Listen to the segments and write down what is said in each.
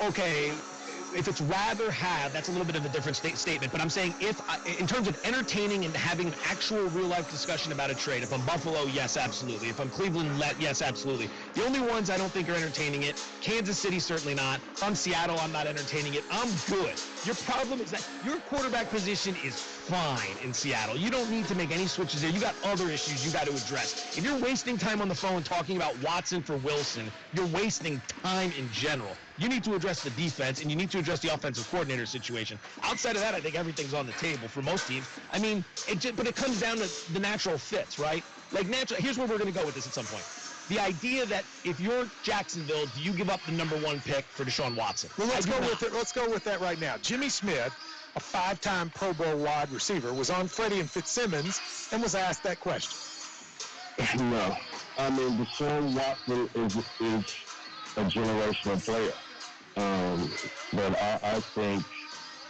Okay, if it's rather have, that's a little bit of a different statement. But I'm saying in terms of entertaining and having an actual real-life discussion about a trade, if I'm Buffalo, yes, absolutely. If I'm Cleveland, yes, absolutely. The only ones I don't think are entertaining it, Kansas City, certainly not. If I'm Seattle, I'm not entertaining it. I'm good. Your problem is that your quarterback position is fine in Seattle. You don't need to make any switches there. You got other issues you got to address. If you're wasting time on the phone talking about Watson for Wilson, you're wasting time in general. You need to address the defense, and you need to address the offensive coordinator situation. Outside of that, I think everything's on the table for most teams. I mean, but it comes down to the natural fits, right? Here's where we're going to go with this at some point. The idea that if you're Jacksonville, do you give up the number 1 pick for Deshaun Watson? Well, let's go with it. Let's go with that right now. Jimmy Smith, a 5-time Pro Bowl wide receiver, was on Freddie and Fitzsimmons and was asked that question. No. I mean, Deshaun Watson is a generational player. But I think,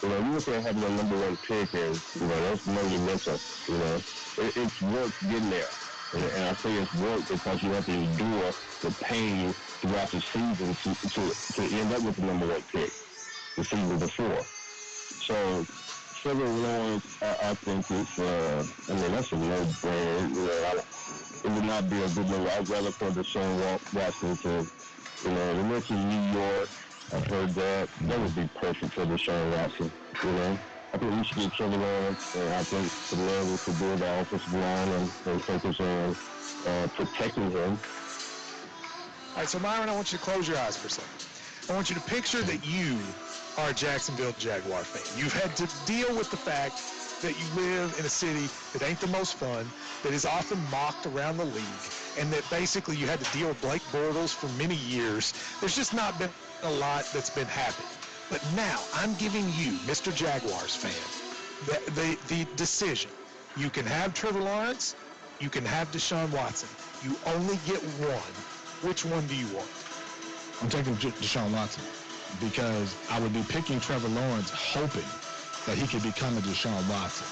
you look at having a number 1 pick, and, that's monumental, It's work getting there. And I say it's work because you have to endure the pain throughout the season to end up with the number 1 pick the season before. So, Trevor Lawrence, I think it's, that's a no-brainer. It would not be a good move. I'd rather for Deshaun Watson to, they mentioned New York. I've heard that. That would be perfect for Deshaun Watson, I think we should get Trevor Lawrence, and I think the man we should build the offensive line and focus on protecting him. All right, so Myron, I want you to close your eyes for a second. I want you to picture that you are a Jacksonville Jaguar fan. You've had to deal with the fact that you live in a city that ain't the most fun, that is often mocked around the league, and that basically you had to deal with Blake Bortles for many years. There's just not been a lot that's been happening. But now I'm giving you, Mr. Jaguars fan, the decision. You can have Trevor Lawrence. You can have Deshaun Watson. You only get one. Which one do you want? I'm taking Deshaun Watson because I would be picking Trevor Lawrence hoping that he could become a Deshaun Watson.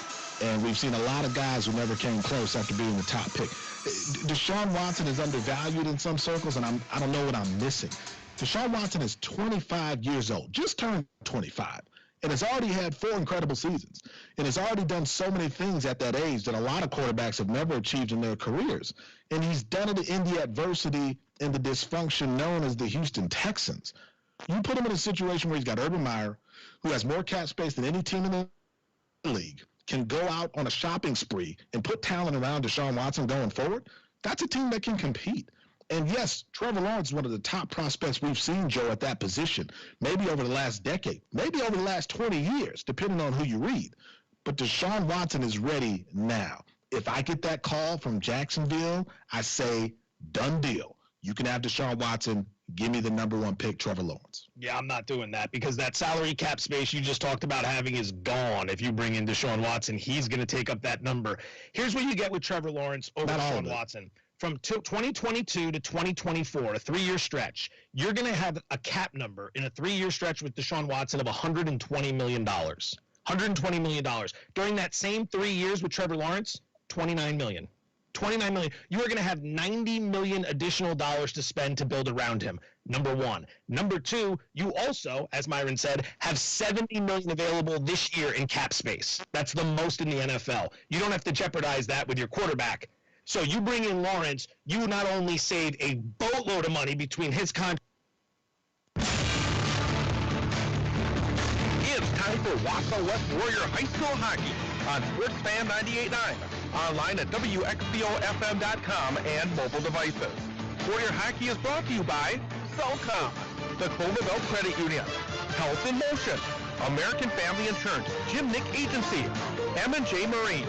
And we've seen a lot of guys who never came close after being the top pick. Deshaun Watson is undervalued in some circles, and I don't know what I'm missing. Deshaun Watson is 25 years old, just turned 25, and has already had 4 incredible seasons, and has already done so many things at that age that a lot of quarterbacks have never achieved in their careers. And he's done it in the adversity and the dysfunction known as the Houston Texans. You put him in a situation where he's got Urban Meyer, who has more cap space than any team in the league, can go out on a shopping spree and put talent around Deshaun Watson going forward. That's a team that can compete. And yes, Trevor Lawrence is one of the top prospects we've seen, Joe, at that position, maybe over the last decade, maybe over the last 20 years, depending on who you read. But Deshaun Watson is ready now. If I get that call from Jacksonville, I say, done deal. You can have Deshaun Watson. Give me the number 1 pick, Trevor Lawrence. Yeah, I'm not doing that because that salary cap space you just talked about having is gone. If you bring in Deshaun Watson, he's going to take up that number. Here's what you get with Trevor Lawrence over Deshaun Watson. From 2022 to 2024, a 3-year stretch, you're going to have a cap number in a 3-year stretch with Deshaun Watson of $120 million. $120 million. During that same 3 years with Trevor Lawrence, $29 million. $29 million. You are going to have $90 million additional dollars to spend to build around him, number 1. Number 2, you also, as Myron said, have $70 million available this year in cap space. That's the most in the NFL. You don't have to jeopardize that with your quarterback. So you bring in Lawrence, you not only save a boatload of money between his contract. It's time for Wausau West Warrior High School Hockey on SportsFan 98.9, online at WXCOFM.com and mobile devices. Warrior Hockey is brought to you by Cellcom, the Cloverdale Credit Union, Health in Motion, American Family Insurance, Jim Nick Agency, M&J Marine,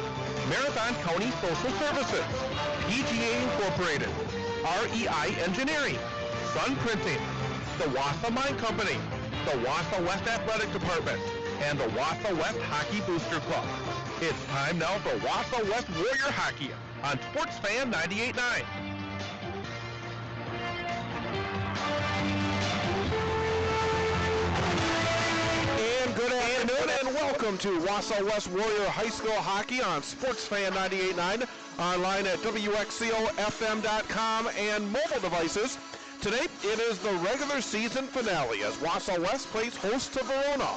Marathon County Social Services, PGA Incorporated, REI Engineering, Sun Printing, the Wausau Mine Company, the Wausau West Athletic Department, and the Wausau West Hockey Booster Club. It's time now for Wausau West Warrior Hockey on SportsFan 98.9. And good afternoon and welcome to Wausau West Warrior High School Hockey on SportsFan 98.9, online at WXCOFM.com and mobile devices. Today, it is the regular season finale as Wausau West plays host to Verona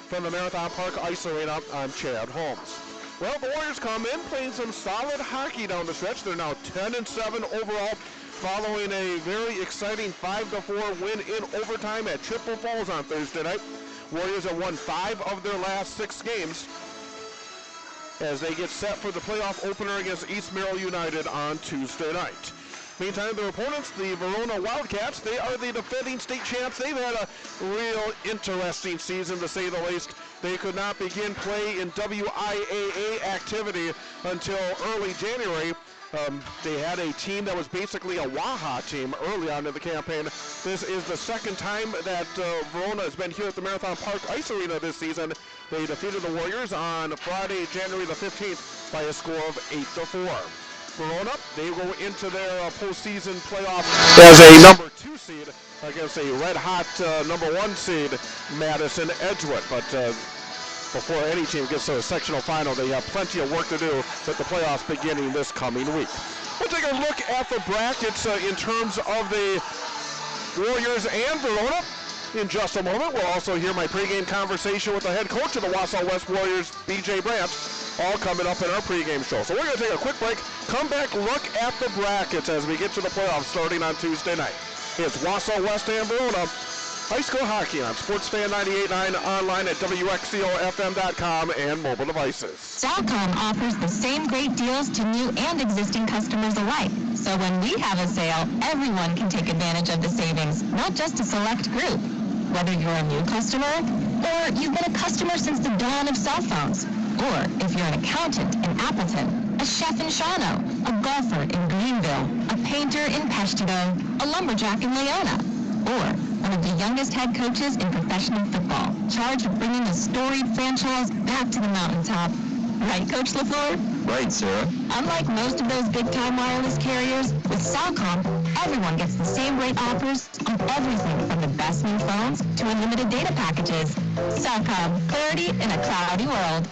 from the Marathon Park Ice Arena. I'm Chad Holmes. Well, the Warriors come in playing some solid hockey down the stretch. They're now 10-7 overall, following a very exciting 5-4 win in overtime at Chippewa Falls on Thursday night. Warriors have won 5 of their last 6 games as they get set for the playoff opener against East Merrill United on Tuesday night. Meantime, their opponents, the Verona Wildcats, they are the defending state champs. They've had a real interesting season, to say the least. They could not begin play in WIAA activity until early January. They had a team that was basically a Waha team early on in the campaign. This is the second time that Verona has been here at the Marathon Park Ice Arena this season. They defeated the Warriors on Friday, January the 15th by a score of 8-4. Verona, they go into their postseason playoff as a number 2 seed against a red-hot number 1 seed, Madison Edgewood. But before any team gets to a sectional final, they have plenty of work to do with the playoffs beginning this coming week. We'll take a look at the brackets in terms of the Warriors and Verona in just a moment. We'll also hear my pregame conversation with the head coach of the Wausau West Warriors, B.J. Brandt, all coming up in our pregame show. So we're going to take a quick break, come back, look at the brackets as we get to the playoffs starting on Tuesday night. It's Wausau West and Verona High School Hockey on SportsFan 98.9, online at WXCOFM.com and mobile devices. Salcom offers the same great deals to new and existing customers alike. So when we have a sale, everyone can take advantage of the savings, not just a select group. Whether you're a new customer or you've been a customer since the dawn of cell phones, or if you're an accountant in Appleton, a chef in Shawano, a golfer in Greenville, a painter in Peshtigo, a lumberjack in Leona, or one of the youngest head coaches in professional football, charged with bringing a storied franchise back to the mountaintop. Right, Coach LaFleur? Right, Sarah. Unlike most of those big-time wireless carriers, with Salcom, everyone gets the same great offers on everything from the best new phones to unlimited data packages. Salcom, clarity in a cloudy world.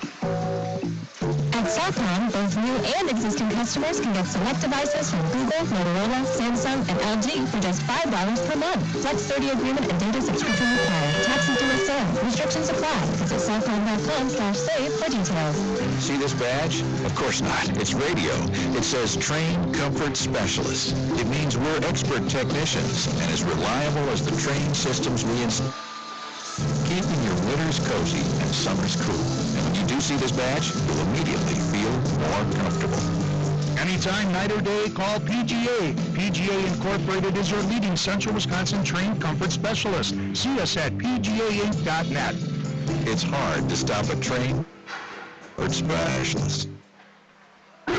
At Salcom, both new and existing customers can get select devices from Google, Motorola, Samsung, and LG for just $5 per month. Flex 30 agreement and data subscription required. Taxes due with sale. Restrictions apply. Visit Salcom.com/save for details. See this badge? Of course not. It's radio. It says Trained Comfort Specialist. It means we're expert technicians and as reliable as the trained systems we install, keeping your winters cozy and summers cool. And when you do see this badge, you'll immediately feel more comfortable. Anytime, night or day, call PGA. PGA Incorporated is your leading Central Wisconsin trained comfort specialist. See us at PGAinc.net. It's hard to stop a trained comfort specialist. The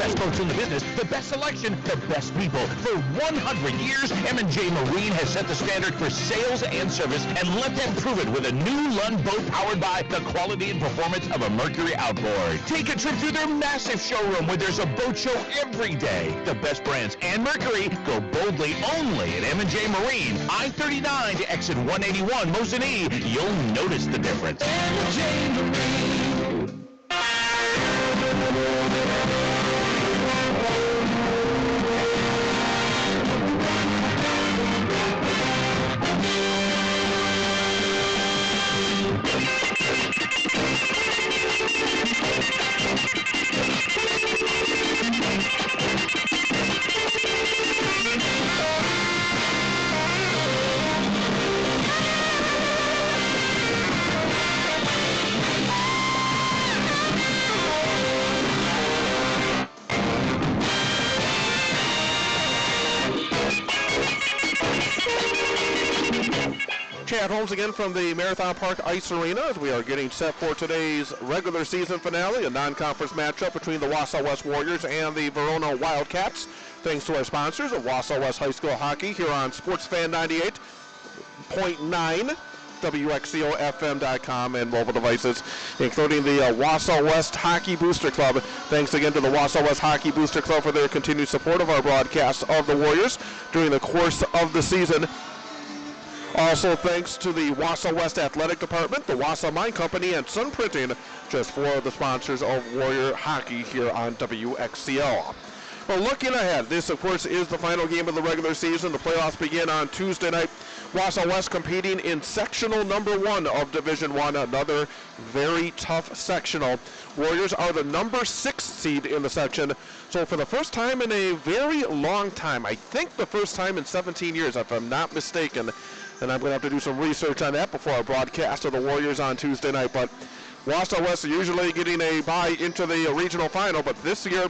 best boats in the business, the best selection, the best people. For 100 years, M&J Marine has set the standard for sales and service, and let them prove it with a new Lund boat powered by the quality and performance of a Mercury outboard. Take a trip through their massive showroom where there's a boat show every day. The best brands and Mercury go boldly only at M&J Marine. I-39 to exit 181 Mosin E. You'll notice the difference. M&J Marine. Chad Holmes again from the Marathon Park Ice Arena as we are getting set for today's regular season finale, a non-conference matchup between the Wausau West Warriors and the Verona Wildcats. Thanks to our sponsors of Wausau West High School Hockey here on SportsFan 98.9, WXCOFM.com, and mobile devices, including the Wausau West Hockey Booster Club. Thanks again to the Wausau West Hockey Booster Club for their continued support of our broadcast of the Warriors during the course of the season. Also, thanks to the Wausau West Athletic Department, the Wausau Mine Company, and Sun Printing, just four of the sponsors of Warrior Hockey here on WXCO. Well, looking ahead, this, of course, is the final game of the regular season. The playoffs begin on Tuesday night. Wausau West competing in sectional number 1 of Division I, another very tough sectional. Warriors are the number 6 seed in the section. So for the first time in a very long time, I think the first time in 17 years, if I'm not mistaken, and I'm going to have to do some research on that before our broadcast of the Warriors on Tuesday night, but Wausau West usually getting a bye into the regional final, but this year,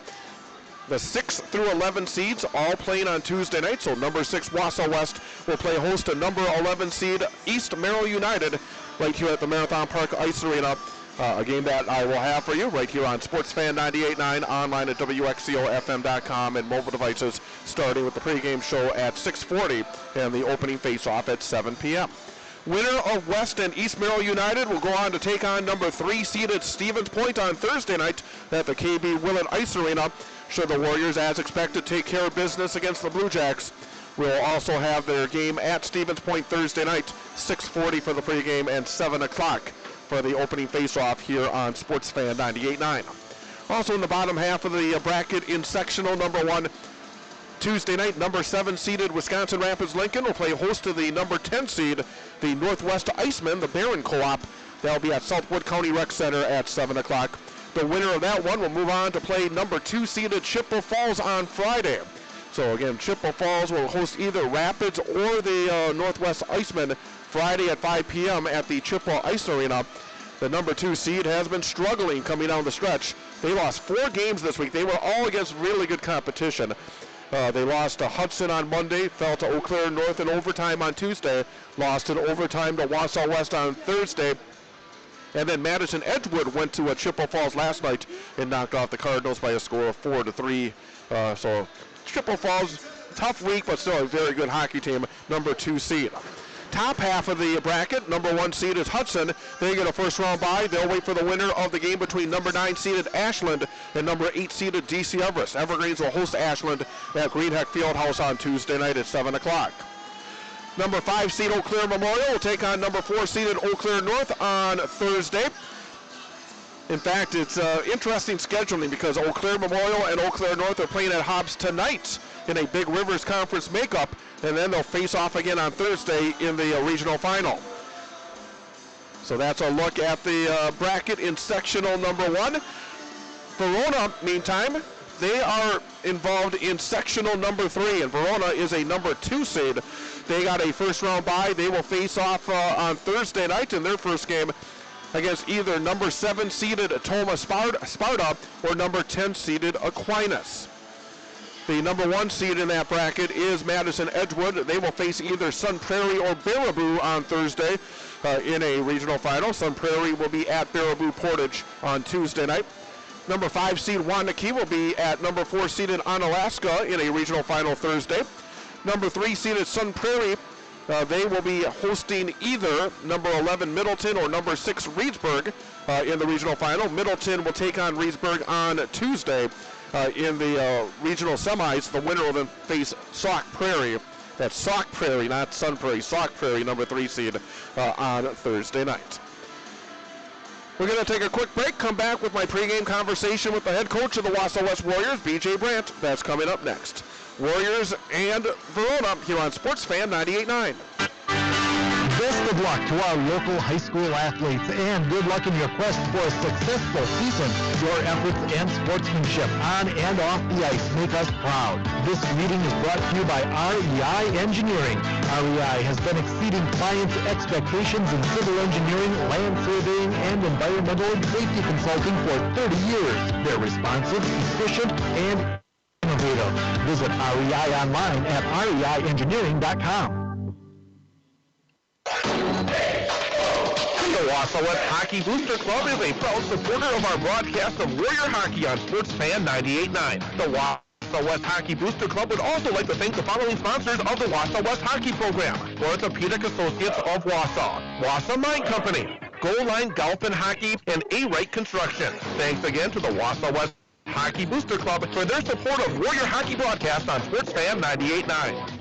the 6 through 11 seeds all playing on Tuesday night. So number 6 Wausau West will play host to number 11 seed East Merrill United right here at the Marathon Park Ice Arena. A game that I will have for you right here on SportsFan 98.9, online at WXCOFM.com, and mobile devices, starting with the pregame show at 6:40 and the opening face-off at 7 p.m. Winner of West and East Merrill United will go on to take on number 3 seeded Stevens Point on Thursday night at the KB Willett Ice Arena. Should the Warriors, as expected, take care of business against the Blue Jacks, will also have their game at Stevens Point Thursday night, 6:40 for the pregame and 7 o'clock for the opening face-off here on SportsFan 98.9. Also in the bottom half of the bracket in sectional number 1, Tuesday night, number 7 seeded Wisconsin Rapids Lincoln will play host to the number 10 seed, the Northwest Icemen, the Barron Co-op. That'll be at Southwood County Rec Center at 7 o'clock. The winner of that one will move on to play number 2 seeded Chippewa Falls on Friday. So again, Chippewa Falls will host either Rapids or the Northwest Icemen Friday at 5 p.m. at the Chippewa Ice Arena. The number 2 seed has been struggling coming down the stretch. They lost 4 games this week. They were all against really good competition. They lost to Hudson on Monday, fell to Eau Claire North in overtime on Tuesday, lost in overtime to Wausau West on Thursday, and then Madison Edgewood went to Chippewa Falls last night and knocked off the Cardinals by a score of 4-3. So Chippewa Falls, tough week, but still a very good hockey team, number 2 seed. Top half of the bracket, number 1 seed is Hudson. They get a first round bye. They'll wait for the winner of the game between number 9 seeded Ashland and number 8 seeded DC Everest. Evergreens will host Ashland at Greenheck Fieldhouse on Tuesday night at 7 o'clock. Number 5 seed Eau Claire Memorial will take on number 4 seeded Eau Claire North on Thursday. In fact, it's interesting scheduling because Eau Claire Memorial and Eau Claire North are playing at Hobbs tonight in a Big Rivers Conference makeup, and then they'll face off again on Thursday in the regional final. So that's a look at the bracket in sectional number 1. Verona, meantime, they are involved in sectional number 3, and Verona is a number 2 seed. They got a first round bye. They will face off on Thursday night in their first game against either number 7 seeded Toma Sparta or number 10 seeded Aquinas. The number 1 seed in that bracket is Madison Edgewood. They will face either Sun Prairie or Baraboo on Thursday in a regional final. Sun Prairie will be at Baraboo Portage on Tuesday night. Number 5 seed Wanakee will be at number 4 seeded Onalaska in a regional final Thursday. Number 3 seeded Sun Prairie, they will be hosting either number 11 Middleton or number 6 Reedsburg in the regional final. Middleton will take on Reedsburg on Tuesday in the regional semis. The winner will then face Sauk Prairie. That's Sauk Prairie, not Sun Prairie. Sauk Prairie, number 3 seed on Thursday night. We're going to take a quick break, come back with my pregame conversation with the head coach of the Wausau West Warriors, B.J. Brandt. That's coming up next. Warriors and Verona here on SportsFan 98.9. Best of luck to our local high school athletes, and good luck in your quest for a successful season. Your efforts and sportsmanship on and off the ice make us proud. This meeting is brought to you by REI Engineering. REI has been exceeding clients' expectations in civil engineering, land surveying, and environmental and safety consulting for 30 years. They're responsive, efficient, and innovative. Visit REI online at reiengineering.com. The Wausau West Hockey Booster Club is a proud supporter of our broadcast of Warrior Hockey on SportsFan 98.9. The Wausau West Hockey Booster Club would also like to thank the following sponsors of the Wausau West Hockey Program: Orthopedic Associates of Wausau, Wausau Mine Company, Goal Line Golf and Hockey, and A-Right Construction. Thanks again to the Wausau West Hockey Booster Club for their support of Warrior Hockey broadcast on SportsFan 98.9.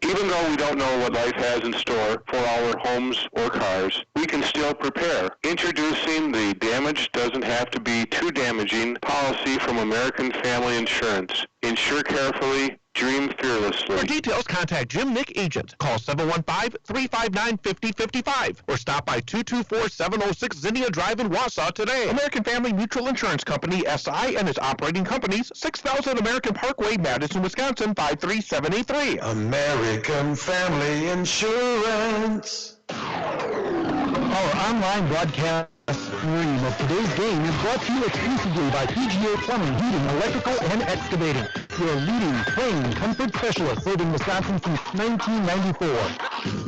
Even Even though we don't know what life has in store for our homes or cars, we can still prepare. Introducing the Damage Doesn't Have to Be Too Damaging policy from American Family Insurance. Insure carefully, dream fearlessly. For details, contact Jim Nick Agent. Call 715-359-5055 or stop by 224-706 Zinnia Drive in Wausau today. American Family Mutual Insurance Company, SI, and its operating companies, 6000 American Parkway, Madison, Wisconsin, 53783. American Family Insurance. Our online broadcast stream of today's game is brought to you exclusively by PGA Plumbing, Heating, Electrical, and Excavating, your leading trained comfort specialist serving Wisconsin since 1994.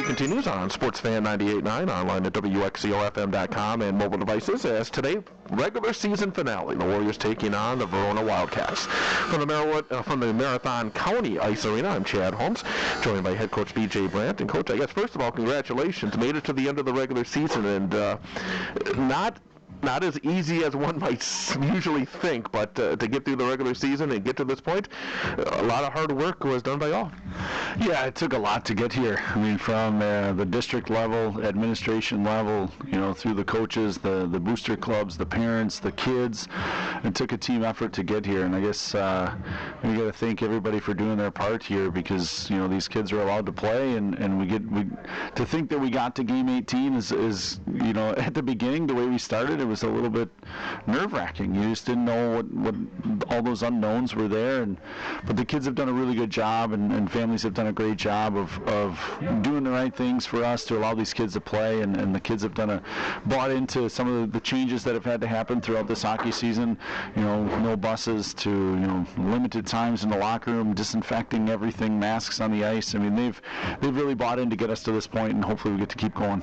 Continues on Sportsfan 98.9, online at WXCOFM.com and mobile devices, as today, regular season finale. The Warriors taking on the Verona Wildcats. From the Marathon County Ice Arena, I'm Chad Holmes, joined by head coach B.J. Brandt. And coach, I guess first of all, congratulations. Made it to the end of the regular season, and not as easy as one might usually think, but to get through the regular season and get to this point, a lot of hard work was done by all. Yeah, it took a lot to get here. I mean, from the district level, administration level, through the coaches, the booster clubs, the parents, the kids. It took a team effort to get here, and I guess we got to thank everybody for doing their part here, because these kids are allowed to play, and to think that we got to game 18 is at the beginning, the way we started, it was a little bit nerve-wracking. You just didn't know what all those unknowns were there, but the kids have done a really good job, and families have done a great job of doing the right things for us to allow these kids to play, and the kids have bought into some of the changes that have had to happen throughout this hockey season. No buses to limited times in the locker room, disinfecting everything, masks on the ice. I mean, they've really bought in to get us to this point, and hopefully we get to keep going.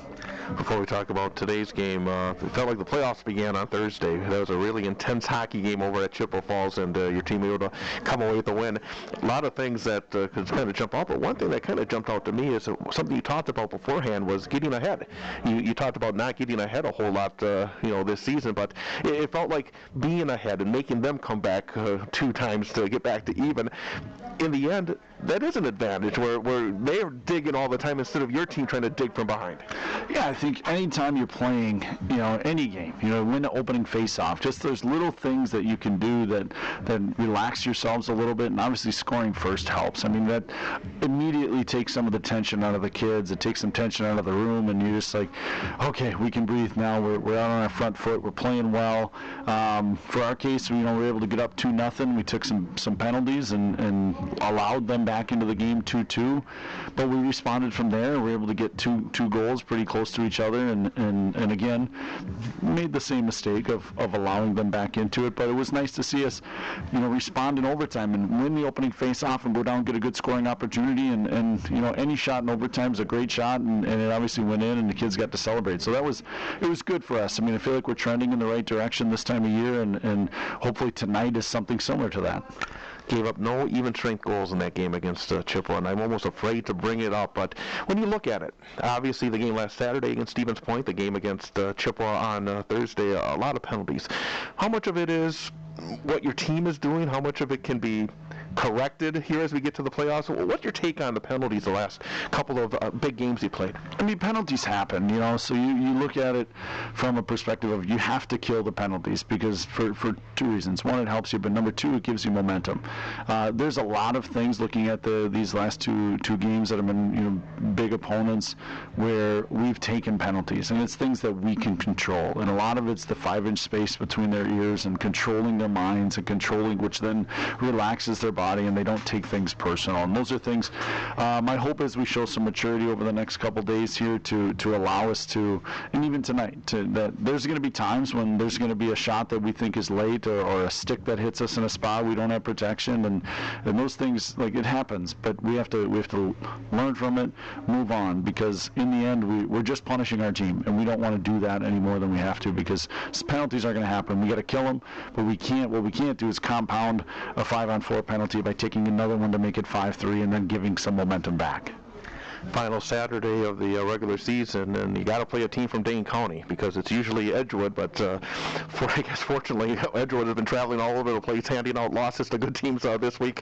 Before we talk about today's game, it felt like the playoffs began on Thursday. That was a really intense hockey game over at Chippewa Falls, and your team able to come away with the win. A lot of things that could kind of jump out, but one thing that kind of jumped out to me is something you talked about beforehand was getting ahead. You talked about not getting ahead a whole lot, this season, but it felt like being ahead and making them come back 2 times to get back to even. In the end, that is an advantage where they're digging all the time instead of your team trying to dig from behind. Yeah, I think anytime you're playing, any game, win the opening face-off, just there's little things that you can do that relax yourselves a little bit, and obviously scoring first helps. I mean, that immediately takes some of the tension out of the kids. It takes some tension out of the room, and you're just like, okay, we can breathe now. We're out on our front foot. We're playing well. For our case, we were able to get up 2-0. We took some penalties and allowed them back into the game 2-2, but we responded from there. We were able to get two goals pretty close to each other, and again made the same mistake of allowing them back into it. But it was nice to see us respond in overtime and win the opening face-off and go down and get a good scoring opportunity, and any shot in overtime is a great shot, and it obviously went in, and the kids got to celebrate. So it was good for us. I mean, I feel like we're trending in the right direction this time of year, and hopefully tonight is something similar to that. Gave up no even-strength goals in that game against Chippewa, and I'm almost afraid to bring it up. But when you look at it, obviously the game last Saturday against Stevens Point, the game against Chippewa on Thursday, a lot of penalties. How much of it is what your team is doing? How much of it can be corrected here as we get to the playoffs? What's your take on the penalties the last couple of big games you played? I mean, penalties happen, so you look at it from a perspective of you have to kill the penalties, because for 2 reasons. One, it helps you, but number 2, it gives you momentum. There's a lot of things looking at these last two games that have been big opponents where we've taken penalties, and it's things that we can control, and a lot of it's the 5-inch space between their ears and controlling their minds and controlling, which then relaxes their body body and they don't take things personal. And those are things, my hope is we show some maturity over the next couple days here to allow us to, and even tonight, that there's going to be times when there's going to be a shot that we think is late or a stick that hits us in a spot we don't have protection, and those things, like, it happens, but we have to learn from it, move on, because in the end we're just punishing our team, and we don't want to do that any more than we have to, because penalties are going to happen. We got to kill them, but what we can't do is compound a 5-on-4 penalty by taking another one to make it 5-3 and then giving some momentum back. Final Saturday of the regular season, and you got to play a team from Dane County because it's usually Edgewood, but I guess fortunately Edgewood has been traveling all over the place handing out losses to good teams this week,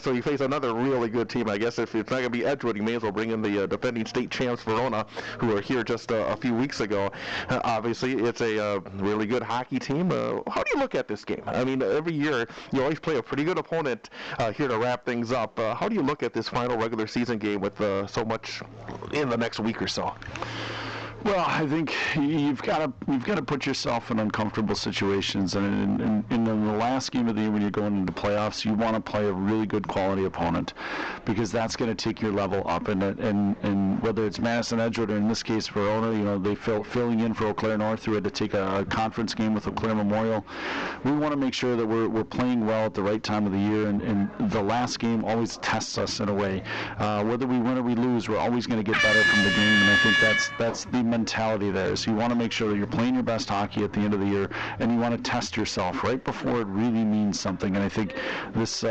so you face another really good team. I guess if it's not going to be Edgewood, you may as well bring in the defending state champs Verona, who were here just a few weeks ago. Obviously it's a really good hockey team. How do you look at this game? I mean, every year you always play a pretty good opponent here to wrap things up. How do you look at this final regular season game with so much in the next week or so? Well, I think you've got to put yourself in uncomfortable situations, and in the last game of the year when you're going into playoffs, you want to play a really good quality opponent, because that's going to take your level up. And whether it's Madison Edgewood or in this case Verona, they filling in for Eau Claire North, who had to take a conference game with Eau Claire Memorial. We want to make sure that we're playing well at the right time of the year, and the last game always tests us in a way. Whether we win or we lose, we're always going to get better from the game, and I think that's the mentality there. So you want to make sure that you're playing your best hockey at the end of the year, and you want to test yourself right before it really means something. And I think this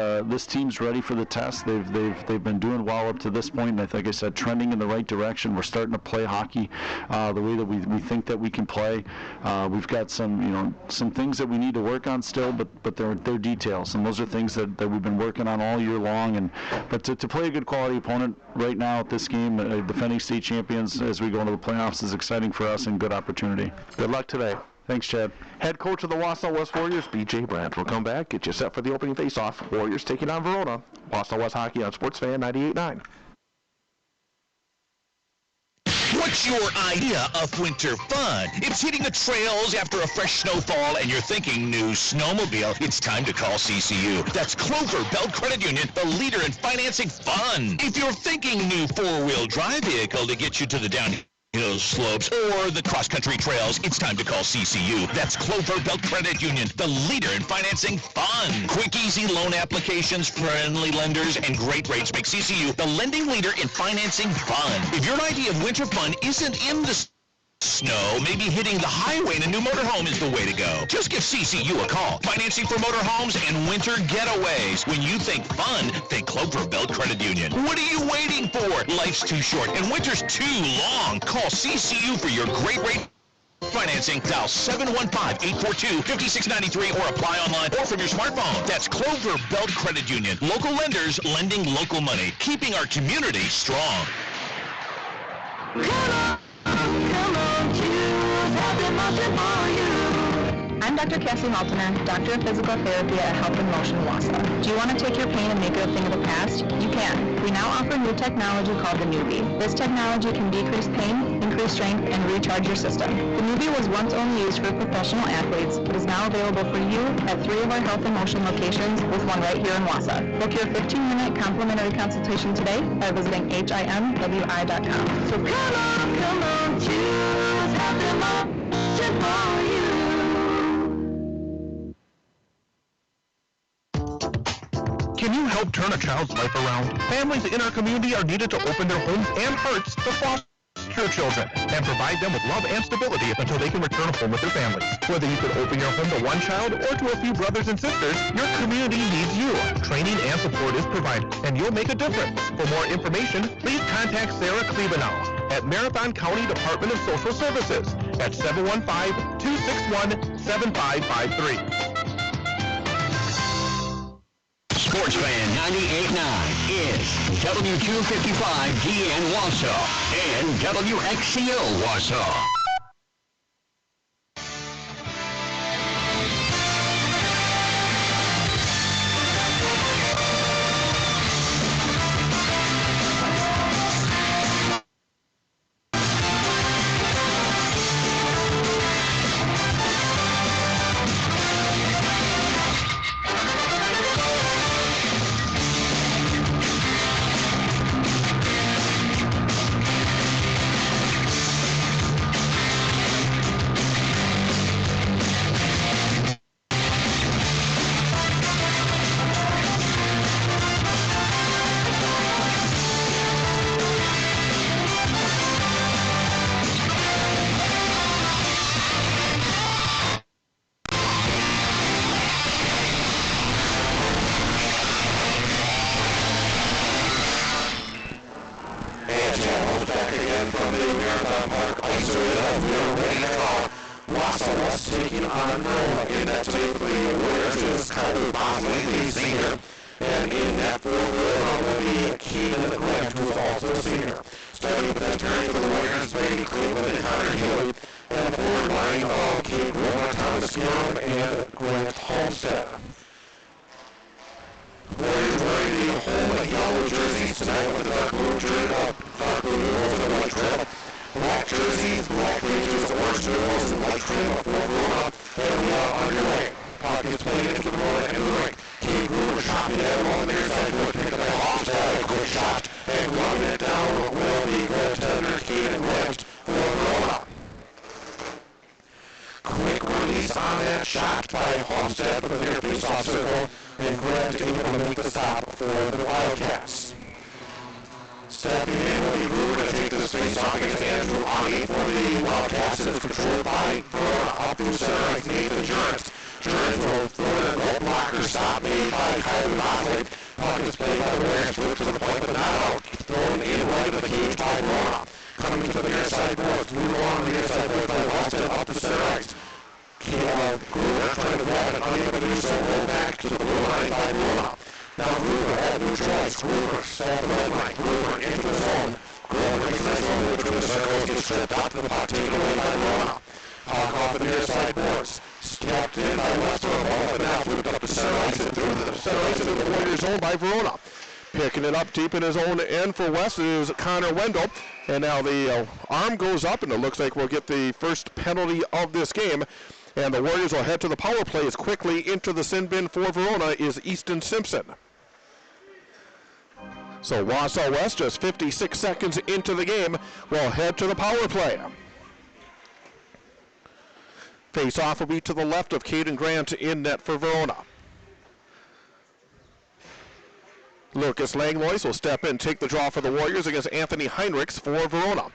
team's ready for the test. They've been doing well up to this point, and like I said, trending in the right direction. We're starting to play hockey the way that we think that we can play. We've got some things that we need to work on still, but they're details, and those are things that we've been working on all year long. But to play a good quality opponent right now at this game, defending state champions as we go into the playoffs, is exciting for us and good opportunity. Good luck today. Thanks, Chad. Head coach of the Wausau West Warriors, B.J. Brandt, will come back, get you set for the opening faceoff. Warriors taking on Verona. Wausau West Hockey on Sports Fan 98.9. What's your idea of winter fun? It's hitting the trails after a fresh snowfall and you're thinking new snowmobile. It's time to call CCU. That's Clover Belt Credit Union, the leader in financing fun. If you're thinking new four-wheel drive vehicle to get you to the downhill slopes or the cross-country trails, it's time to call CCU. That's Clover Belt Credit Union, the leader in financing fun. Quick, easy loan applications, friendly lenders, and great rates make CCU the lending leader in financing fun. If your idea of winter fun isn't in the snow, maybe hitting the highway in a new motorhome is the way to go. Just give CCU a call. Financing for motorhomes and winter getaways. When you think fun, think Clover Belt Credit Union. What are you waiting for? Life's too short and winter's too long. Call CCU for your great rate financing. Dial 715-842-5693 or apply online or from your smartphone. That's Clover Belt Credit Union. Local lenders lending local money, keeping our community strong. I'm Dr. Cassie Maltner, Doctor of Physical Therapy at Health and Motion Wausau. Do you want to take your pain and make it a thing of the past? You can. We now offer new technology called the Newbie. This technology can decrease pain, increase strength, and recharge your system. The Newbie was once only used for professional athletes, but is now available for you at 3 of our Health and Motion locations, with one right here in Wausau. Book your 15-minute complimentary consultation today by visiting HIMWI.com. So come on, choose Health and Motion for you. Can you help turn a child's life around? Families in our community are needed to open their homes and hearts to foster children and provide them with love and stability until they can return home with their families. Whether you could open your home to one child or to a few brothers and sisters, your community needs you. Training and support is provided, and you'll make a difference. For more information, please contact Sarah Klebenow at Marathon County Department of Social Services at 715-261-7553. Sports Fan 98.9 is W255DN Wausau and WXCO Wausau. And from the Marathon Park Ice Arena, we are ready to call Wausau West taking on Verona. In that today for the Warriors is Kyler Bosley, the senior. And in that for Verona will be Keegan Grant, who is also a senior. Starting with that turn for the Warriors, Brady Cleveland and Connor Healy. And the forward line of Kate Romer, Thomas Young, and Grant Halstead. Warriors wearing the home yellow jerseys tonight with the dark blue numerals and white trim. Black jerseys, black Rangers, orange numerals, and white trim for Verona. And we are underway. Puck is played into the Verona end of the rink. Kate Romer shopping at along the near side board, picked up by Halstead, a quick shot, and running it down will be goaltender Keegan Grant for Verona. Quick release on that shot by Halstead from the near face-off circle, and Grant able to make the stop for the Wildcats. Stepping in will be Ruger to take this face-off against Andrew Ani for the Wildcats, and it's controlled by Verona up through center ice, Nathan Jurens. Jurens will throw in a goal blocker stop made by Kyler Bosley. Puck is played by the Warriors, flipped to the point, but not out. Thrown in right of the cage by Verona. Coming to the near side boards, move along the near side boards by Halstead up the center ice. Gruber trying to grab it, unable to do so, roll back to the blue line by Verona. Now Gruber at neutral ice, Gruber set the red line, Gruber into the zone. Gruber makes a nice zone between the circles, gets stripped out to the puck, taken away by Verona. Puck off the near side boards, stepped in by Westerlo, but now flipped up the center ice and through the center ice into the Warriors zone by Verona. Picking it up deep in his own end for West is Connor Wendell. And now the arm goes up, and it looks like we'll get the first penalty of this game. And the Warriors will head to the power play as quickly into the sin bin for Verona is Easton Simpson. So Wausau West, just 56 seconds into the game, will head to the power play. Face-off will be to the left of Caden Grant in net for Verona. Lucas Langlois will step in, take the draw for the Warriors against Anthony Heinrichs for Verona.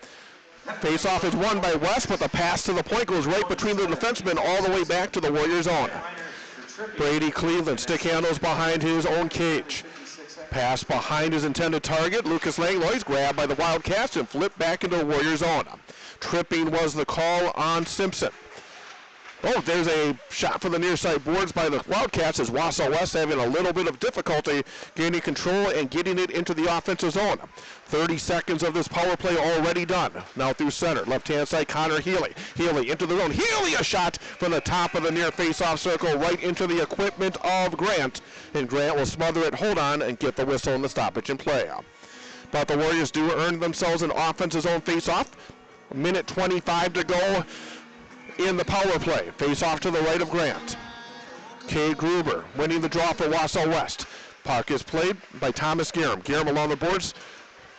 Face-off is won by West, but the pass to the point goes right between the defensemen all the way back to the Warriors' zone. Brady Cleveland stick handles behind his own cage. Pass behind his intended target. Lucas Langlois grabbed by the Wildcats and flipped back into the Warriors' zone. Tripping was the call on Simpson. Oh, there's a shot from the near side boards by the Wildcats as Wausau West having a little bit of difficulty gaining control and getting it into the offensive zone. 30 seconds of this power play already done. Now through center, left-hand side, Connor Healy. Healy into the zone. Healy, a shot from the top of the near face-off circle right into the equipment of Grant. And Grant will smother it, hold on, and get the whistle and the stoppage in play. But the Warriors do earn themselves an offensive zone face-off. A minute 25 to go in the power play. Face off to the right of Grant. Cade Gruber winning the draw for Wausau West. Puck is played by Thomas Garum. Garum along the boards.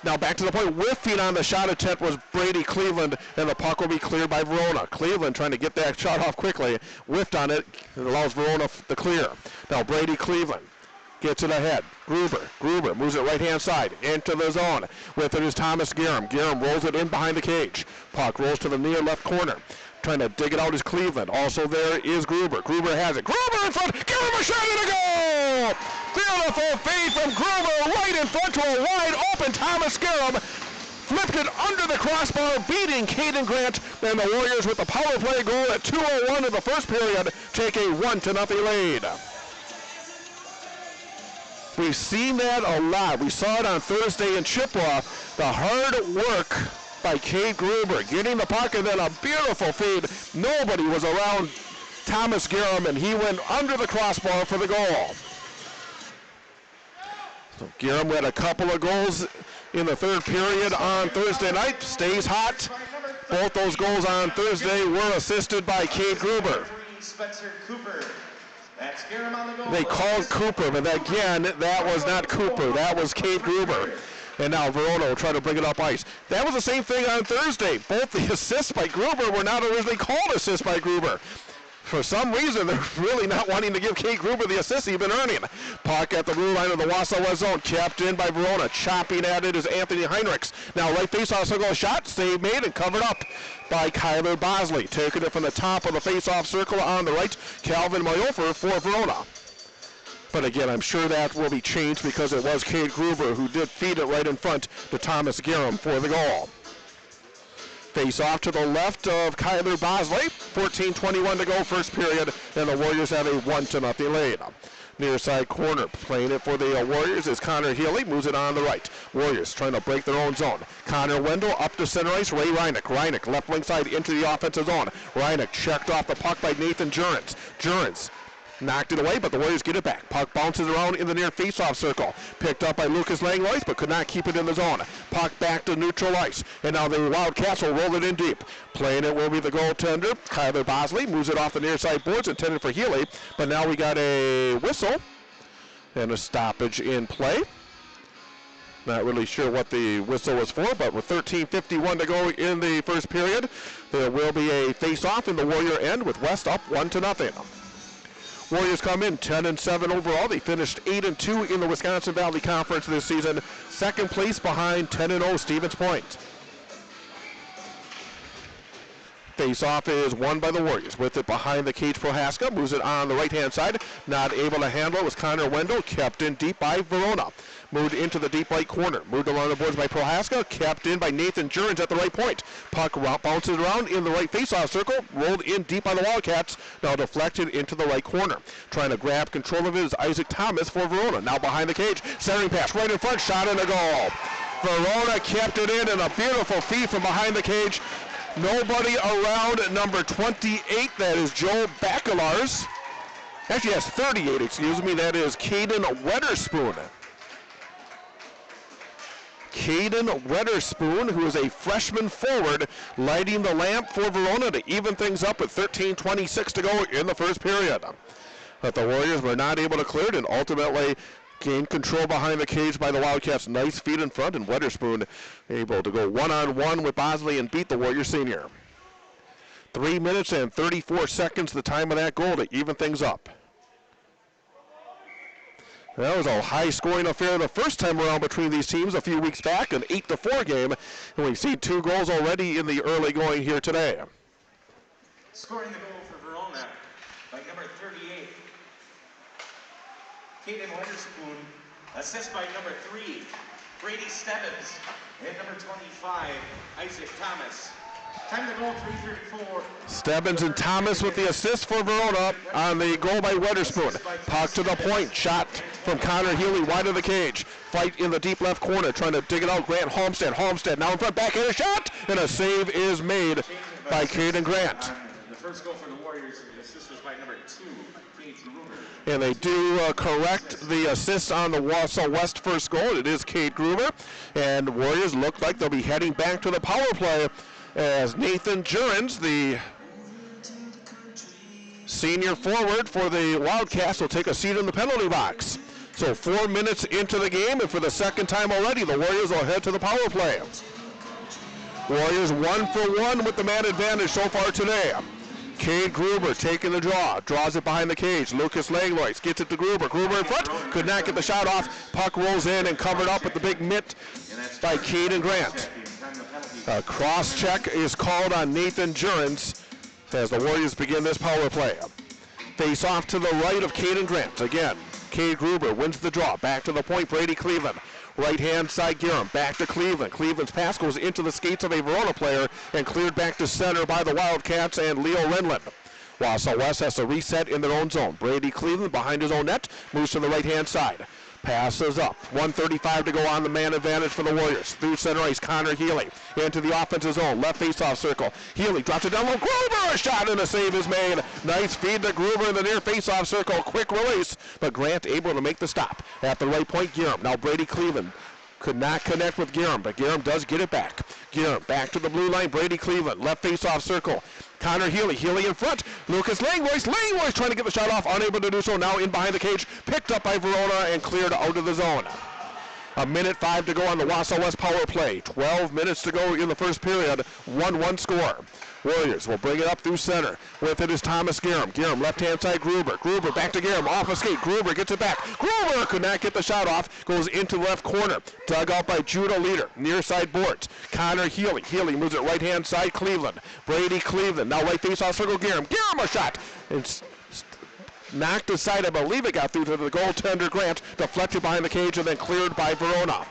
Now back to the point. Whiffing on the shot attempt was Brady Cleveland, and the puck will be cleared by Verona. Cleveland trying to get that shot off quickly. Whiffed on it. It allows Verona the clear. Now Brady Cleveland gets it ahead. Gruber moves it right-hand side into the zone. With it is Thomas Garum. Garum rolls it in behind the cage. Puck rolls to the near left corner. Trying to dig it out is Cleveland. Also there is Gruber. Gruber has it. Gruber in front. Garum a shot and a goal! Beautiful feed from Gruber right in front to a wide open Thomas Garum. Flipped it under the crossbar, beating Caden Grant. And the Warriors with the power play goal at 2:01 of the first period take a 1-0 lead. We've seen that a lot. We saw it on Thursday in Chippewa. The hard work by Cade Gruber, getting the puck and then a beautiful feed. Nobody was around Thomas Garum, and he went under the crossbar for the goal. So Garum had a couple of goals in the third period on Thursday night. Stays hot. Both those goals on Thursday were assisted by Cade Gruber. They called Cooper, but again, that was not Cooper. That was Cade Gruber. And now Verona will try to bring it up ice. That was the same thing on Thursday. Both the assists by Gruber were not originally called assists by Gruber. For some reason, they're really not wanting to give Cade Gruber the assist he's been earning. Puck at the blue line of the Wausau West zone, kept in by Verona. Chopping at it is Anthony Heinrichs. Now right face-off circle, a shot, save made and covered up by Kyler Bosley. Taking it from the top of the face-off circle on the right, Calvin Mayofer for Verona. But again, I'm sure that will be changed because it was Cade Gruber who did feed it right in front to Thomas Garum for the goal. Face off to the left of Kyler Bosley. 14:21 to go, first period, and the Warriors have a 1-0 lead. Near side corner, playing it for the Warriors is Connor Healy, moves it on the right. Warriors trying to break their own zone. Connor Wendell up to center ice, Ray Reinick. Reinick left wing side into the offensive zone. Reinick checked off the puck by Nathan Jurens. Jurens knocked it away, but the Warriors get it back. Puck bounces around in the near face-off circle. Picked up by Lucas Langlois, but could not keep it in the zone. Puck back to neutral ice, and now the Wildcats will roll it in deep. Playing it will be the goaltender, Kyler Bosley. Moves it off the near side boards, intended for Healy, but now we got a whistle and a stoppage in play. Not really sure what the whistle was for, but with 13:51 to go in the first period, there will be a face-off in the Warrior end with West up 1-0. Warriors come in 10-7 overall. They finished 8-2 in the Wisconsin Valley Conference this season. Second place behind 10-0 Stevens Point. Face-off is won by the Warriors. With it behind the cage, Prohaska moves it on the right-hand side. Not able to handle it was Connor Wendell. Kept in deep by Verona. Moved into the deep right corner. Moved along the boards by Prohaska. Kept in by Nathan Jurens at the right point. Puck bounces around in the right face-off circle. Rolled in deep by the Wildcats. Now deflected into the right corner. Trying to grab control of it is Isaac Thomas for Verona. Now behind the cage. Centering pass right in front. Shot in a goal. Verona kept it in, and a beautiful feed from behind the cage. Nobody around number 28. That is Joe Bacelars. Actually, has 38, excuse me. That is Caden Wedderspoon. Caden Wedderspoon, who is a freshman forward, lighting the lamp for Verona to even things up with 13:26 to go in the first period. But the Warriors were not able to clear it and ultimately gained control behind the cage by the Wildcats. Nice feed in front, and Wedderspoon able to go one-on-one with Bosley and beat the Warrior senior. 3 minutes and 34 seconds, the time of that goal to even things up. That was a high-scoring affair the first time around between these teams a few weeks back, an 8-4 game, and we've seen 2 goals already in the early going here today. Scoring the goal for Verona by number 38, Caden Wedderspoon. Assist by number 3, Brady Stebbins, and number 25, Isaac Thomas. Time to goal, 3:34. Stebbins and Thomas with the assist for Verona on the goal by Wedderspoon. Puck to the point, shot from Connor Healy wide of the cage. Fight in the deep left corner, trying to dig it out. Grant Homestead. Homestead now in front, backhand a shot, and a save is made by Caden Grant. The first goal for the Warriors, the assist was by number 2, Cade Gruber. And they do correct the assist on the Wausau West first goal. It is Cade Gruber, and Warriors look like they'll be heading back to the power play as Nathan Jurens, the senior forward for the Wildcats, will take a seat in the penalty box. So 4 minutes into the game, and for the second time already, the Warriors will head to the power play. Warriors 1 for 1 with the man advantage so far today. Cade Gruber taking the draw, draws it behind the cage. Lucas Langlois gets it to Gruber. Gruber in front, could not get the shot off. Puck rolls in and covered up with the big mitt by Caden Grant. A cross check is called on Nathan Jurens as the Warriors begin this power play. Face off to the right of Caden Grant. Again, Cade Gruber wins the draw. Back to the point, Brady Cleveland. Right-hand side, Garham. Back to Cleveland. Cleveland's pass goes into the skates of a Verona player and cleared back to center by the Wildcats and Leo Renlund. Wausau West has to reset in their own zone. Brady Cleveland behind his own net, moves to the right-hand side. Passes up. 1:35 to go on the man advantage for the Warriors. Through center ice, Connor Healy into the offensive zone. Left face-off circle. Healy drops it down low. Gruber! A shot and a save is made. Nice feed to Gruber in the near face-off circle. Quick release, but Grant able to make the stop. At the right point, Garham. Now Brady Cleveland could not connect with Garham, but Garham does get it back. Garham back to the blue line. Brady Cleveland. Left face-off circle. Connor Healy. Healy in front. Lucas Langlois. Langlois trying to get the shot off. Unable to do so. Now in behind the cage. Picked up by Verona and cleared out of the zone. 1:05 to go on the Wausau West power play. 12 minutes to go in the first period. 1-1 score. Warriors will bring it up through center. With it is Thomas Garham. Garham left-hand side, Gruber. Gruber back to Garham. Off a skate. Gruber gets it back. Gruber could not get the shot off. Goes into the left corner. Dug out by Judah Leader. Near side boards. Connor Healy. Healy moves it right-hand side, Cleveland. Brady Cleveland. Now right face-off circle, Garham. Garham a shot. It's knocked aside. I believe it got through to the goaltender Grant. Deflected behind the cage and then cleared by Verona.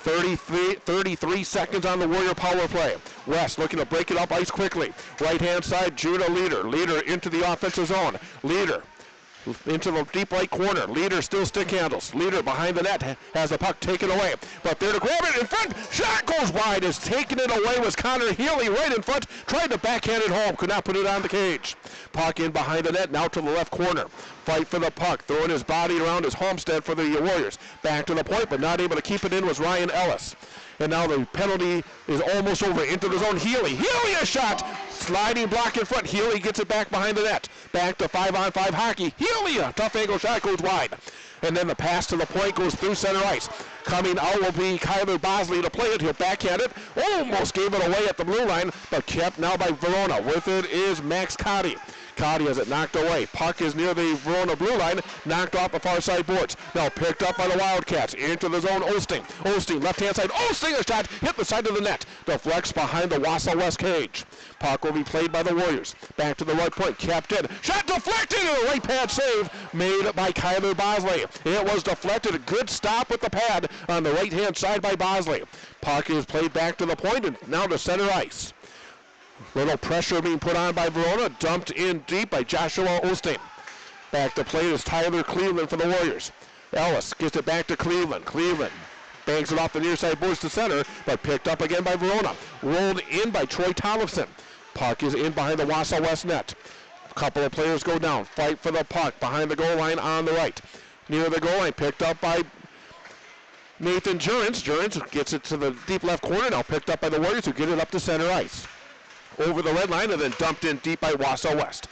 33 seconds on the Warrior power play. West looking to break it up ice quickly. Right-hand side, Judah Leader. Leader into the offensive zone. Leader into the deep right corner. Leader still stick handles. Leader behind the net has the puck taken away. But there to grab it in front. Shot goes wide. Is taking it away was Connor Healy right in front. Tried to backhand it home. Could not put it on the cage. Puck in behind the net. Now to the left corner. Fight for the puck. Throwing his body around his Homestead for the Warriors. Back to the point, but not able to keep it in was Ryan Ellis. And now the penalty is almost over. Into the zone. Healy a shot. Sliding block in front. Healy gets it back behind the net. Back to 5-on-5 hockey. Healy, a tough angle shot, goes wide. And then the pass to the point goes through center ice. Coming out will be Kyler Bosley to play it. He'll backhand it. Almost gave it away at the blue line, but kept now by Verona. With it is Max Cotty. Cotty has it knocked away. Puck is near the Verona blue line, knocked off the far side boards. Now picked up by the Wildcats. Into the zone, Osting. Osting, left-hand side. Osting, a shot, hit the side of the net. Deflects behind the Wausau West cage. Puck will be played by the Warriors. Back to the right point, kept in. Shot deflected, and a right pad save made by Kyler Bosley. It was deflected. A good stop with the pad on the right-hand side by Bosley. Puck is played back to the point and now to center ice. Little pressure being put on by Verona, dumped in deep by Joshua Osteen. Back to play is Tyler Cleveland for the Warriors. Ellis gets it back to Cleveland. Cleveland bangs it off the near side boards to center, but picked up again by Verona. Rolled in by Troy Tollefson. Puck is in behind the Wausau West net. A couple of players go down. Fight for the puck behind the goal line on the right. Near the goal line, picked up by Nathan Jurens. Jurens gets it to the deep left corner, now picked up by the Warriors who get it up to center ice. Over the red line and then dumped in deep by Wausau West.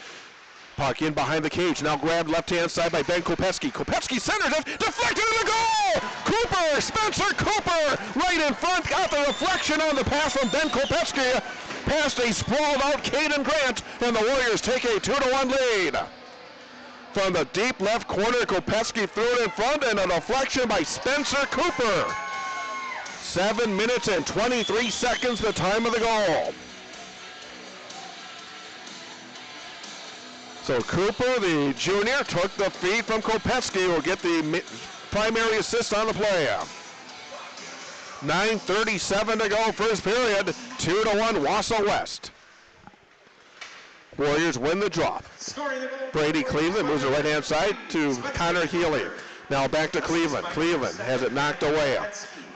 Puck in behind the cage, now grabbed left-hand side by Ben Kopecky. Kopecky centered it, deflected in the goal! Cooper, Spencer Cooper, right in front, got the deflection on the pass from Ben Kopecky. Past a sprawled out Caden Grant, and the Warriors take a 2-1 lead. From the deep left corner, Kopecky threw it in front, and a deflection by Spencer Cooper. 7 minutes and 23 seconds, the time of the goal. So Cooper, the junior, took the feed from Kopecky, will get the primary assist on the play. 9:37 to go, first period, 2-1 Wausau West. Warriors win the drop. Brady Cleveland moves the right-hand side to Connor Healy. Now back to Cleveland. Cleveland has it knocked away.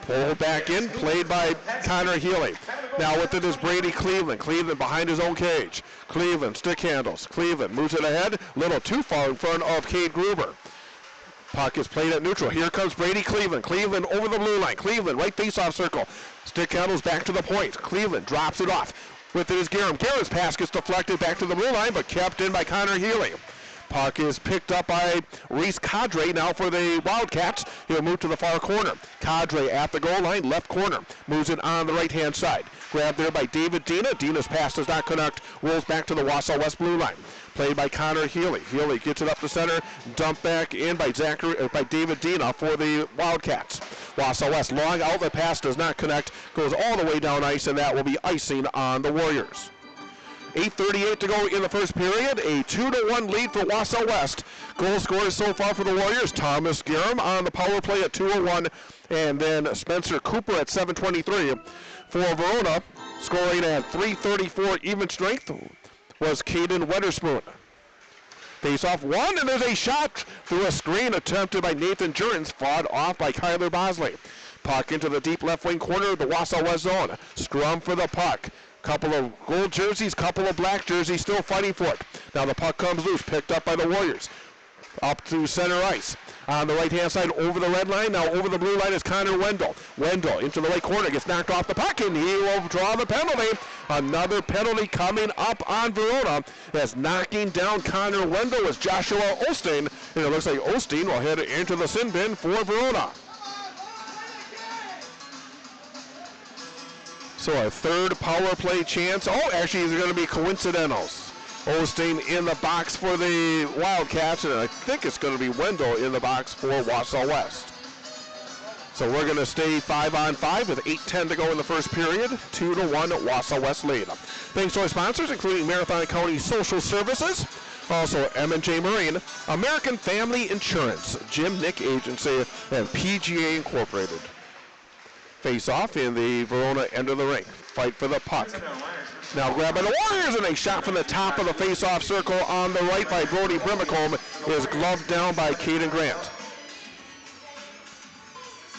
Pulled back in, played by Connor Healy. Now with it is Brady Cleveland. Cleveland behind his own cage. Cleveland stick handles. Cleveland moves it ahead, little too far in front of Cade Gruber. Puck is played at neutral. Here comes Brady Cleveland. Cleveland over the blue line. Cleveland right face-off circle. Stick handles back to the point. Cleveland drops it off. With it is Garham. Garham's pass gets deflected back to the blue line, but kept in by Connor Healy. Puck is picked up by Reese Cadre now for the Wildcats. He'll move to the far corner. Cadre at the goal line, left corner. Moves it on the right-hand side. Grabbed there by David Dina. Dina's pass does not connect. Rolls back to the Wausau West blue line. Played by Connor Healy. Healy gets it up the center. Dumped back in by David Dina for the Wildcats. Wausau West, long outlet pass does not connect. Goes all the way down ice, and that will be icing on the Warriors. 8:38 to go in the first period. A 2-1 lead for Wausau West. Goal scorers so far for the Warriors. Thomas Garham on the power play at 2:01, and then Spencer Cooper at 7:23. For Verona, scoring at 3:34 even strength was Caden Weatherspoon. Face off one, and there's a shot through a screen attempted by Nathan Jurens, fought off by Kyler Bosley. Puck into the deep left wing corner of the Wausau West zone. Scrum for the puck. Couple of gold jerseys, couple of black jerseys, still fighting for it. Now the puck comes loose, picked up by the Warriors. Up to center ice. On the right-hand side, over the red line. Now over the blue line is Connor Wendell. Wendell into the right corner, gets knocked off the puck, and he will draw the penalty. Another penalty coming up on Verona, as knocking down Connor Wendell was Joshua Osteen, and it looks like Osteen will head into the sin bin for Verona. So a third power play chance. Oh, actually, these are going to be coincidentals. Osteen in the box for the Wildcats, and I think it's going to be Wendell in the box for Wausau West. So we're going to stay 5-on-5 with 8:10 to go in the first period. 2-1 Wausau West lead. Thanks to our sponsors, including Marathon County Social Services, also M&J Marine, American Family Insurance, Jim Nick Agency, and PGA Incorporated. Face off in the Verona end of the ring. Fight for the puck. Now grabbed by the Warriors, and a shot from the top of the face-off circle on the right by Brody Brimacombe is gloved down by Caden Grant.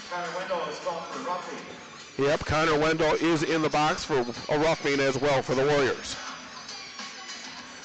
Connor Wendell is called for roughing. Yep, Connor Wendell is in the box for a roughing as well for the Warriors.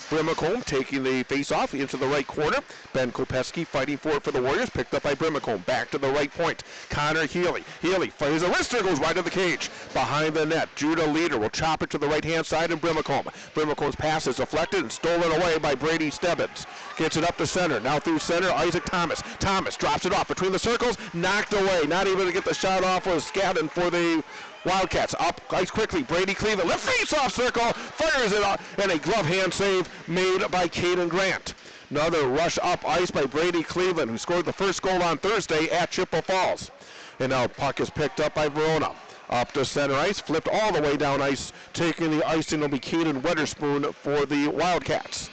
Brimacombe taking the face-off into the right corner. Ben Kopeski fighting for it for the Warriors. Picked up by Brimacombe. Back to the right point. Connor Healy. Healy fires a wrister, goes right to the cage. Behind the net, Judah Leader will chop it to the right-hand side and Brimacombe. Brimacombe's pass is deflected and stolen away by Brady Stebbins. Gets it up to center. Now through center, Isaac Thomas. Thomas drops it off between the circles. Knocked away. Not able to get the shot off was Scadden for the Wildcats. Up ice quickly. Brady Cleveland. Left face-off circle. Fires it up. And a glove hand save made by Caden Grant. Another rush up ice by Brady Cleveland, who scored the first goal on Thursday at Chippewa Falls. And now puck is picked up by Verona. Up to center ice. Flipped all the way down ice. Taking the icing will be Caden Weatherspoon for the Wildcats.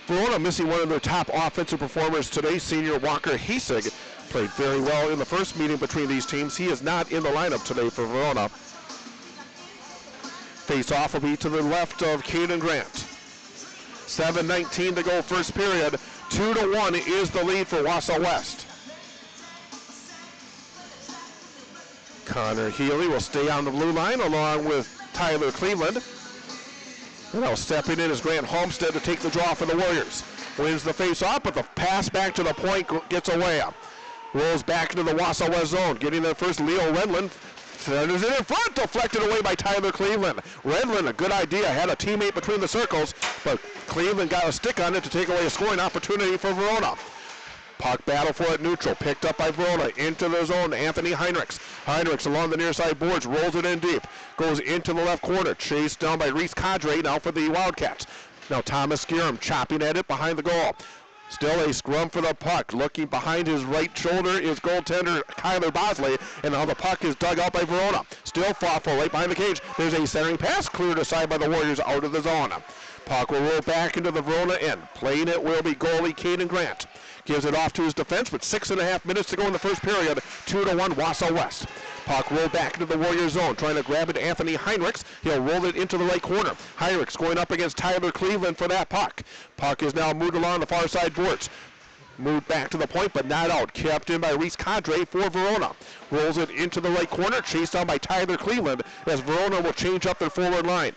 Verona missing one of their top offensive performers today, senior Walker Hasig. Played very well in the first meeting between these teams. He is not in the lineup today for Verona. Face-off will be to the left of Caden Grant. 7:19 to go first period. 2-1 is the lead for Wausau West. Connor Healy will stay on the blue line along with Tyler Cleveland. And now stepping in is Grant Homestead to take the draw for the Warriors. Wins the face-off, but the pass back to the point gets away. Rolls back into the Wausau West zone. Getting there first, Leo Redland. Centers it in front, deflected away by Tyler Cleveland. Redland, a good idea, had a teammate between the circles, but Cleveland got a stick on it to take away a scoring opportunity for Verona. Puck battle for it neutral, picked up by Verona, into the zone, Anthony Heinrichs. Heinrichs along the near side boards, rolls it in deep, goes into the left corner, chased down by Reese Cadre, now for the Wildcats. Now Thomas Skerum chopping at it behind the goal. Still a scrum for the puck. Looking behind his right shoulder is goaltender Kyler Bosley, and now the puck is dug out by Verona. Still fought for right behind the cage. There's a centering pass cleared aside by the Warriors out of the zone. Puck will roll back into the Verona end. Playing it will be goalie Caden Grant. Gives it off to his defense with 6.5 minutes to go in the first period. 2-1 Wausau West. Puck rolled back into the Warrior zone, trying to grab it Anthony Heinrichs. He'll roll it into the right corner. Heinrichs going up against Tyler Cleveland for that puck. Puck is now moved along the far side boards. Moved back to the point, but not out. Kept in by Reese Cadre for Verona. Rolls it into the right corner, chased down by Tyler Cleveland as Verona will change up their forward line.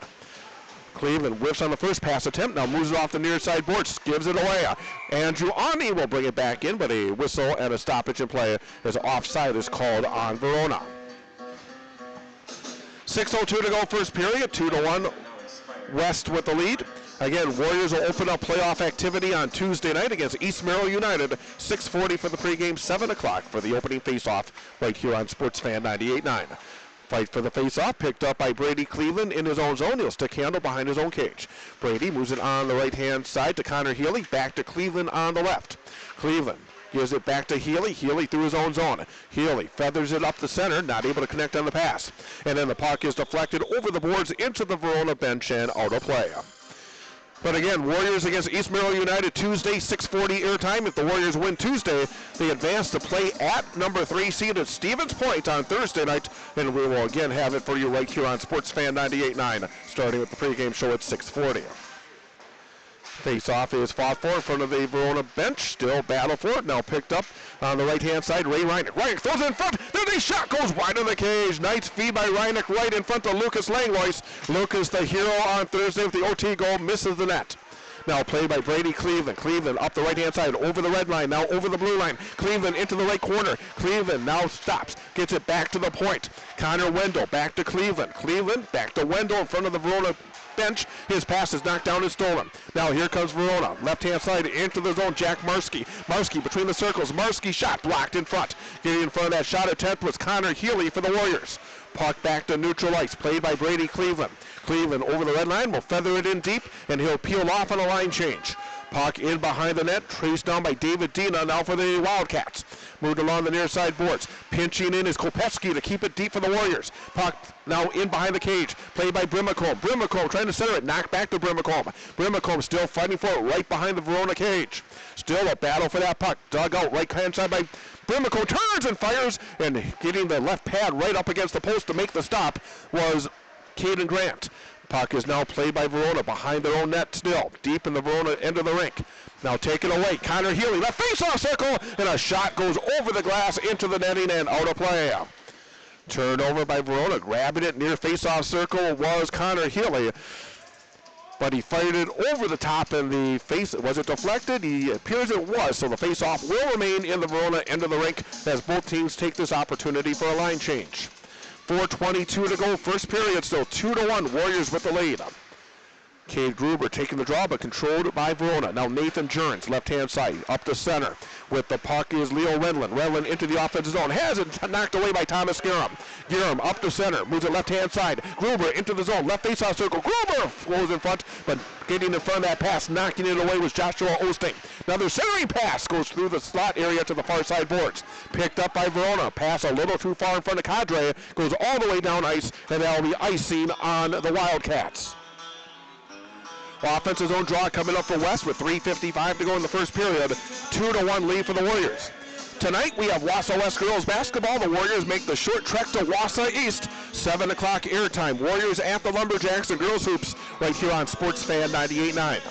Cleveland whiffs on the first pass attempt, now moves it off the near side boards, gives it away. Andrew Ani will bring it back in, but a whistle and a stoppage in play as offside is called on Verona. 6:02 to go first period, 2-1 West with the lead. Again, Warriors will open up playoff activity on Tuesday night against East Merrill United. 6:40 for the pregame, 7 o'clock for the opening face-off right here on Sports Fan 98.9. Fight for the face-off, picked up by Brady Cleveland in his own zone. He'll stick handle behind his own cage. Brady moves it on the right-hand side to Connor Healy, back to Cleveland on the left. Cleveland gives it back to Healy. Healy through his own zone. Healy feathers it up the center, not able to connect on the pass. And then the puck is deflected over the boards into the Verona bench and out of play. But again, Warriors against East Merrill United Tuesday, 6:40 airtime. If the Warriors win Tuesday, they advance to play at number 3 seeded Stevens Point on Thursday night. And we will again have it for you right here on Sports Fan 98.9, starting with the pregame show at 6:40. Face-off is fought for in front of the Verona bench. Still battle for it. Now picked up on the right-hand side. Ray Reinick. Reinick throws it in front. There's a shot. Goes wide of the cage. Nice feed by Reinick right in front of Lucas Langlois. Lucas, the hero on Thursday with the OT goal, misses the net. Now played by Brady Cleveland. Cleveland up the right-hand side, over the red line, now over the blue line. Cleveland into the right corner. Cleveland now stops, gets it back to the point. Connor Wendell back to Cleveland. Cleveland back to Wendell in front of the Verona bench. His pass is knocked down and stolen. Now here comes Verona. Left-hand side into the zone, Jack Marski. Marski between the circles. Marski shot blocked in front. Getting in front of that shot attempt was Connor Healy for the Warriors. Puck back to neutral ice, played by Brady Cleveland. Cleveland over the red line will feather it in deep, and he'll peel off on a line change. Puck in behind the net, traced down by David Dina now for the Wildcats. Moved along the near side boards. Pinching in is Kopetsky to keep it deep for the Warriors. Puck now in behind the cage, played by Brimacombe. Brimacombe trying to center it, knocked back to Brimacombe. Brimacombe still fighting for it right behind the Verona cage. Still a battle for that puck. Dug out right hand side by Brimacombe, turns and fires, and getting the left pad right up against the post to make the stop was Caden Grant. Puck is now played by Verona behind their own net still, deep in the Verona end of the rink. Now taken away, Connor Healy, left face-off circle, and a shot goes over the glass into the netting and out of play. Turned over by Verona, grabbing it near face-off circle was Connor Healy, but he fired it over the top and the face, was it deflected? It appears it was, so the face-off will remain in the Verona end of the rink as both teams take this opportunity for a line change. 4:22 to go, first period, still 2-1, Warriors with the lead. Cade Gruber taking the draw, but controlled by Verona. Now Nathan Jurens, left-hand side, up the center. With the puck is Leo Renlund. Renlund into the offensive zone, has it knocked away by Thomas Giram. Giram up the center, moves it left-hand side. Gruber into the zone, left face-off circle. Gruber goes in front, but getting in front of that pass, knocking it away was Joshua Osting. Another centering pass goes through the slot area to the far side boards. Picked up by Verona. Pass a little too far in front of Cadre. Goes all the way down ice, and that'll be icing on the Wildcats. Offensive zone draw coming up for West with 3:55 to go in the first period. 2-1 lead for the Warriors. Tonight we have Wausau West girls basketball. The Warriors make the short trek to Wausau East. 7 o'clock airtime. Warriors at the Lumberjacks and girls hoops right here on Sports Fan 98.9.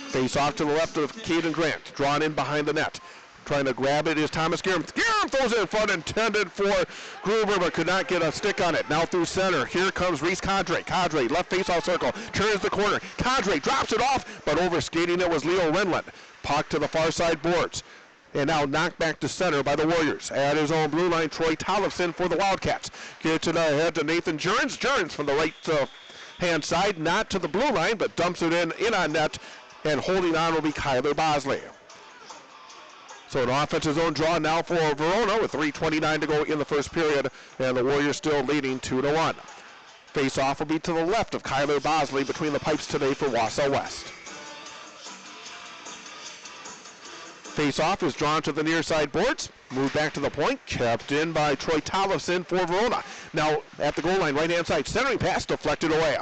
Face off to the left of Caden Grant. Drawn in behind the net. Trying to grab it is Thomas Giram. Giram throws it in front, intended for Gruber, but could not get a stick on it. Now through center. Here comes Reese Cadre. Cadre, left face-off circle, turns the corner. Cadre drops it off, but over skating it was Leo Renlund. Puck to the far side boards. And now knocked back to center by the Warriors. At his own blue line, Troy Tollefson for the Wildcats. Gets it ahead to Nathan Jurens. Jurens from the right hand side, not to the blue line, but dumps it in on net. And holding on will be Kyler Bosley. So an offensive zone draw now for Verona with 3:29 to go in the first period, and the Warriors still leading 2-1. Face-off will be to the left of Kyler Bosley between the pipes today for Wausau West. Face-off is drawn to the near side boards. Moved back to the point, kept in by Troy Tollefson for Verona. Now at the goal line, right-hand side, centering pass deflected away.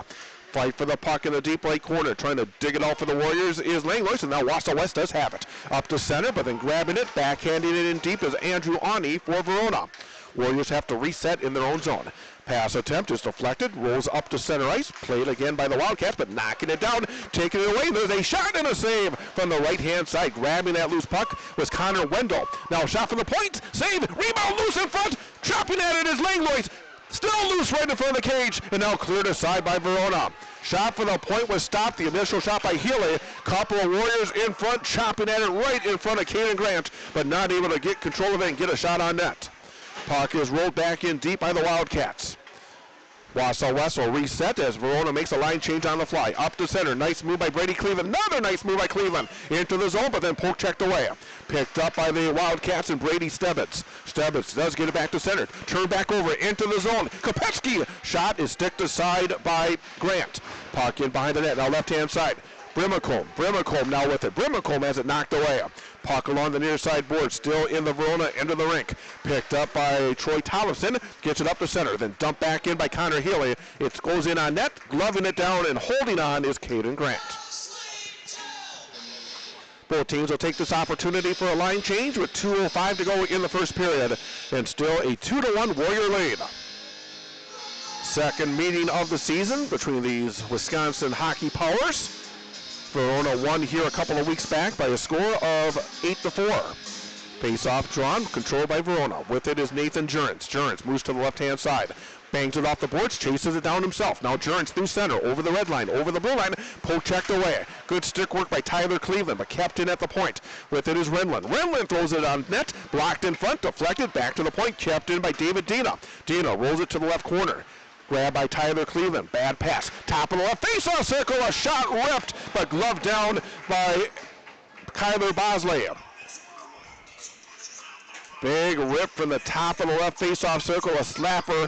Fight for the puck in the deep right corner. Trying to dig it out for the Warriors is Langlois, and now Wausau West does have it. Up to center, but then grabbing it, backhanding it in deep is Andrew Ani for Verona. Warriors have to reset in their own zone. Pass attempt is deflected, rolls up to center ice, played again by the Wildcats, but knocking it down, taking it away. There's a shot and a save from the right-hand side. Grabbing that loose puck was Connor Wendell. Now a shot from the point, save, rebound loose in front, chopping at it is Langlois. Still loose right in front of the cage, and now cleared aside by Verona. Shot for the point was stopped. The initial shot by Healy. Couple of Warriors in front, chopping at it right in front of Caden Grant, but not able to get control of it and get a shot on net. Puck is rolled back in deep by the Wildcats. Wausau West will reset as Verona makes a line change on the fly. Up to center. Nice move by Brady Cleveland. Another nice move by Cleveland. Into the zone, but then poke checked away. Picked up by the Wildcats and Brady Stebbins. Stebbins does get it back to center. Turn back over into the zone. Kopetsky. Shot is sticked aside by Grant. Puck in behind the net. Now left-hand side. Brimacombe now with it. Brimacombe has it knocked away. Puck along the near side board, still in the Verona end of the rink. Picked up by Troy Tollefson, gets it up to center, then dumped back in by Connor Healy. It goes in on net, gloving it down and holding on is Caden Grant. Both teams will take this opportunity for a line change with 2:05 to go in the first period, and still a 2-1 Warrior lead. Second meeting of the season between these Wisconsin hockey powers. Verona won here a couple of weeks back by a score of 8-4. Face-off drawn, controlled by Verona. With it is Nathan Jurens. Jurens moves to the left-hand side. Bangs it off the boards, chases it down himself. Now Jurens through center, over the red line, over the blue line, poke checked away. Good stick work by Tyler Cleveland, but kept in at the point. With it is Renlund. Renlund throws it on net, blocked in front, deflected, back to the point, kept in by David Dina. Dina rolls it to the left corner. Grab by Tyler Cleveland. Bad pass. Top of the left face-off circle. A shot ripped, but gloved down by Kyler Bosley. Big rip from the top of the left face-off circle. A slapper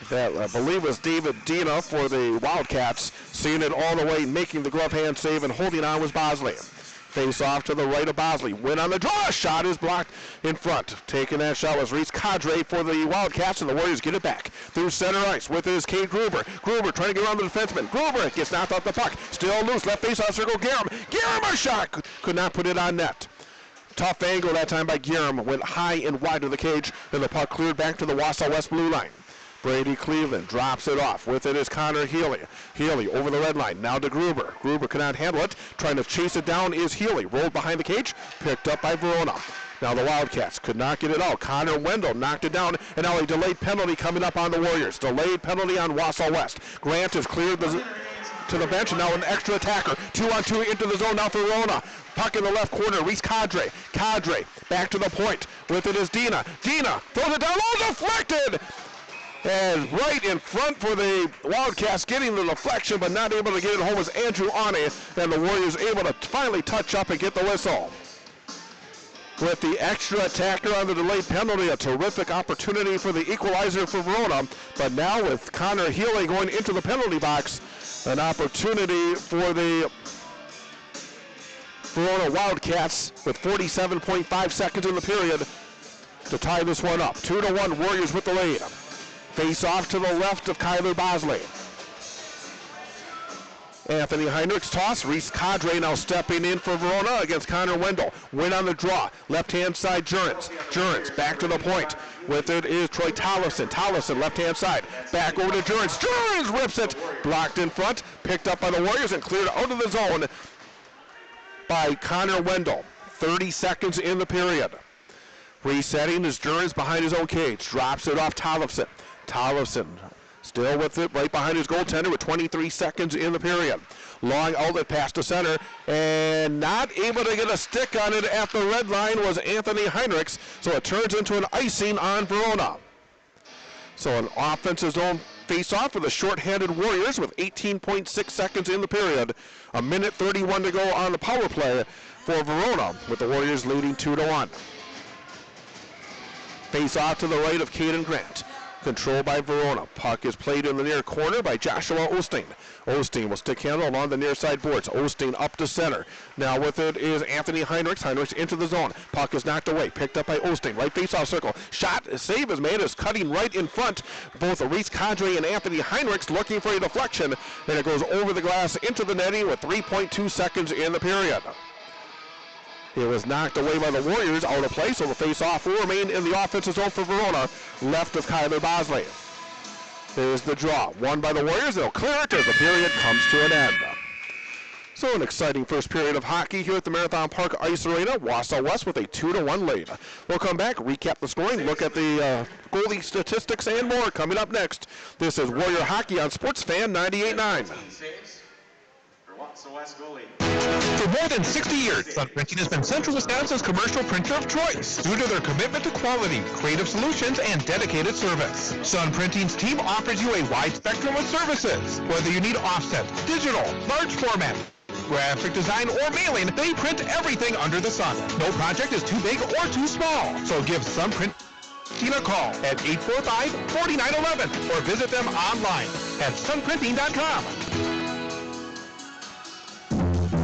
That I believe was David Dina for the Wildcats. Seeing it all the way, making the glove hand save, and holding on was Bosley. Face off to the right of Bosley. Win on the draw. Shot is blocked in front. Taking that shot was Reese Cadre for the Wildcats, and the Warriors get it back. Through center ice with it is Cade Gruber. Gruber trying to get around the defenseman. Gruber gets knocked off the puck. Still loose. Left face off circle. Guerin. Guerin a shot. Could not put it on net. Tough angle that time by Guerin. Went high and wide of the cage, and the puck cleared back to the Wausau West blue line. Brady Cleveland drops it off. With it is Connor Healy. Healy over the red line. Now to Gruber. Gruber cannot handle it. Trying to chase it down is Healy. Rolled behind the cage. Picked up by Verona. Now the Wildcats could not get it out. Connor Wendell knocked it down. And now a delayed penalty coming up on the Warriors. Delayed penalty on Wausau West. Grant has cleared to the bench. And now an extra attacker. 2-on-2 into the zone now for Verona. Puck in the left corner. Reese Cadre. Cadre back to the point. With it is Dina. Dina throws it down. Oh, deflected! And right in front for the Wildcats, getting the deflection, but not able to get it home was Andrew Ane, and the Warriors able to finally touch up and get the whistle. With the extra attacker on the delayed penalty, a terrific opportunity for the equalizer for Verona, but now with Connor Healy going into the penalty box, an opportunity for the Verona Wildcats with 47.5 seconds in the period to tie this one up. 2-1 Warriors with the lead. Face off to the left of Kyler Bosley. Anthony Heinrich's toss. Reese Cadre now stepping in for Verona against Connor Wendell. Win on the draw. Left-hand side, Jurens. Jurens back to the point. With it is Troy Tollefson. Tollefson left-hand side. Back over to Jurens. Jurens rips it. Blocked in front. Picked up by the Warriors and cleared out of the zone by Connor Wendell. 30 seconds in the period. Resetting is Jurens behind his own cage. Drops it off Tollefson. Tollefson still with it right behind his goaltender with 23 seconds in the period. Long outlet pass to center, and not able to get a stick on it at the red line was Anthony Heinrichs, so it turns into an icing on Verona. So an offensive zone face-off for the short-handed Warriors with 18.6 seconds in the period. A minute 31 to go on the power play for Verona, with the Warriors leading 2-1. Face-off to the right of Caden Grant. Controlled by Verona. Puck is played in the near corner by Joshua Osteen. Osteen will stick handle along the near side boards. Osteen up to center. Now with it is Anthony Heinrichs. Heinrichs into the zone. Puck is knocked away. Picked up by Osteen. Right face-off circle. Shot. Save is made. Is cutting right in front. Both Reese Cadre and Anthony Heinrichs looking for a deflection. And it goes over the glass into the netting with 3.2 seconds in the period. It was knocked away by the Warriors out of play, so the face-off will remain in the offensive zone for Verona, left of Kyler Bosley. There's the draw. Won by the Warriors. They'll clear it as the period comes to an end. So an exciting first period of hockey here at the Marathon Park Ice Arena. Wausau West with a 2-1 lead. We'll come back, recap the scoring, look at the goalie statistics and more coming up next. This is Warrior Hockey on Sports Fan 98.9. For more than 60 years, Sun Printing has been Central Wisconsin's commercial printer of choice due to their commitment to quality, creative solutions, and dedicated service. Sun Printing's team offers you a wide spectrum of services. Whether you need offset, digital, large format, graphic design, or mailing, they print everything under the sun. No project is too big or too small. So give Sun Printing a call at 845-4911 or visit them online at sunprinting.com.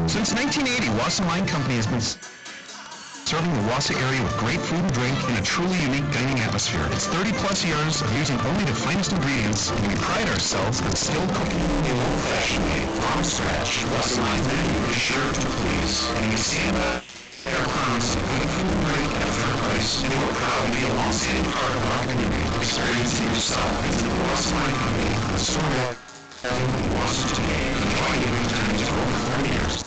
Since 1980, Wausau Wine Company has been serving the Wausau area with great food and drink in a truly unique dining atmosphere. It's 30-plus years of using only the finest ingredients, and we pride ourselves on skilled cooking in an old-fashioned way. From scratch, Wausau Wine menu is sure to please. And you see that their promise of good food and drink at a fair price, and we're proud to be a long-standing part of our community. Experiencing yourself into the Wausau Wine Company, the store in Wausau today, enjoying your good times for over 30 years.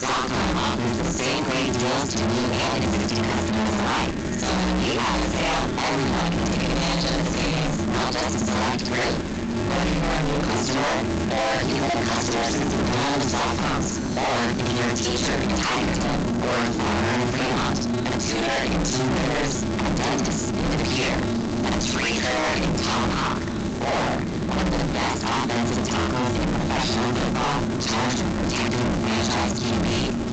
Sometime offers the same great deals to new and existing customers alike. So when you have a sale, everyone can take advantage of the savings, not just a select group. Whether you're a new customer, or you've been a customer since the dawn of cell phones, or if you're a teacher in Tigerton, or a farmer in Fremont, a tutor in Two Rivers, a dentist in Depew, a tree cutter in Tomahawk, or one of the best offensive tackles in professional football, charged with protecting the franchise QB,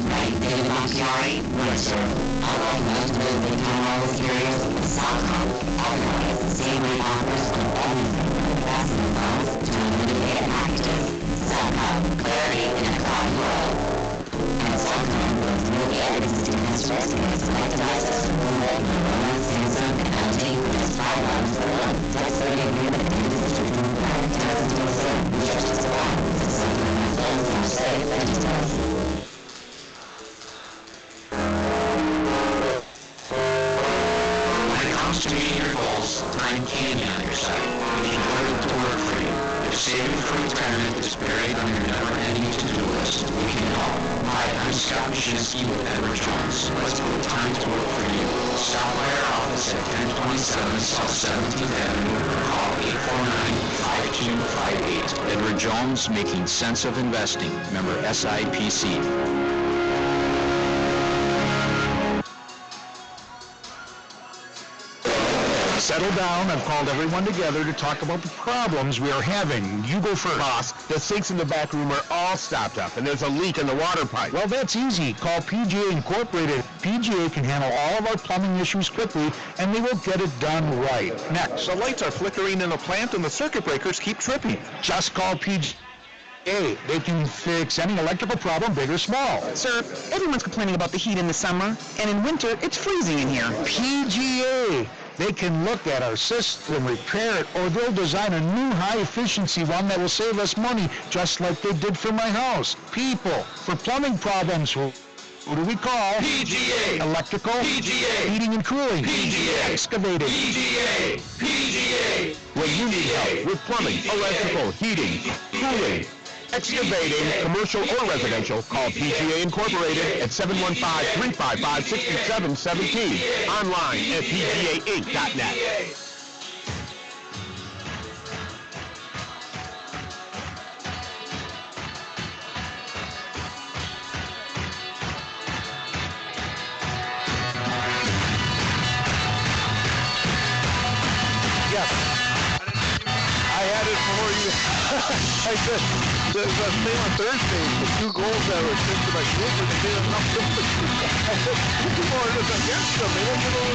right, David Monchiari? Right, sir. Unlike most Because they have all the carriers with Cellcom, everyone gets the same rate offers on everything from investment loans to unlimited and active. Cellcom, clarity in a cloud world. And Cellcom brings new and existing customers to select devices from Google, Motorola, Samsung, and LG for just $5 per month. That's the agreement and existing product doesn't do so. Research is allowed. Visit Cellcom.com/save-details. When it comes to meeting your goals, time can be on your side. We can order it to work for you. If saving for retirement is buried on your never-ending to-do list, we can help. Hi, I'm Scott Mashinsky with Edward Jones. Let's put time to work for you. Stop by our office at 1027 South 17th Avenue or call 849-5258. Edward Jones, making sense of investing. Member SIPC. Settle down. I've called everyone together to talk about the problems we are having. You go first. Boss, the sinks in the back room are all stopped up, and there's a leak in the water pipe. Well, that's easy. Call PGA Incorporated. PGA can handle all of our plumbing issues quickly, and they will get it done right. Next. The lights are flickering in the plant, and the circuit breakers keep tripping. Just call PGA. They can fix any electrical problem, big or small. Sir, everyone's complaining about the heat in the summer, and in winter, it's freezing in here. PGA. They can look at our system, repair it, or they'll design a new high-efficiency one that will save us money, just like they did for my house. People, for plumbing problems, who do we call? PGA. Electrical. PGA. Heating and cooling. PGA. Excavating. PGA. PGA. When you need help with plumbing, electrical, heating, cooling, excavating, commercial or residential, call PGA Incorporated at 715-355-6717. Online at pgainc.net. Yes. I had it for you. I said, the thing on Thursday, the 2 goals that were assisted by Cooper, they did enough to put two more against them. They don't get over.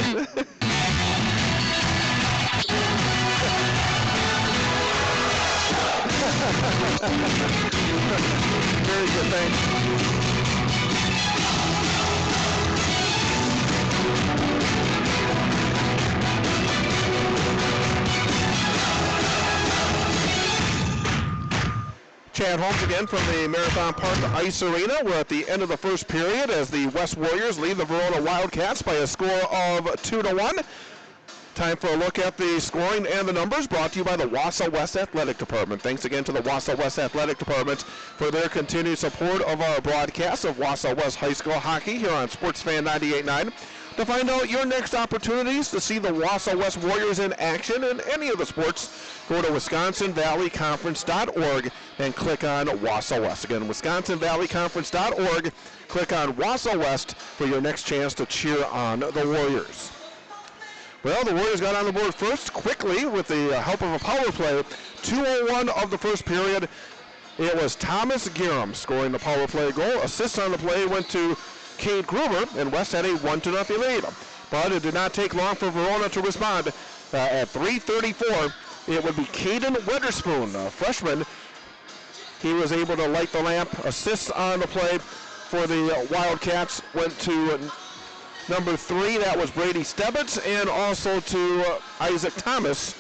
Very good, thanks. Chad Holmes again from the Marathon Park Ice Arena. We're at the end of the first period as the West Warriors lead the Verona Wildcats by a score of 2-1. Time for a look at the scoring and the numbers brought to you by the Wausau West Athletic Department. Thanks again to the Wausau West Athletic Department for their continued support of our broadcast of Wausau West High School hockey here on Sports Fan 98.9. To find out your next opportunities to see the Wausau West Warriors in action in any of the sports, go to WisconsinValleyConference.org and click on Wausau West. Again, WisconsinValleyConference.org, click on Wausau West for your next chance to cheer on the Warriors. Well, the Warriors got on the board first quickly with the help of a power play. 2:01 of the first period. It was Thomas Giram scoring the power play goal. Assists on the play went to Cade Gruber, and West had a 1-0 lead. But it did not take long for Verona to respond. At 3:34, it would be Caden Weatherspoon, a freshman. He was able to light the lamp. Assists on the play for the Wildcats went to number 3, that was Brady Stebbins, and also to Isaac Thomas.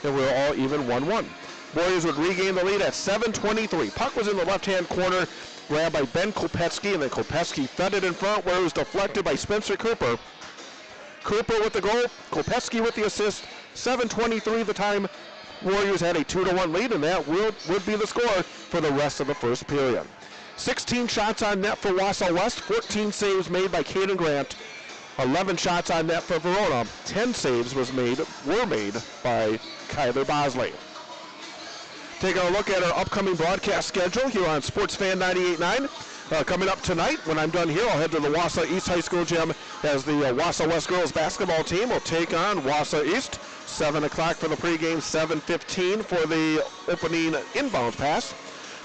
And we're all even 1-1. Warriors would regain the lead at 7:23. Puck was in the left-hand corner, grabbed by Ben Kopetsky, and then Kopetsky fed it in front where it was deflected by Spencer Cooper. Cooper with the goal, Kopetsky with the assist. 7:23 the time. Warriors had a 2-1 lead, and that would be the score for the rest of the first period. 16 shots on net for Wausau West, 14 saves made by Caden Grant. 11 shots on net for Verona. 10 saves were made by Kyler Bosley. Taking a look at our upcoming broadcast schedule here on Sports Fan 98.9. Coming up tonight, when I'm done here, I'll head to the Wausau East High School gym as the Wausau West girls basketball team will take on Wausau East. 7 o'clock for the pregame, 7:15 for the opening inbound pass.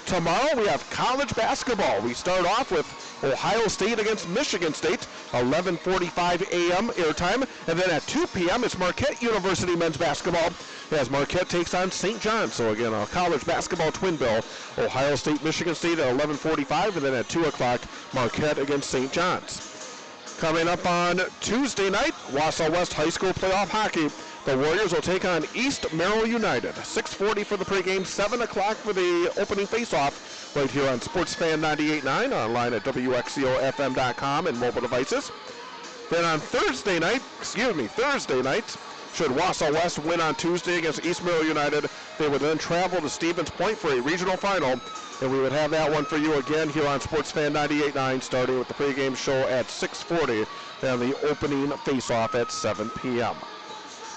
Tomorrow we have college basketball. We start off with Ohio State against Michigan State, 11:45 a.m. airtime. And then at 2 p.m., it's Marquette University men's basketball as Marquette takes on St. John's. So again, a college basketball twin bill. Ohio State, Michigan State at 11:45, and then at 2 o'clock, Marquette against St. John's. Coming up on Tuesday night, Wausau West High School playoff hockey. The Warriors will take on East Merrill United. 6:40 for the pregame, 7 o'clock for the opening faceoff, right here on Sports Fan 98.9, online at WXCOFM.com and mobile devices. Then on Thursday night, should Wausau West win on Tuesday against East Merrill United, they would then travel to Stevens Point for a regional final. And we would have that one for you again here on Sports Fan 98.9, starting with the pregame show at 6:40 and the opening faceoff at 7 p.m.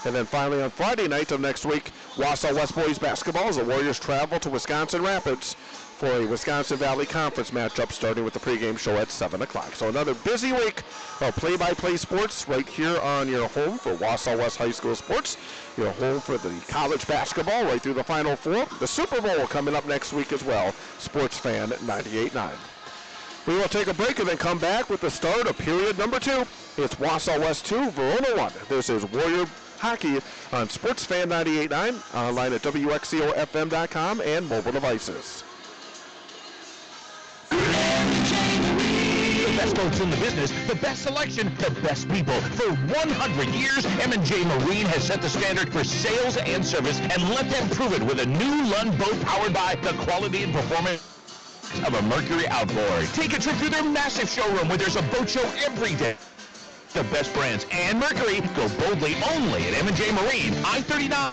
And then finally on Friday night of next week, Wausau West boys basketball as the Warriors travel to Wisconsin Rapids for a Wisconsin Valley Conference matchup starting with the pregame show at 7 o'clock. So another busy week of play-by-play sports right here on your home for Wausau West High School sports. Your home for the college basketball right through the Final Four. The Super Bowl coming up next week as well. Sports Fan 98.9. We will take a break and then come back with the start of period number 2. It's Wausau West 2, Verona 1. This is Warrior Hockey on Sports Fan 98.9, online at WXCOFM.com and mobile devices. The best boats in the business, the best selection, the best people. For 100 years, M&J Marine has set the standard for sales and service, and let them prove it with a new Lund boat powered by the quality and performance of a Mercury outboard. Take a trip through their massive showroom where there's a boat show every day. The best brands and Mercury go boldly only at M&J Marine, I-39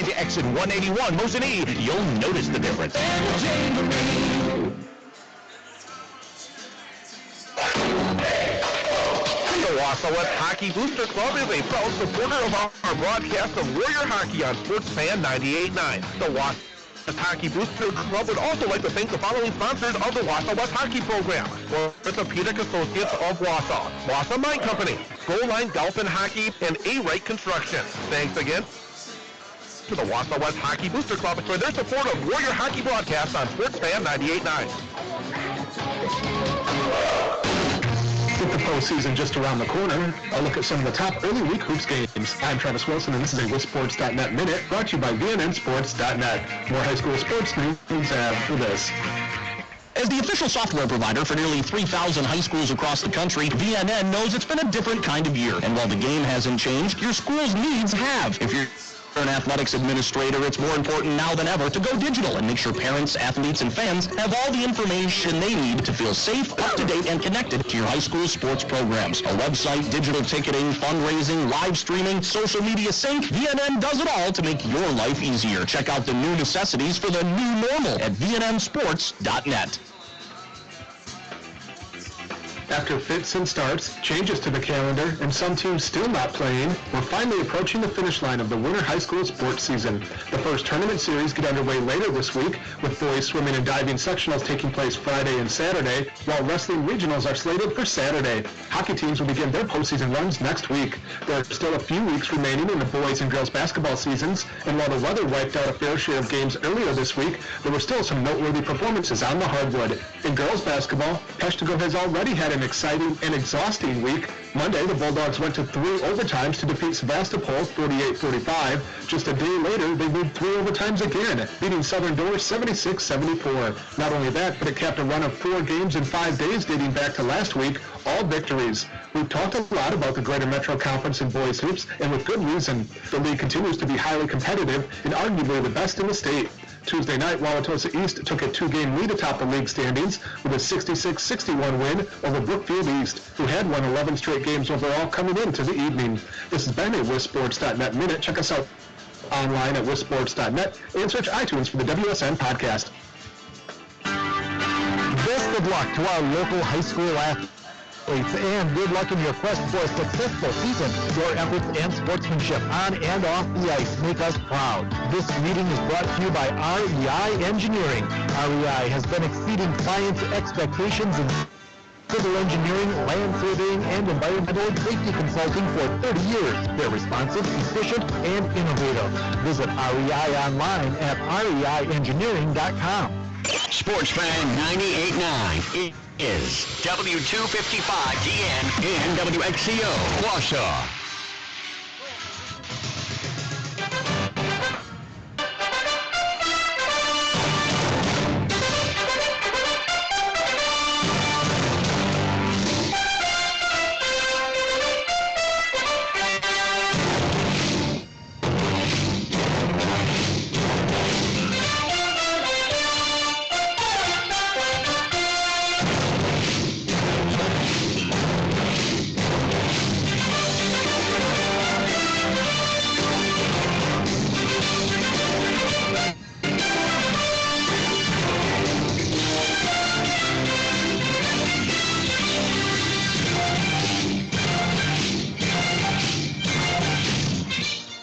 to exit 181, Mosinee. You'll notice the difference. M&J Marine. The Wausau West Hockey Booster Club is a proud supporter of our broadcast of Warrior Hockey on Sports Fan 98.9. The Wausau West Hockey Booster Club would also like to thank the following sponsors of the Wausau West Hockey program: Orthopedic Associates of Wausau, Wausau Mine Company, Goal Line Golf and Hockey, and A-Right Construction. Thanks again to the Wausau West Hockey Booster Club for their support of Warrior Hockey broadcast on Sports Fan 98.9. With the postseason just around the corner, I'll look at some of the top early week hoops games. I'm Travis Wilson, and this is a WisSports.net Minute brought to you by VNNSports.net. More high school sports news after this. As the official software provider for nearly 3,000 high schools across the country, VNN knows it's been a different kind of year. And while the game hasn't changed, your school's needs have. If you're an athletics administrator, it's more important now than ever to go digital and make sure parents, athletes, and fans have all the information they need to feel safe, up-to-date, and connected to your high school sports programs. A website, digital ticketing, fundraising, live streaming, social media sync, VNN does it all to make your life easier. Check out the new necessities for the new normal at VNNSports.net. After fits and starts, changes to the calendar, and some teams still not playing, we're finally approaching the finish line of the winter high school sports season. The first tournament series get underway later this week, with boys swimming and diving sectionals taking place Friday and Saturday, while wrestling regionals are slated for Saturday. Hockey teams will begin their postseason runs next week. There are still a few weeks remaining in the boys and girls basketball seasons, and while the weather wiped out a fair share of games earlier this week, there were still some noteworthy performances on the hardwood. In girls basketball, Peshtigo has already had an exciting and exhausting week. Monday, the Bulldogs went to 3 overtimes to defeat Sevastopol 48-45. Just a day later, they moved 3 overtimes again, beating Southern Doors 76-74. Not only that, but it capped a run of 4 games in 5 days dating back to last week, all victories. We've talked a lot about the Greater Metro Conference in boys hoops, and with good reason. The league continues to be highly competitive and arguably the best in the state. Tuesday night, Wauwatosa East took a 2-game lead atop the league standings with a 66-61 win over Brookfield East, who had won 11 straight games overall coming into the evening. This has been a WisSports.net Minute. Check us out online at WisSports.net and search iTunes for the WSN podcast. Best of luck to our local high school athletes, and good luck in your quest for a successful season. Your efforts and sportsmanship on and off the ice make us proud. This meeting is brought to you by REI Engineering. REI has been exceeding clients' expectations in civil engineering, land surveying, and environmental safety consulting for 30 years. They're responsive, efficient, and innovative. Visit REI online at reiengineering.com. Sports Fan 98.9 is W255DN and WXCO, Wausau.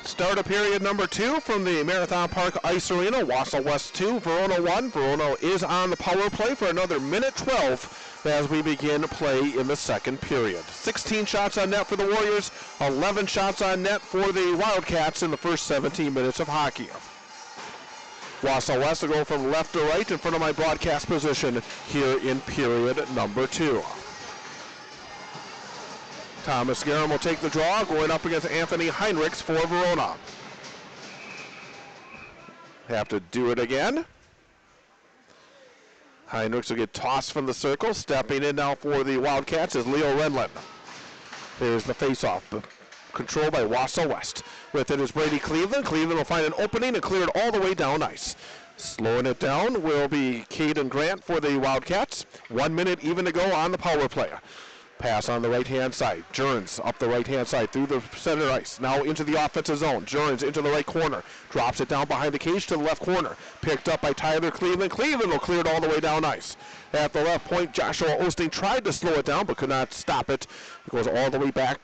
Start of period number 2 from the Marathon Park Ice Arena. Wausau West 2, Verona 1. Verona is on the power play for another minute 12 as we begin play in the second period. 16 shots on net for the Warriors, 11 shots on net for the Wildcats in the first 17 minutes of hockey. Wausau West will go from left to right in front of my broadcast position here in period number 2. Thomas Guerin will take the draw, going up against Anthony Heinrichs for Verona. Have to do it again. Heinrichs will get tossed from the circle. Stepping in now for the Wildcats is Leo Renlund. There's the faceoff, controlled by Wausau West. With it is Brady Cleveland. Cleveland will find an opening and clear it all the way down ice. Slowing it down will be Caden Grant for the Wildcats. 1 minute even to go on the power play. Pass on the right-hand side. Jurns up the right-hand side through the center ice. Now into the offensive zone. Jurns into the right corner. Drops it down behind the cage to the left corner. Picked up by Tyler Cleveland. Cleveland will clear it all the way down ice. At the left point, Joshua Osteen tried to slow it down but could not stop it. It goes all the way back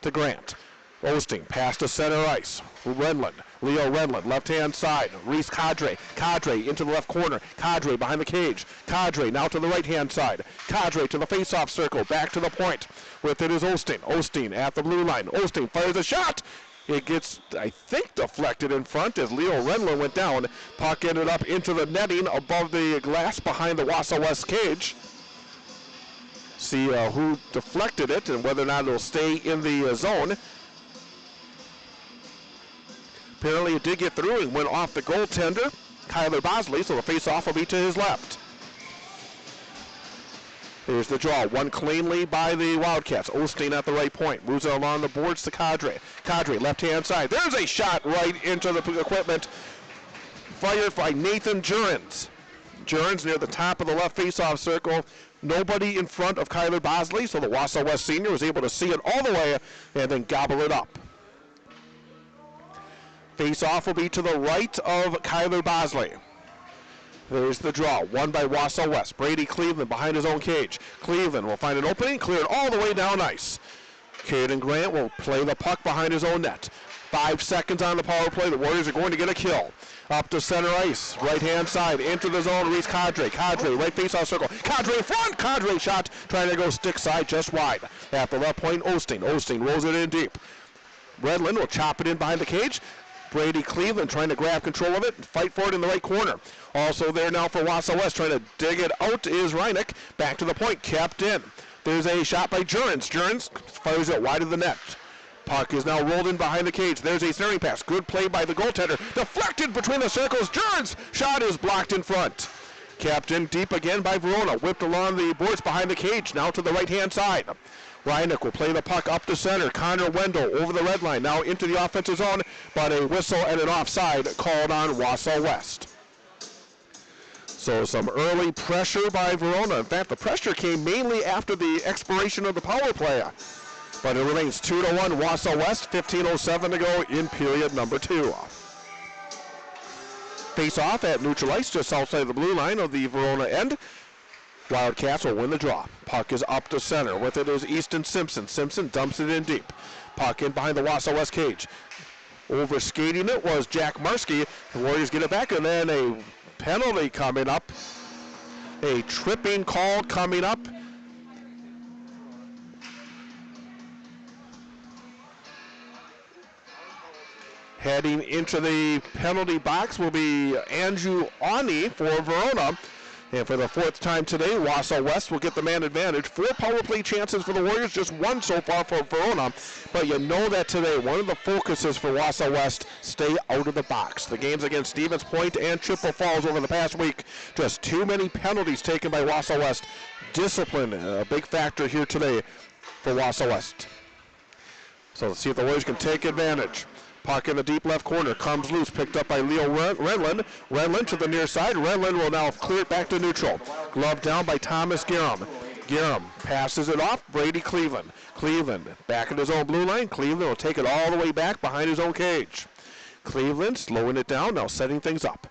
to Grant. Osteen pass to center ice. Renlund. Leo Renlund, left-hand side. Reese Cadre. Cadre into the left corner. Cadre behind the cage. Cadre now to the right-hand side. Cadre to the face-off circle. Back to the point. With it is Osteen. Osteen at the blue line. Osteen fires a shot. It gets, I think, deflected in front as Leo Renlund went down. Puck ended up into the netting above the glass behind the Wausau West cage. See who deflected it and whether or not it'll stay in the zone. Apparently it did get through and went off the goaltender, Kyler Bosley, so the face-off will be to his left. Here's the draw, one cleanly by the Wildcats. Osteen at the right point, moves it along the boards to Cadre. Cadre, left-hand side. There's a shot right into the equipment, fired by Nathan Jurns. Jurns near the top of the left face-off circle. Nobody in front of Kyler Bosley, so the Wausau West senior was able to see it all the way and then gobble it up. Face-off will be to the right of Kyler Bosley. There's the draw, won by Wausau West. Brady Cleveland behind his own cage. Cleveland will find an opening, clear it all the way down ice. Caden Grant will play the puck behind his own net. 5 seconds on the power play. The Warriors are going to get a kill. Up to center ice, right-hand side, into the zone, Reese Cadre. Cadre, right face-off circle. Cadre front, Cadre shot, trying to go stick side, just wide. At the left point, Osteen. Osteen rolls it in deep. Redland will chop it in behind the cage. Brady Cleveland trying to grab control of it and fight for it in the right corner. Also there now for Wausau West, trying to dig it out is Reineck. Back to the point, kept in. There's a shot by Jurns. Jurns fires it wide of the net. Puck is now rolled in behind the cage. There's a snaring pass. Good play by the goaltender. Deflected between the circles. Jurns' shot is blocked in front. Kept in deep again by Verona. Whipped along the boards behind the cage. Now to the right-hand side. Reineck will play the puck up to center. Connor Wendell over the red line. Now into the offensive zone, but a whistle and an offside called on Wausau West. So some early pressure by Verona. In fact, the pressure came mainly after the expiration of the power play. But it remains 2-1 Wausau West, 15:07 to go in period number 2. Face off at neutral ice just outside the blue line of the Verona end. Wildcats will win the draw. Puck is up to center. With it is Easton Simpson. Simpson dumps it in deep. Puck in behind the Wausau West cage. Over skating it was Jack Marski. The Warriors get it back, and then a penalty coming up. A tripping call coming up. Heading into the penalty box will be Andrew Awney for Verona. And for the fourth time today, Wausau West will get the man advantage. 4 power play chances for the Warriors, just 1 so far for Verona. But you know that today, one of the focuses for Wausau West, stay out of the box. The games against Stevens Point and Chippewa Falls over the past week, just too many penalties taken by Wausau West. Discipline, a big factor here today for Wausau West. So let's see if the Warriors can take advantage. Puck in the deep left corner, comes loose, picked up by Leo Renlund. Renlund to the near side. Renlund will now clear it back to neutral. Glove down by Thomas Garham. Garham passes it off, Brady Cleveland. Cleveland back in his own blue line. Cleveland will take it all the way back behind his own cage. Cleveland slowing it down, now setting things up.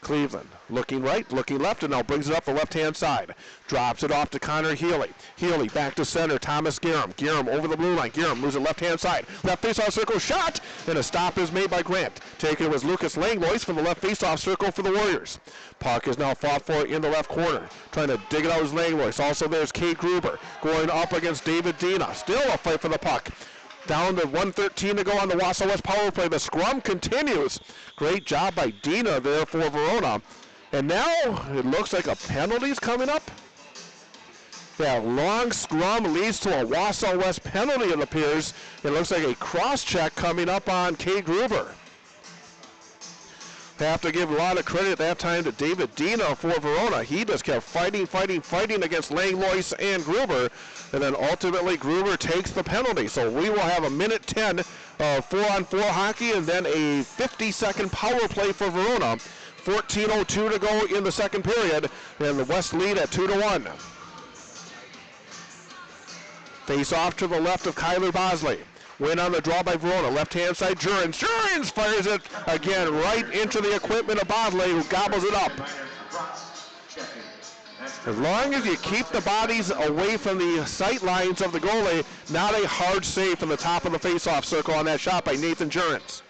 Cleveland looking right, looking left, and now brings it up the left-hand side. Drops it off to Connor Healy. Healy back to center, Thomas Garham. Garham over the blue line. Garham moves it left-hand side. Left face-off circle shot, and a stop is made by Grant. Taking it was Lucas Langlois from the left face-off circle for the Warriors. Puck is now fought for in the left corner. Trying to dig it out is Langlois. Also there's Kate Gruber going up against David Dina. Still a fight for the puck. Down to 1:13 to go on the Wausau West power play. The scrum continues. Great job by Dina there for Verona. And now it looks like a penalty's coming up. That long scrum leads to a Wausau West penalty, it appears. It looks like a cross-check coming up on Kate Gruber. Have to give a lot of credit at that time to David Dina for Verona. He just kept fighting against Langlois and Gruber, and then ultimately Gruber takes the penalty. So we will have a minute 10 of 4-on-4 hockey, and then a 50-second power play for Verona. 14:02 to go in the second period, and the West lead at 2-1. Face off to the left of Kyler Bosley. Win on the draw by Verona. Left-hand side, Jurens. Jurens fires it again right into the equipment of Bosley, who gobbles it up. As long as you keep the bodies away from the sight lines of the goalie, not a hard save from the top of the face-off circle on that shot by Nathan Jurens.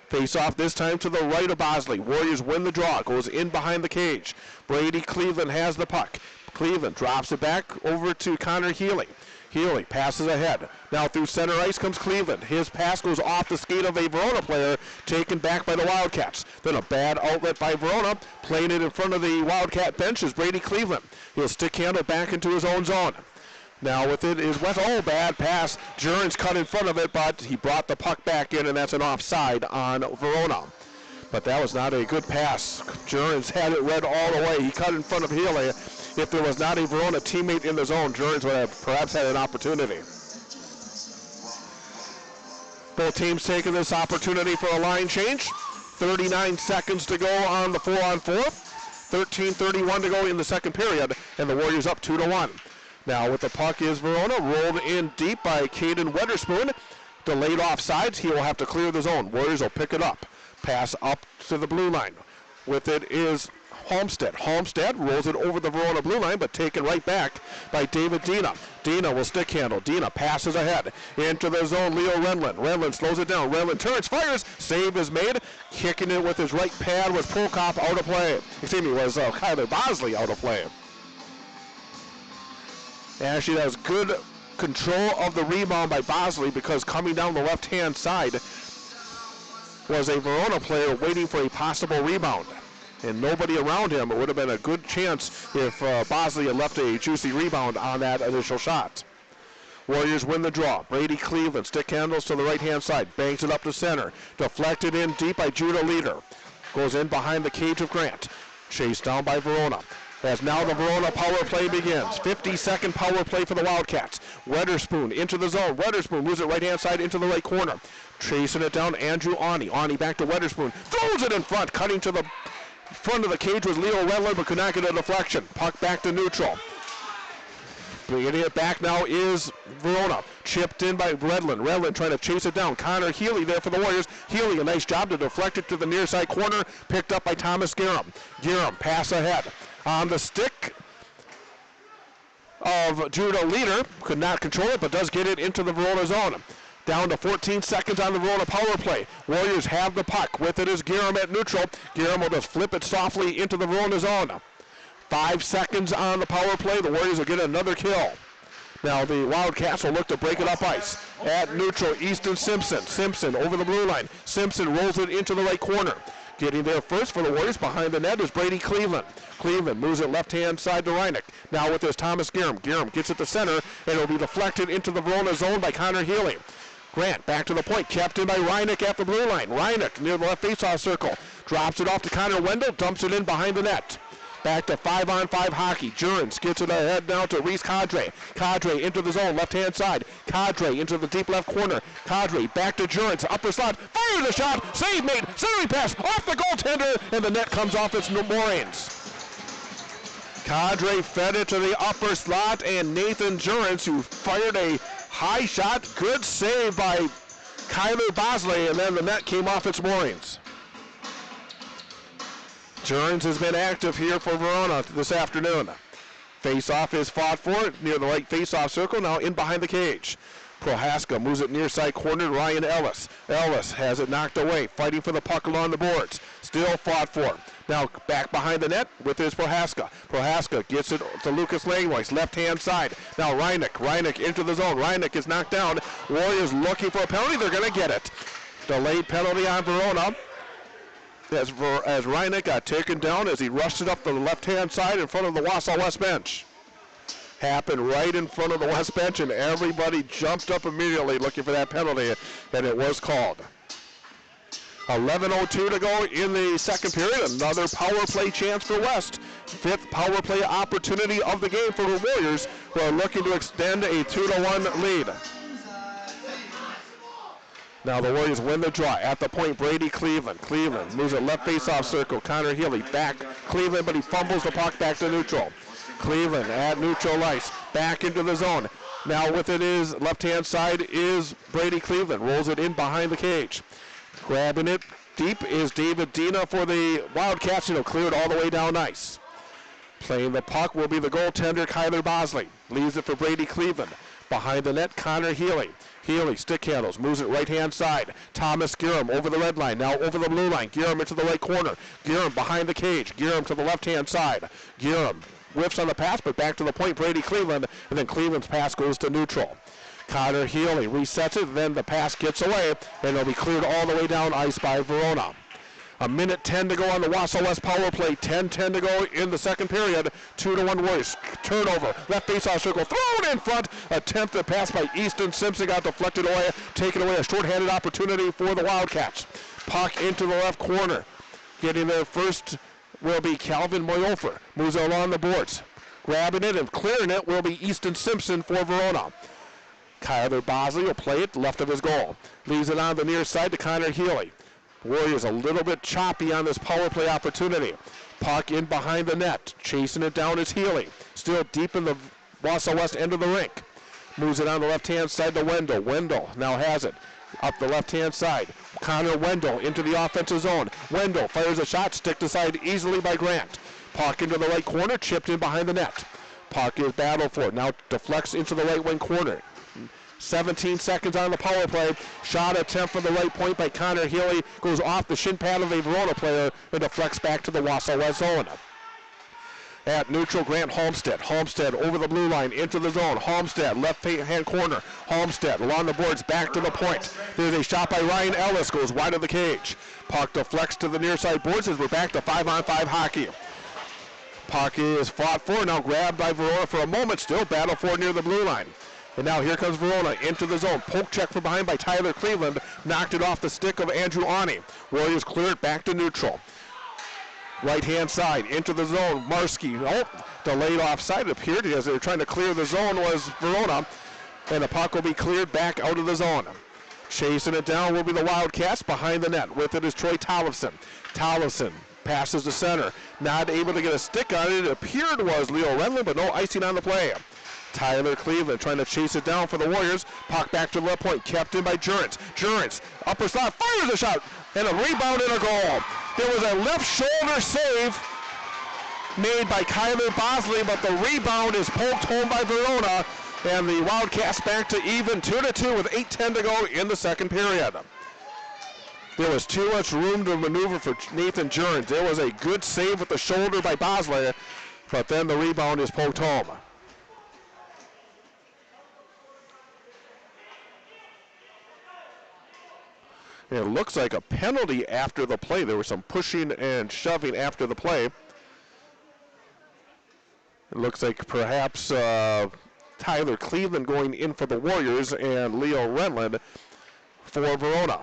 Face-off this time to the right of Bosley. Warriors win the draw. Goes in behind the cage. Brady Cleveland has the puck. Cleveland drops it back over to Connor Healy. Healy passes ahead. Now through center ice comes Cleveland. His pass goes off the skate of a Verona player, taken back by the Wildcats. Then a bad outlet by Verona, playing it in front of the Wildcat bench is Brady Cleveland. He'll stick handle back into his own zone. Now with it is West. Oh, bad pass. Jurens cut in front of it, but he brought the puck back in, and that's an offside on Verona. But that was not a good pass. Jurens had it read all the way. He cut in front of Healy. If there was not a Verona teammate in the zone, Jurens would have perhaps had an opportunity. Both teams taking this opportunity for a line change. 39 seconds to go on the 4-on-4. 13:31 to go in the second period, and the Warriors up 2-1. Now with the puck is Verona, rolled in deep by Caden Weatherspoon. Delayed offsides, he will have to clear the zone. Warriors will pick it up. Pass up to the blue line. With it is Homestead. Homestead rolls it over the Verona blue line, but taken right back by David Dina. Dina will stick handle. Dina passes ahead into the zone. Leo Renlund. Renlund slows it down. Renlund turns, fires. Save is made. Kicking it with his right pad was Prokop out of play. Excuse me, was Kyler Bosley out of play. Actually, that was good control of the rebound by Bosley, because coming down the left-hand side was a Verona player waiting for a possible rebound. And nobody around him. It would have been a good chance if Bosley had left a juicy rebound on that initial shot. Warriors win the draw. Brady Cleveland stick handles to the right-hand side. Bangs it up to center. Deflected in deep by Judah Leader. Goes in behind the cage of Grant. Chased down by Verona. As now the Verona power play begins. 50-second power play for the Wildcats. Weatherspoon into the zone. Weatherspoon moves it right-hand side into the right corner. Chasing it down, Andrew Awney. Awney back to Weatherspoon. Throws it in front. Cutting to the front of the cage was Leo Redler, but could not get a deflection. Puck back to neutral. Bringing it back now is Verona. Chipped in by Redland. Redland trying to chase it down. Connor Healy there for the Warriors. Healy, a nice job to deflect it to the near side corner. Picked up by Thomas Garham. Garham pass ahead. On the stick of Judah Leader. Could not control it, but does get it into the Verona zone. Down to 14 seconds on the Verona power play. Warriors have the puck. With it is Garham at neutral. Garham will just flip it softly into the Verona zone. 5 seconds on the power play. The Warriors will get another kill. Now the Wildcats will look to break it up ice. At neutral, Easton Simpson. Simpson over the blue line. Simpson rolls it into the right corner. Getting there first for the Warriors behind the net is Brady Cleveland. Cleveland moves it left-hand side to Reineck. Now with this Thomas Giram. Giram gets it to center, and it'll be deflected into the Verona zone by Connor Healy. Grant back to the point, kept in by Reineck at the blue line. Reineck near the left faceoff circle. Drops it off to Connor Wendell, dumps it in behind the net. Back to 5-on-5 hockey. Jurens gets it ahead now to Reese Cadre. Cadre into the zone, left-hand side. Cadre into the deep left corner. Cadre back to Jurens, upper slot, fires a shot, save made, centering pass, off the goaltender, and the net comes off its Moraines. Cadre fed it to the upper slot, and Nathan Jurens, who fired a high shot, good save by Kyler Bosley, and then the net came off its moorings. Jurens has been active here for Verona this afternoon. Face-off is fought for near the right face-off circle, now in behind the cage. Prohaska moves it near side corner to Ryan Ellis. Ellis has it knocked away, fighting for the puck along the boards. Still fought for. Now back behind the net with his Prohaska. Prohaska gets it to Lucas Langlois, left-hand side. Now Reineck into the zone. Reineck is knocked down. Warriors looking for a penalty. They're going to get it. Delayed penalty on Verona. As Reineck got taken down as he rushed it up the left-hand side in front of the Wausau West bench. Happened right in front of the West bench, and everybody jumped up immediately looking for that penalty, and it was called. 11:02 to go in the second period. Another power play chance for West. Fifth power play opportunity of the game for the Warriors, who are looking to extend a 2-1 lead. Now the Warriors win the draw. At the point, Brady Cleveland. Cleveland moves it left face-off circle. Connor Healy back. Cleveland, but he fumbles the puck back to neutral. Cleveland at neutral ice. Back into the zone. Now with it is left-hand side is Brady Cleveland. Rolls it in behind the cage. Grabbing it deep is David Dina for the Wildcats. He'll clear it all the way down ice. Playing the puck will be the goaltender, Kyler Bosley. Leaves it for Brady Cleveland. Behind the net, Connor Healy. Healy stick handles, moves it right-hand side. Thomas Giram over the red line, now over the blue line. Giram into the right corner. Giram behind the cage. Giram to the left-hand side. Giram whiffs on the pass, but back to the point, Brady Cleveland, and then Cleveland's pass goes to neutral. Connor Healy resets it, then the pass gets away, and it'll be cleared all the way down ice by Verona. 1:10 to go on the Wausau West power play. 10-10 to go in the second period. 2-1 Warriors. Turnover. Left faceoff circle. Thrown in front. Attempted pass by Easton Simpson. Got deflected away. Taken away. A shorthanded opportunity for the Wildcats. Puck into the left corner. Getting there first will be Calvin Moyofer. Moves it along the boards. Grabbing it and clearing it will be Easton Simpson for Verona. Kyler Bosley will play it left of his goal. Leaves it on the near side to Connor Healy. Warriors a little bit choppy on this power play opportunity. Puck in behind the net. Chasing it down is Healy. Still deep in the Wausau West end of the rink. Moves it on the left-hand side to Wendell. Wendell now has it. Up the left-hand side. Connor Wendell into the offensive zone. Wendell fires a shot, sticked aside easily by Grant. Puck into the right corner, chipped in behind the net. Puck is battled for. Now deflects into the right wing corner. 17 seconds on the power play. Shot attempt from the right point by Connor Healy. Goes off the shin pad of a Verona player and deflects back to the Wausau West zone. At neutral, Grant Holmstead. Holmstead over the blue line into the zone. Holmstead, left-hand corner. Holmstead along the boards, back to the point. There's a shot by Ryan Ellis, goes wide of the cage. Puck deflects to the near side boards as we're back to 5-on-5 hockey. Puck is fought for, now grabbed by Verona for a moment, still battle for near the blue line. And now here comes Verona into the zone. Poke check from behind by Tyler Cleveland. Knocked it off the stick of Andrew Ani. Warriors clear it back to neutral. Right-hand side into the zone. Marski, delayed offside. It appeared as they were trying to clear the zone was Verona. And the puck will be cleared back out of the zone. Chasing it down will be the Wildcats behind the net. With it is Troy Tollefson. Tollefson passes to center. Not able to get a stick on it. It appeared was Leo Renlund, but no icing on the play. Tyler Cleveland trying to chase it down for the Warriors. Puck back to the left point, kept in by Jurens. Jurens, upper slot, fires a shot, and a rebound and a goal. There was a left shoulder save made by Kyler Bosley, but the rebound is poked home by Verona, and the Wildcats back to even 2-2 with 8:10 to go in the second period. There was too much room to maneuver for Nathan Jurens. There was a good save with the shoulder by Bosley, but then the rebound is poked home. It looks like a penalty after the play. There was some pushing and shoving after the play. It looks like perhaps Tyler Cleveland going in for the Warriors and Leo Renlund for Verona.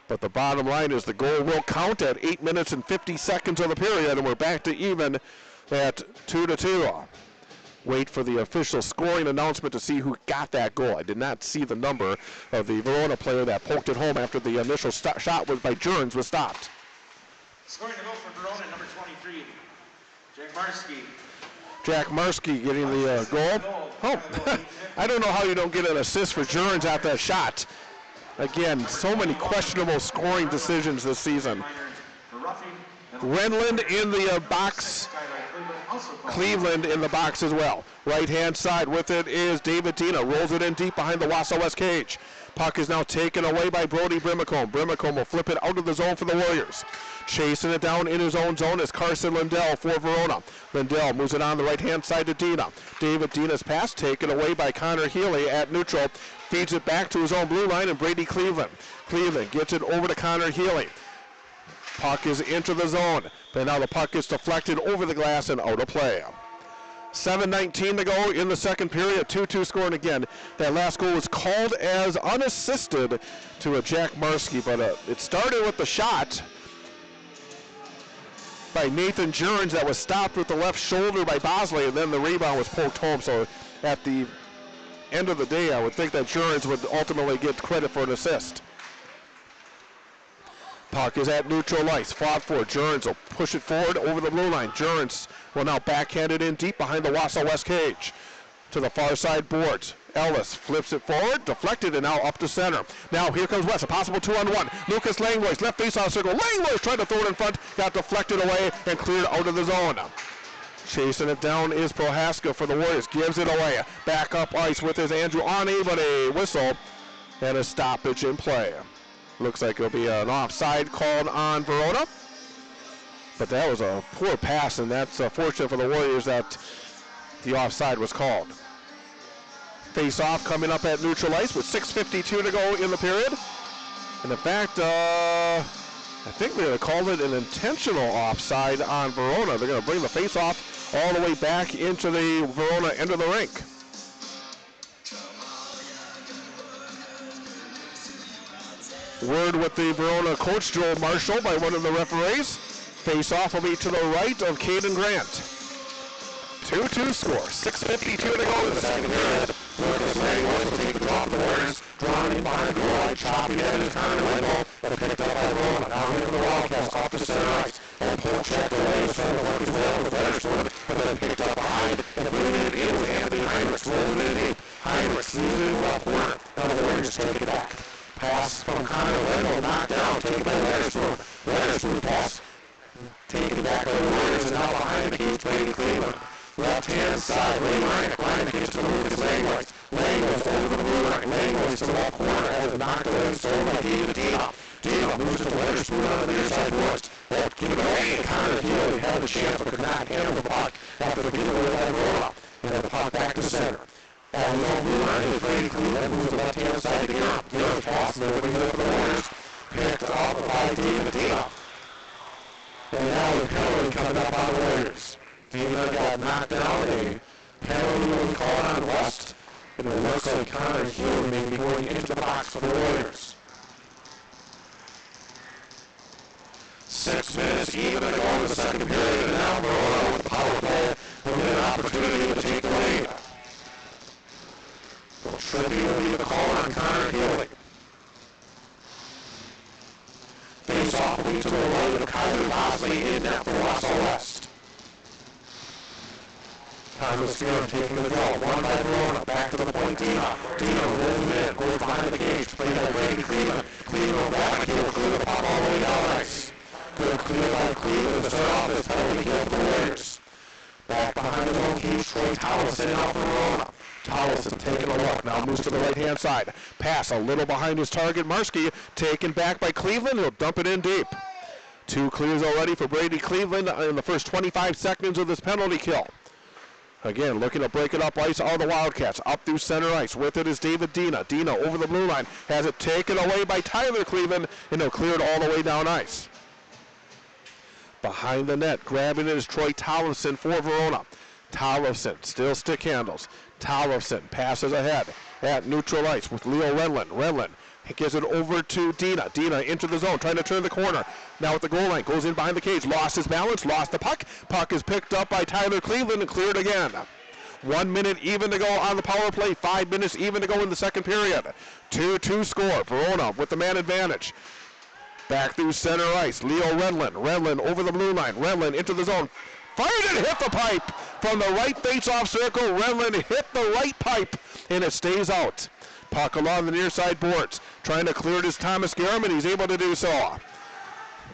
But the bottom line is the goal will count at 8 minutes and 50 seconds of the period, and we're back to even at 2-2. Wait for the official scoring announcement to see who got that goal. I did not see the number of the Verona player that poked it home after the initial shot by Jerns was stopped. Scoring the goal for Verona, number 23, Jack Marsky. Jack Marsky getting the goal. Oh, I don't know how you don't get an assist for Jerns at that shot. Again, so many questionable scoring decisions this season. Renlund in the box. Cleveland in the box as well. Right-hand side with it is David Dina. Rolls it in deep behind the Wausau West cage. Puck is now taken away by Brody Brimacombe. Brimacombe will flip it out of the zone for the Warriors. Chasing it down in his own zone is Carson Lindell for Verona. Lindell moves it on the right-hand side to Dina. David Dina's pass taken away by Connor Healy at neutral. Feeds it back to his own blue line and Brady Cleveland. Cleveland gets it over to Connor Healy. Puck is into the zone, but now the puck is deflected over the glass and out of play. 7:19 to go in the second period, 2-2 scoring again. That last goal was called as unassisted to a Jack Marsky, but it started with the shot by Nathan Jerns that was stopped with the left shoulder by Bosley, and then the rebound was poked home. So at the end of the day, I would think that Jerns would ultimately get credit for an assist. Puck is at neutral ice, fought for. Jerns will push it forward over the blue line. Jerns will now backhand it in deep behind the Wausau West cage to the far side boards. Ellis flips it forward, deflected, and now up to center. Now here comes West, a possible 2-on-1. Lucas Langlois, left faceoff circle. Langlois tried to throw it in front, got deflected away and cleared out of the zone. Chasing it down is Prohaska for the Warriors. Gives it away. Back up ice with his Andrew Ani, but a whistle and a stoppage in play. Looks like it'll be an offside called on Verona. But that was a poor pass, and that's fortunate for the Warriors that the offside was called. Face-off coming up at neutral ice with 6:52 to go in the period. And in fact, I think they're going to call it an intentional offside on Verona. They're going to bring the face-off all the way back into the Verona end of the rink. Word with the Verona coach, Joel Marshall, by one of the referees. Face-off will be to the right of Caden Grant. 2-2 score. 6:52 to go in the second period. Lucas Langlois will take the draw for the Warriors. Drawn in behind the goal line, chopping at his Connor Lindell, but picked up by Verona. Now into the Wildcats off the center ice. And pull check away is trying to work his way out with Weatherspoon, but then picked up behind and moving it in with Anthony Heinrichs. Rolling it in. Heinrichs leaves it in the left corner. Now the Warriors take it back. Pass from Connor Lindell, knocked down, taken by Weatherspoon. Weatherspoon pass. Taken back by the Warriors, and now behind the keys, Brady Cleveland. Left-hand side, Ray Ryan gives to Lucas Langlois. Langlois over the blue line. Langlois to the left corner, has it knocked away, stolen by David Dina. Dina moves to Weatherspoon on the near side boards. That give it away, and Connor Healy had the chance, but could not handle the puck after the giveaway by Verona. And then the puck back to center. On the own blue line is Brady Cleveland, moves to the left-hand side to Dina. Dina's pass, and they're bringing it up for the Warriors. Picked up by David Dina. And now the penalty coming up on the Warriors. Dina got knocked down. A penalty will be called on West. And it looks like Connor Healy may be going into the box for the Warriors. 6 minutes even to go in the second period. And now Verona with the power play will get an opportunity to take the lead. The tribute will be the call on Connor Healy. Face-off will be to the right of Kyler Bosley in net for Wausau West. Thomas Steele taking the draw, won by Verona, back to the point, Dina. Dina rolls in, goes behind the cage, played by Brady Cleveland. Cleveland back, he'll clear the puck all the way down ice. Good clear by Cleveland to start off this penalty kill for the Warriors. Back behind the own cage, Troy Towson out for Verona. Towson taking a look, now moves to the right-hand side. Pass a little behind his target, Marsky, taken back by Cleveland, he'll dump it in deep. 2 clears already for Brady Cleveland in the first 25 seconds of this penalty kill. Again, looking to break it up ice are the Wildcats. Up through center ice. With it is David Dina. Dina over the blue line. Has it taken away by Tyler Cleveland, and he'll clear it all the way down ice. Behind the net, grabbing it is Troy Tollefson for Verona. Tollefson still stick handles. Tollefson passes ahead at neutral ice with Leo Renlund. Renlund gives it over to Dina. Dina into the zone, trying to turn the corner. Now at the goal line, goes in behind the cage. Lost his balance, lost the puck. Puck is picked up by Tyler Cleveland and cleared again. 1 minute even to go on the power play. 5 minutes even to go in the second period. 2-2 score. Verona with the man advantage. Back through center ice. Leo Renlund. Renlund over the blue line. Renlund into the zone. Fired and hit the pipe from the right face-off circle. Renlund hit the right pipe, and it stays out. Puck along the near side boards. Trying to clear it is Thomas Garham, and he's able to do so.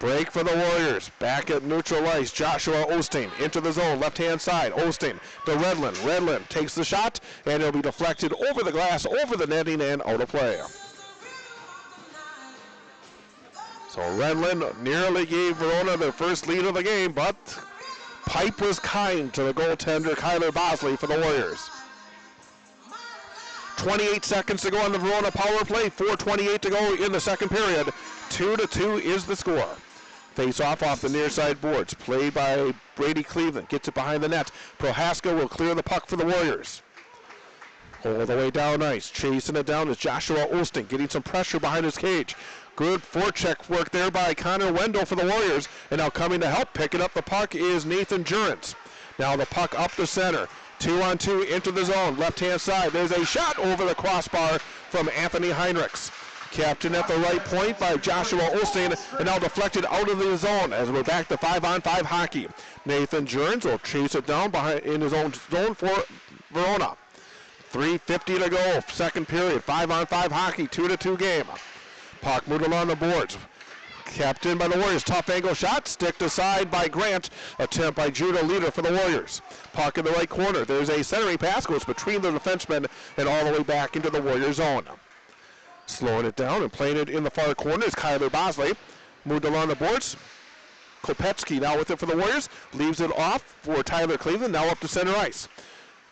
Break for the Warriors. Back at neutral ice, Joshua Osteen into the zone, left-hand side. Osteen to Redlin. Redlin takes the shot, and it'll be deflected over the glass, over the netting, and out of play. So Redlin nearly gave Verona their first lead of the game, but pipe was kind to the goaltender, Kyler Bosley, for the Warriors. 28 seconds to go on the Verona power play. 4:28 to go in the second period. 2-2 is the score. Face off the near side boards. Played by Brady Cleveland. Gets it behind the net. Prohaska will clear the puck for the Warriors. All the way down ice. Chasing it down is Joshua Olston. Getting some pressure behind his cage. Good forecheck work there by Connor Wendell for the Warriors. And now coming to help picking up the puck is Nathan Jurens. Now the puck up the center. 2-on-2 into the zone, left-hand side. There's a shot over the crossbar from Anthony Heinrichs. Captain at the right point by Joshua Olstein, and now deflected out of the zone as we're back to 5-on-5 hockey. Nathan Jurens will chase it down behind in his own zone for Verona. 3:50 to go, second period, 5-on-5 hockey, 2-2 game. Puck moved along the boards. Kept in by the Warriors. Tough angle shot. Sticked aside by Grant. Attempt by Judah Leader for the Warriors. Puck in the right corner. There's a centering pass. Goes between the defensemen and all the way back into the Warriors zone. Slowing it down and playing it in the far corner is Kyler Bosley. Moved along the boards. Kopetsky now with it for the Warriors. Leaves it off for Tyler Cleveland. Now up to center ice.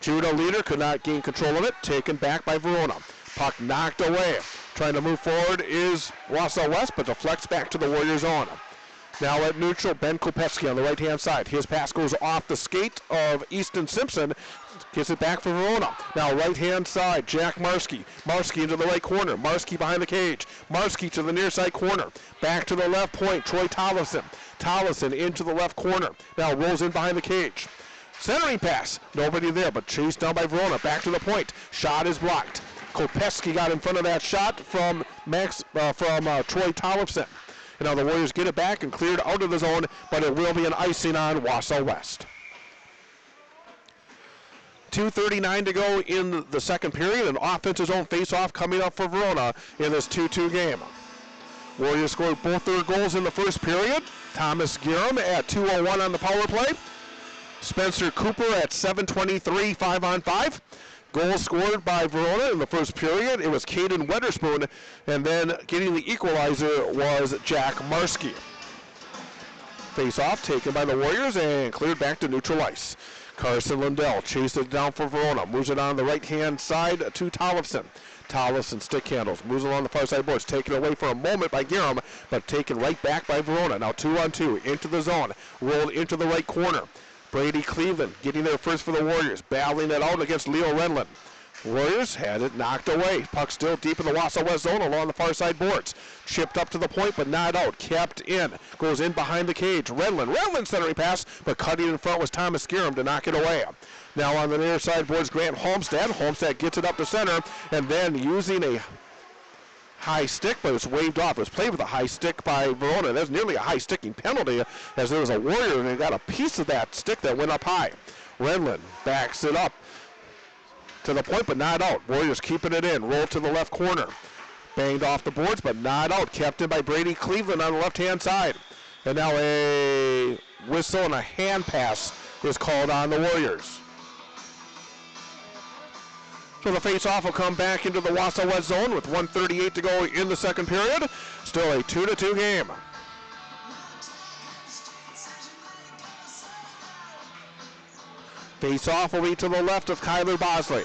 Judah Leader could not gain control of it. Taken back by Verona. Puck knocked away. Trying to move forward is Wausau West, but deflects back to the Warriors zone. Now at neutral, Ben Kopetsky on the right-hand side. His pass goes off the skate of Easton Simpson. Gets it back for Verona. Now right-hand side, Jack Marski. Marski into the right corner. Marski behind the cage. Marski to the near side corner. Back to the left point, Troy Tollefson. Tollefson into the left corner. Now rolls in behind the cage. Centering pass. Nobody there, but chased down by Verona. Back to the point. Shot is blocked. Kopetsky got in front of that shot from Troy Tollefson. And now the Warriors get it back and cleared out of the zone, but it will be an icing on Wausau West. 2:39 to go in the second period. An offensive zone face-off coming up for Verona in this 2-2 game. Warriors scored both their goals in the first period. Thomas Garham at 2:01 on the power play. Spencer Cooper at 7:23, 5-on-5. Goal scored by Verona in the first period. It was Caden Weatherspoon, and then getting the equalizer was Jack Marski. Face-off taken by the Warriors and cleared back to neutral ice. Carson Lindell chased it down for Verona. Moves it on the right-hand side to Tollefson. Tollefson stick handles. Moves along the far side boards. Taken away for a moment by Garham, but taken right back by Verona. Now 2-on-2 into the zone. Rolled into the right corner. Brady Cleveland getting there first for the Warriors. Battling it out against Leo Renlund. Warriors had it knocked away. Puck still deep in the Wausau West zone along the far side boards. Chipped up to the point, but not out. Kept in. Goes in behind the cage. Renlund centering pass, but cutting in front was Thomas Garham to knock it away. Now on the near side boards, Grant Homestead. Homestead gets it up to center, and then using a high stick, but it's waved off. It was played with a high stick by Verona. That's nearly a high sticking penalty, as there was a Warrior and they got a piece of that stick that went up high. Renlund backs it up to the point, but not out. Warriors keeping it in. Roll to the left corner. Banged off the boards, but not out. Kept in by Brady Cleveland on the left-hand side. And now a whistle and a hand pass is called on the Warriors. So the face-off will come back into the Wausau West zone with 1:38 to go in the second period. Still a 2-2 game. Face off will be to the left of Kyler Bosley.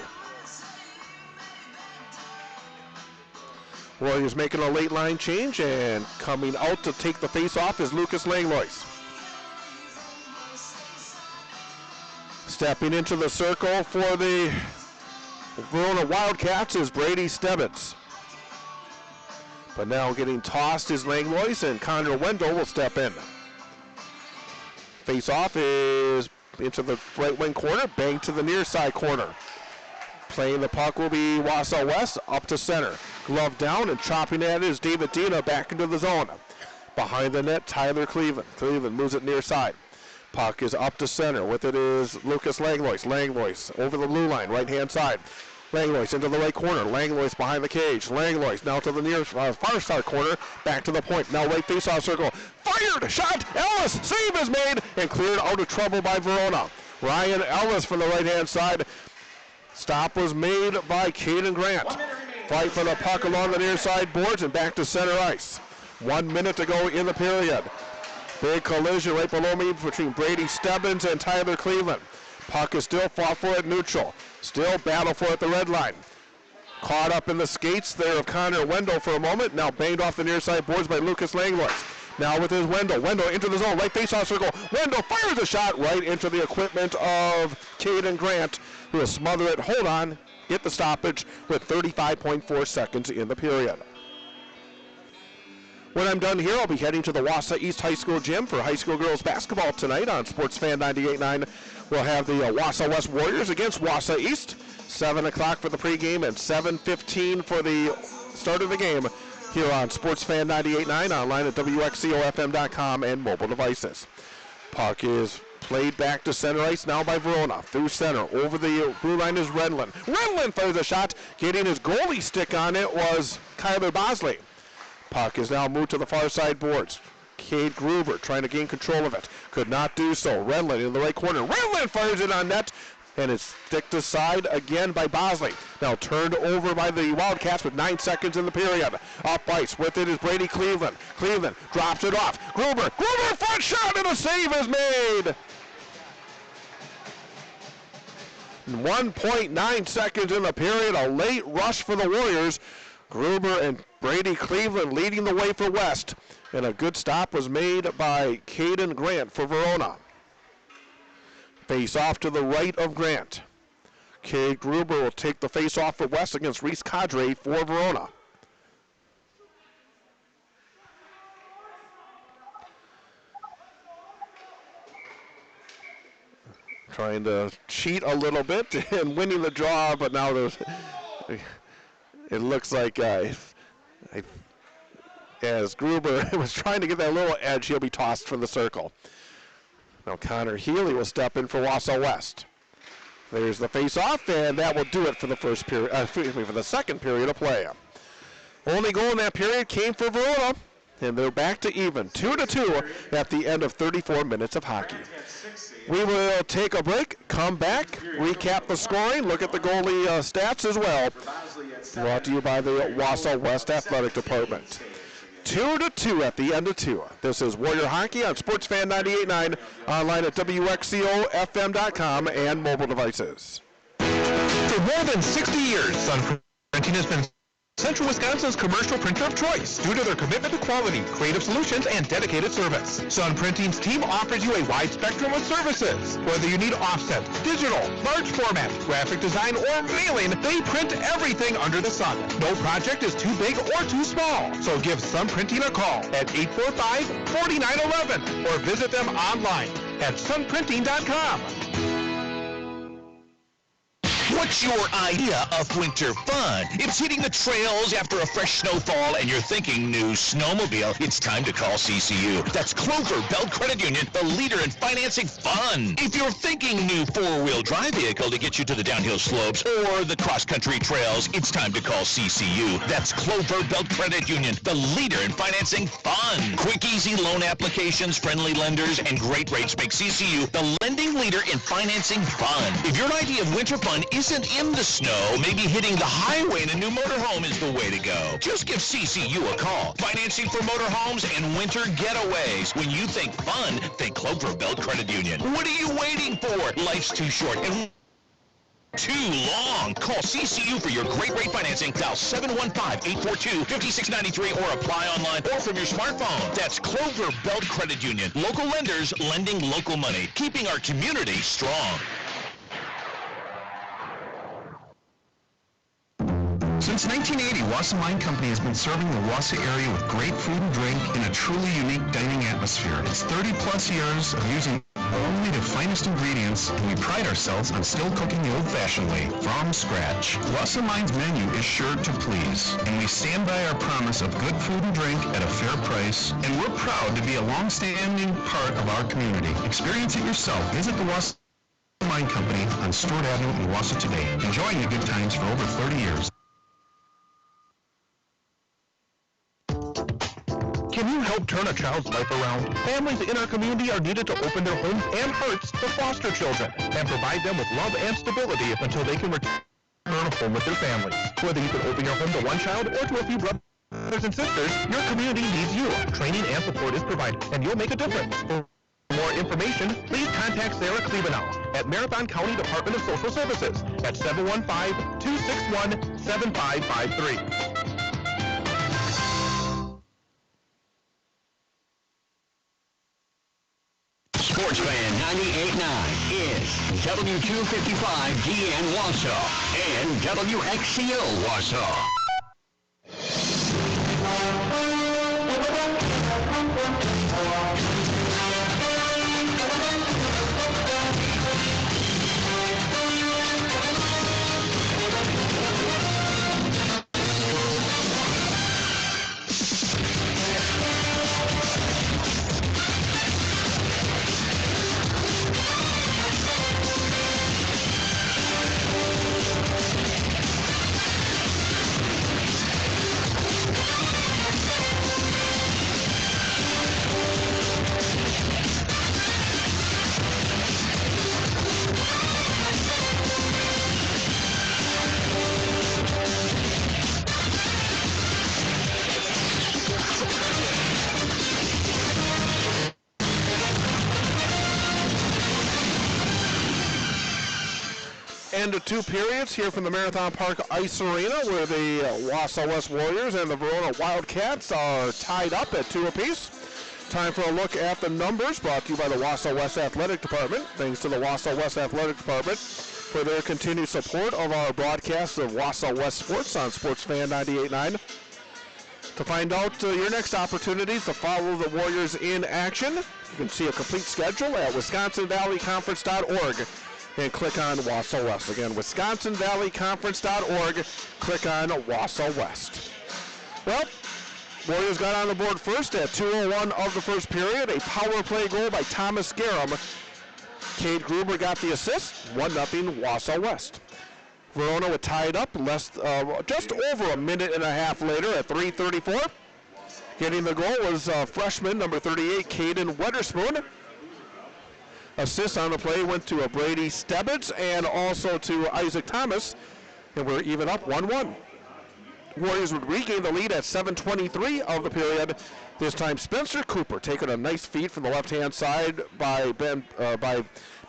Warriors making a late line change, and coming out to take the face off is Lucas Langlois. Stepping into the circle for the Verona Wildcats is Brady Stebbins. But now getting tossed is Langlois, and Connor Wendell will step in. Face off is into the right wing corner, bang to the near side corner. Playing the puck will be Wausau West, up to center. Glove down, and chopping at it is David Dina back into the zone. Behind the net, Tyler Cleveland. Cleveland moves it near side. Puck is up to center. With it is Lucas Langlois. Langlois over the blue line, right-hand side. Langlois into the right corner. Langlois behind the cage. Langlois now to the near far side corner. Back to the point. Now right face-off circle. Fired! Shot! Ellis! Save is made and cleared out of trouble by Verona. Ryan Ellis from the right-hand side. Stop was made by Caden Grant. Fight for the puck along the near side boards and back to center ice. 1 minute to go in the period. Big collision right below me between Brady Stebbins and Tyler Cleveland. Puck is still fought for at neutral. Still battle for at the red line. Caught up in the skates there of Connor Wendell for a moment. Now banged off the near side boards by Lucas Langlois. Now with his Wendell. Wendell into the zone. Right face-off circle. Wendell fires a shot right into the equipment of Caden Grant, who will smother it. Hold on. Get the stoppage with 35.4 seconds in the period. When I'm done here, I'll be heading to the Wausau East High School gym for high school girls basketball tonight on Sports Fan 98.9. We'll have the Wausau West Warriors against Wausau East. 7 o'clock for the pregame and 7:15 for the start of the game here on Sports Fan 98.9, online at WXCOFM.com and mobile devices. Puck is played back to center ice now by Verona. Through center, over the blue line is Renlund. Renlund fires a shot. Getting his goalie stick on it was Kyler Bosley. Puck is now moved to the far side boards. Cade Gruber trying to gain control of it. Could not do so. Renlund in the right corner. Renlund fires it on net, and it's sticked aside again by Bosley. Now turned over by the Wildcats with 9 seconds in the period. Up ice with it is Brady Cleveland. Cleveland drops it off. Gruber front shot, and a save is made. 1.9 seconds in the period. A late rush for the Warriors. Gruber and Brady Cleveland leading the way for West. And a good stop was made by Caden Grant for Verona. Face off to the right of Grant. Cade Gruber will take the face off for West against Reese Cadre for Verona. Trying to cheat a little bit and winning the draw, but now there's, it looks like as Gruber was trying to get that little edge, he'll be tossed from the circle. Now Connor Healy will step in for Wausau West. There's the face-off, and that will do it for the first period. For the second period of play. Only goal in that period came for Verona, and they're back to even, 2-2 at the end of 34 minutes of hockey. We will take a break, come back, recap the scoring, look at the goalie stats as well. Brought to you by the Wausau West Athletic Department. 2-2 at the end of 2. This is Warrior Hockey on Sports Fan 98.9, online at WXCOFM.com and mobile devices. For more than 60 years, Sun Printing has been Central Wisconsin's commercial printer of choice due to their commitment to quality, creative solutions, and dedicated service. Sun Printing's team offers you a wide spectrum of services. Whether you need offset, digital, large format, graphic design, or mailing, they print everything under the sun. No project is too big or too small. So give Sun Printing a call at 845-4911 or visit them online at sunprinting.com. What's your idea of winter fun? It's hitting the trails after a fresh snowfall and you're thinking new snowmobile. It's time to call CCU. That's Clover Belt Credit Union, the leader in financing fun. If you're thinking new four-wheel drive vehicle to get you to the downhill slopes or the cross-country trails, it's time to call CCU. That's Clover Belt Credit Union, the leader in financing fun. Quick, easy loan applications, friendly lenders, and great rates make CCU the lending leader in financing fun. If your idea of winter fun is isn't in the snow, maybe hitting the highway in a new motorhome is the way to go. Just give CCU a call. Financing for motorhomes and winter getaways. When you think fun, think Clover Belt Credit Union. What are you waiting for? Life's too short and too long. Call CCU for your great rate financing. Dial 715-842-5693 or apply online or from your smartphone. That's Clover Belt Credit Union. Local lenders lending local money, keeping our community strong. Since 1980, Wausau Wine Company has been serving the Wausau area with great food and drink in a truly unique dining atmosphere. It's 30-plus years of using only the finest ingredients, and we pride ourselves on still cooking the old-fashioned way, from scratch. Wausau Wine's menu is sure to please, and we stand by our promise of good food and drink at a fair price, and we're proud to be a long-standing part of our community. Experience it yourself. Visit the Wausau Wine Company on Stewart Avenue in Wausau today, enjoying the good times for over 30 years. Can you help turn a child's life around? Families in our community are needed to open their homes and hearts to foster children and provide them with love and stability until they can return home with their families. Whether you can open your home to one child or to a few brothers and sisters, your community needs you. Training and support is provided, and you'll make a difference. For more information, please contact Sarah Klebenow at Marathon County Department of Social Services at 715-261-7553. Sports Fan 98.9 is W255DN Wausau and WXCO Wausau. End of two periods here from the Marathon Park Ice Arena, where the Wausau West Warriors and the Verona Wildcats are tied up at 2 apiece. Time for a look at the numbers, brought to you by the Wausau West Athletic Department. Thanks to the Wausau West Athletic Department for their continued support of our broadcast of Wausau West Sports on Sports Fan 98.9. To find out your next opportunities to follow the Warriors in action, you can see a complete schedule at WisconsinValleyConference.org. And click on Wausau West. Again, WisconsinValleyConference.org. Click on Wausau West. Well, Warriors got on the board first at 2:01 of the first period. A power play goal by Thomas Garum. Cade Gruber got the assist. 1-0 Wausau West. Verona was tied up just over a minute and a half later at 3:34. Getting the goal was freshman number 38, Caden Weatherspoon. Assist on the play went to Brady Stebbins and also to Isaac Thomas, and we're even up 1-1. Warriors would regain the lead at 7:23 of the period. This time Spencer Cooper taking a nice feed from the left-hand side by Ben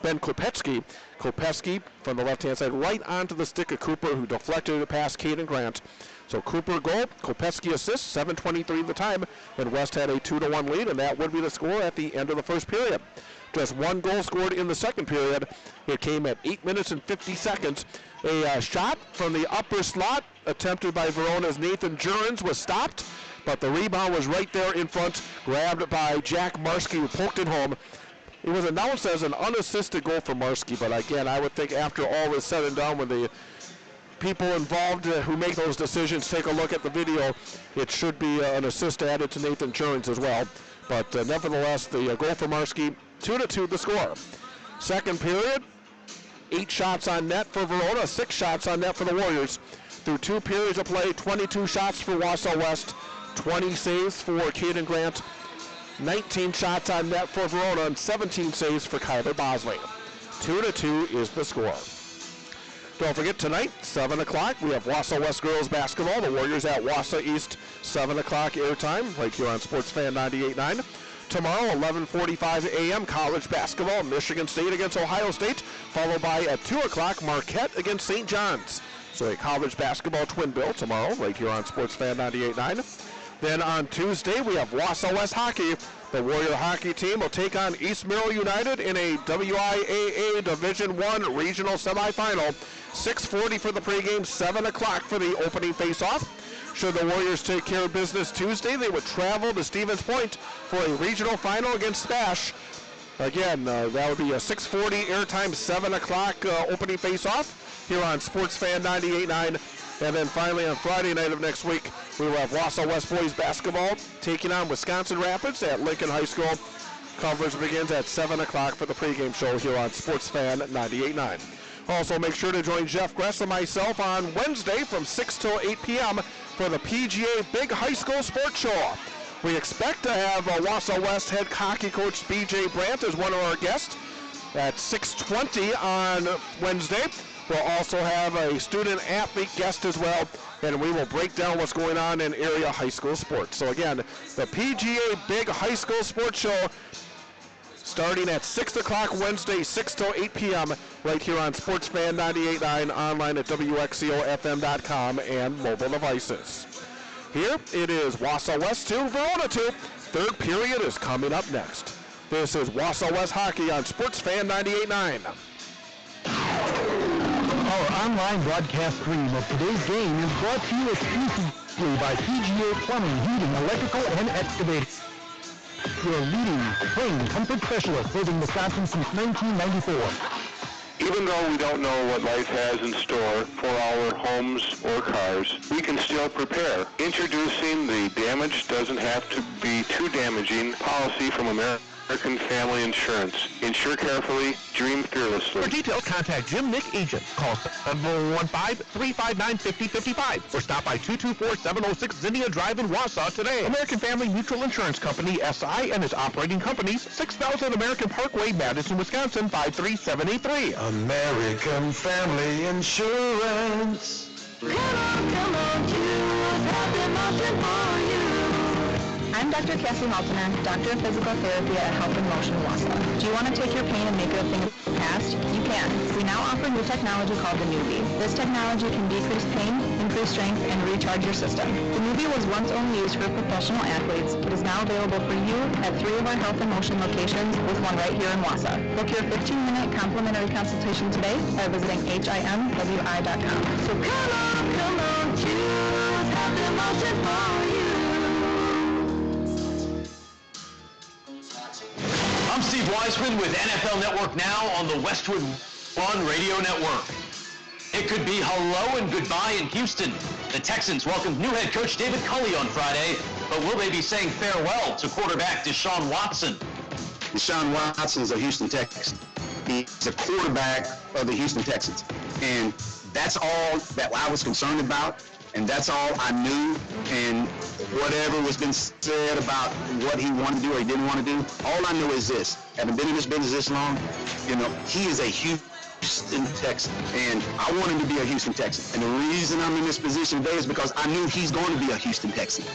Kopetsky. Kopetsky from the left-hand side right onto the stick of Cooper, who deflected it past Caden Grant. So Cooper goal, Kopetsky assist, 7:23 the time, and West had a 2-1 lead, and that would be the score at the end of the first period. Just one goal scored in the second period. It came at 8 minutes and 50 seconds. A shot from the upper slot attempted by Verona's Nathan Jurens was stopped, but the rebound was right there in front, grabbed by Jack Marski, who poked it home. It was announced as an unassisted goal for Marski, but again, I would think after all is said and done, when the people involved who make those decisions take a look at the video, it should be an assist added to Nathan Jurens as well. But nevertheless, the goal for Marski, 2-2 the score. Second period, 8 shots on net for Verona, 6 shots on net for the Warriors. Through 2 periods of play, 22 shots for Wausau West, 20 saves for Caden Grant, 19 shots on net for Verona, and 17 saves for Kyler Bosley. 2-2 is the score. Don't forget, tonight, 7 o'clock, we have Wausau West girls basketball. The Warriors at Wausau East, 7 o'clock airtime, right here on Sports Fan 98.9. Tomorrow, 11:45 a.m., college basketball, Michigan State against Ohio State, followed by at 2 o'clock, Marquette against St. John's. So a college basketball twin bill tomorrow, right here on Sports Fan 98.9. Then on Tuesday, we have Wausau West hockey. The Warrior hockey team will take on East Merrill United in a WIAA Division I regional semifinal. 6:40 for the pregame, 7 o'clock for the opening face-off. Should the Warriors take care of business Tuesday, they would travel to Stevens Point for a regional final against Spash. Again, that would be a 6:40 airtime, 7 o'clock opening face-off here on Sports Fan 98.9. And then finally on Friday night of next week, we will have Wausau West boys basketball taking on Wisconsin Rapids at Lincoln High School. Coverage begins at 7 o'clock for the pregame show here on Sports Fan 98.9. Also, make sure to join Jeff Gress and myself on Wednesday from 6 till 8 p.m. for the PGA Big High School Sports Show. We expect to have Wausau West head hockey coach B.J. Brandt as one of our guests at 6:20 on Wednesday. We'll also have a student-athlete guest as well, and we will break down what's going on in area high school sports. So again, the PGA Big High School Sports Show starting at 6 o'clock Wednesday, 6 till 8 p.m. right here on Sports Fan 98.9, online at WXCOFM.com and mobile devices. Here it is Wausau West 2, Verona 2. Third period is coming up next. This is Wausau West Hockey on Sports Fan 98.9. Our online broadcast stream of today's game is brought to you exclusively by PGA Plumbing, Heating, Electrical, and Excavating. Your leading trained comfort specialist serving Wisconsin since 1994. Even though we don't know what life has in store for our homes or cars, we can still prepare. Introducing the Damage Doesn't Have to Be Too Damaging policy from American Family Insurance. Insure carefully, dream fearlessly. For details, contact Jim Nick Agent. Call 715-359-5055 or stop by 224-706 Zinnia Drive in Wausau today. American Family Mutual Insurance Company, SI, and its operating companies, 6000 American Parkway, Madison, Wisconsin, 53783. American Family Insurance. Come on, choose health and motion for you. I'm Dr. Cassie Maltner, Doctor of Physical Therapy at Health and Motion Wausau. Do you want to take your pain and make it a thing of the past? You can. We now offer new technology called the Newbie. This technology can decrease pain, improve strength, and recharge your system. The Newbie was once only used for professional athletes, but is now available for you at 3 of our Health and Motion locations, with one right here in Wausau. Book your 15-minute complimentary consultation today by visiting HIMWI.com. So come on, choose Health and Motion for you. I'm Steve Weisman with NFL Network Now on the Westwood One Radio Network. It could be hello and goodbye in Houston. The Texans welcomed new head coach David Culley on Friday, but will they be saying farewell to quarterback Deshaun Watson? Deshaun Watson is a Houston Texan. He's a quarterback of the Houston Texans. And that's all that I was concerned about. And that's all I knew, and whatever was been said about what he wanted to do or he didn't want to do, all I know is this. Having been in this business this long, he is a Houston Texan, and I want him to be a Houston Texan. And the reason I'm in this position today is because I knew he's going to be a Houston Texan.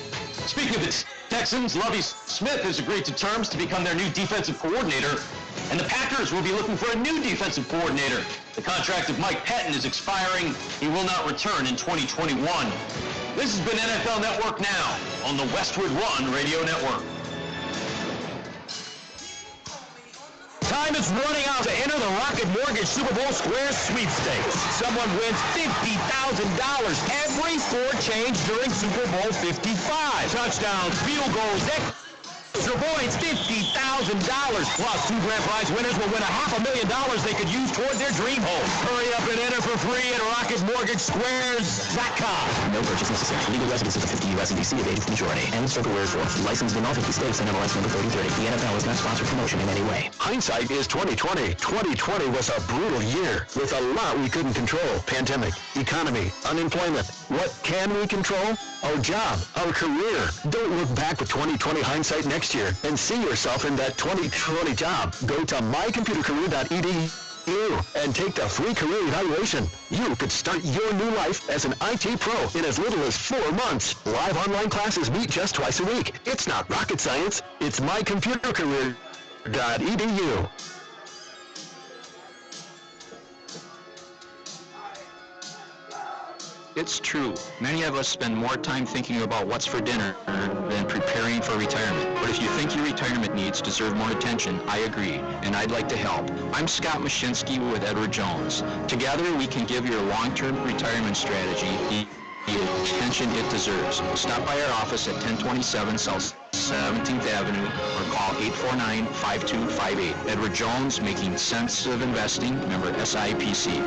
Speaking of the Texans, Lovie Smith has agreed to terms to become their new defensive coordinator, and the Packers will be looking for a new defensive coordinator. The contract of Mike Pettin is expiring. He will not return in 2021. This has been NFL Network Now on the Westwood One Radio Network. Time is running out to enter the Rocket Mortgage Super Bowl Squares sweepstakes. Someone wins $50,000 every score change during Super Bowl 55. Touchdowns, field goals, extra points, $50,000. Plus, 2 grand prize winners will win $500,000 they could use toward their dream home. Hurry up and enter for free at RocketMortgageSquares.com. No purchase necessary. Legal residency of 50 U.S. and D.C. of age majority. Ends February 4th. Licensed in all 50 states and MLS number 3030. The NFL is not sponsored promotion in any way. Hindsight is 2020. 2020 was a brutal year with a lot we couldn't control. Pandemic, economy, unemployment. What can we control? Our job, our career. Don't look back with 2020 hindsight next year and see yourself in that 2020 job. Go to mycomputercareer.edu and take the free career evaluation. You could start your new life as an IT pro in as little as 4 months. Live online classes meet just twice a week. It's not rocket science. It's mycomputercareer.edu. It's true. Many of us spend more time thinking about what's for dinner than preparing for retirement. But if you think your retirement needs deserve more attention, I agree, and I'd like to help. I'm Scott Mashinsky with Edward Jones. Together, we can give your long-term retirement strategy the attention it deserves. Stop by our office at 1027 South 17th Avenue or call 849-5258. Edward Jones, making sense of investing, member SIPC.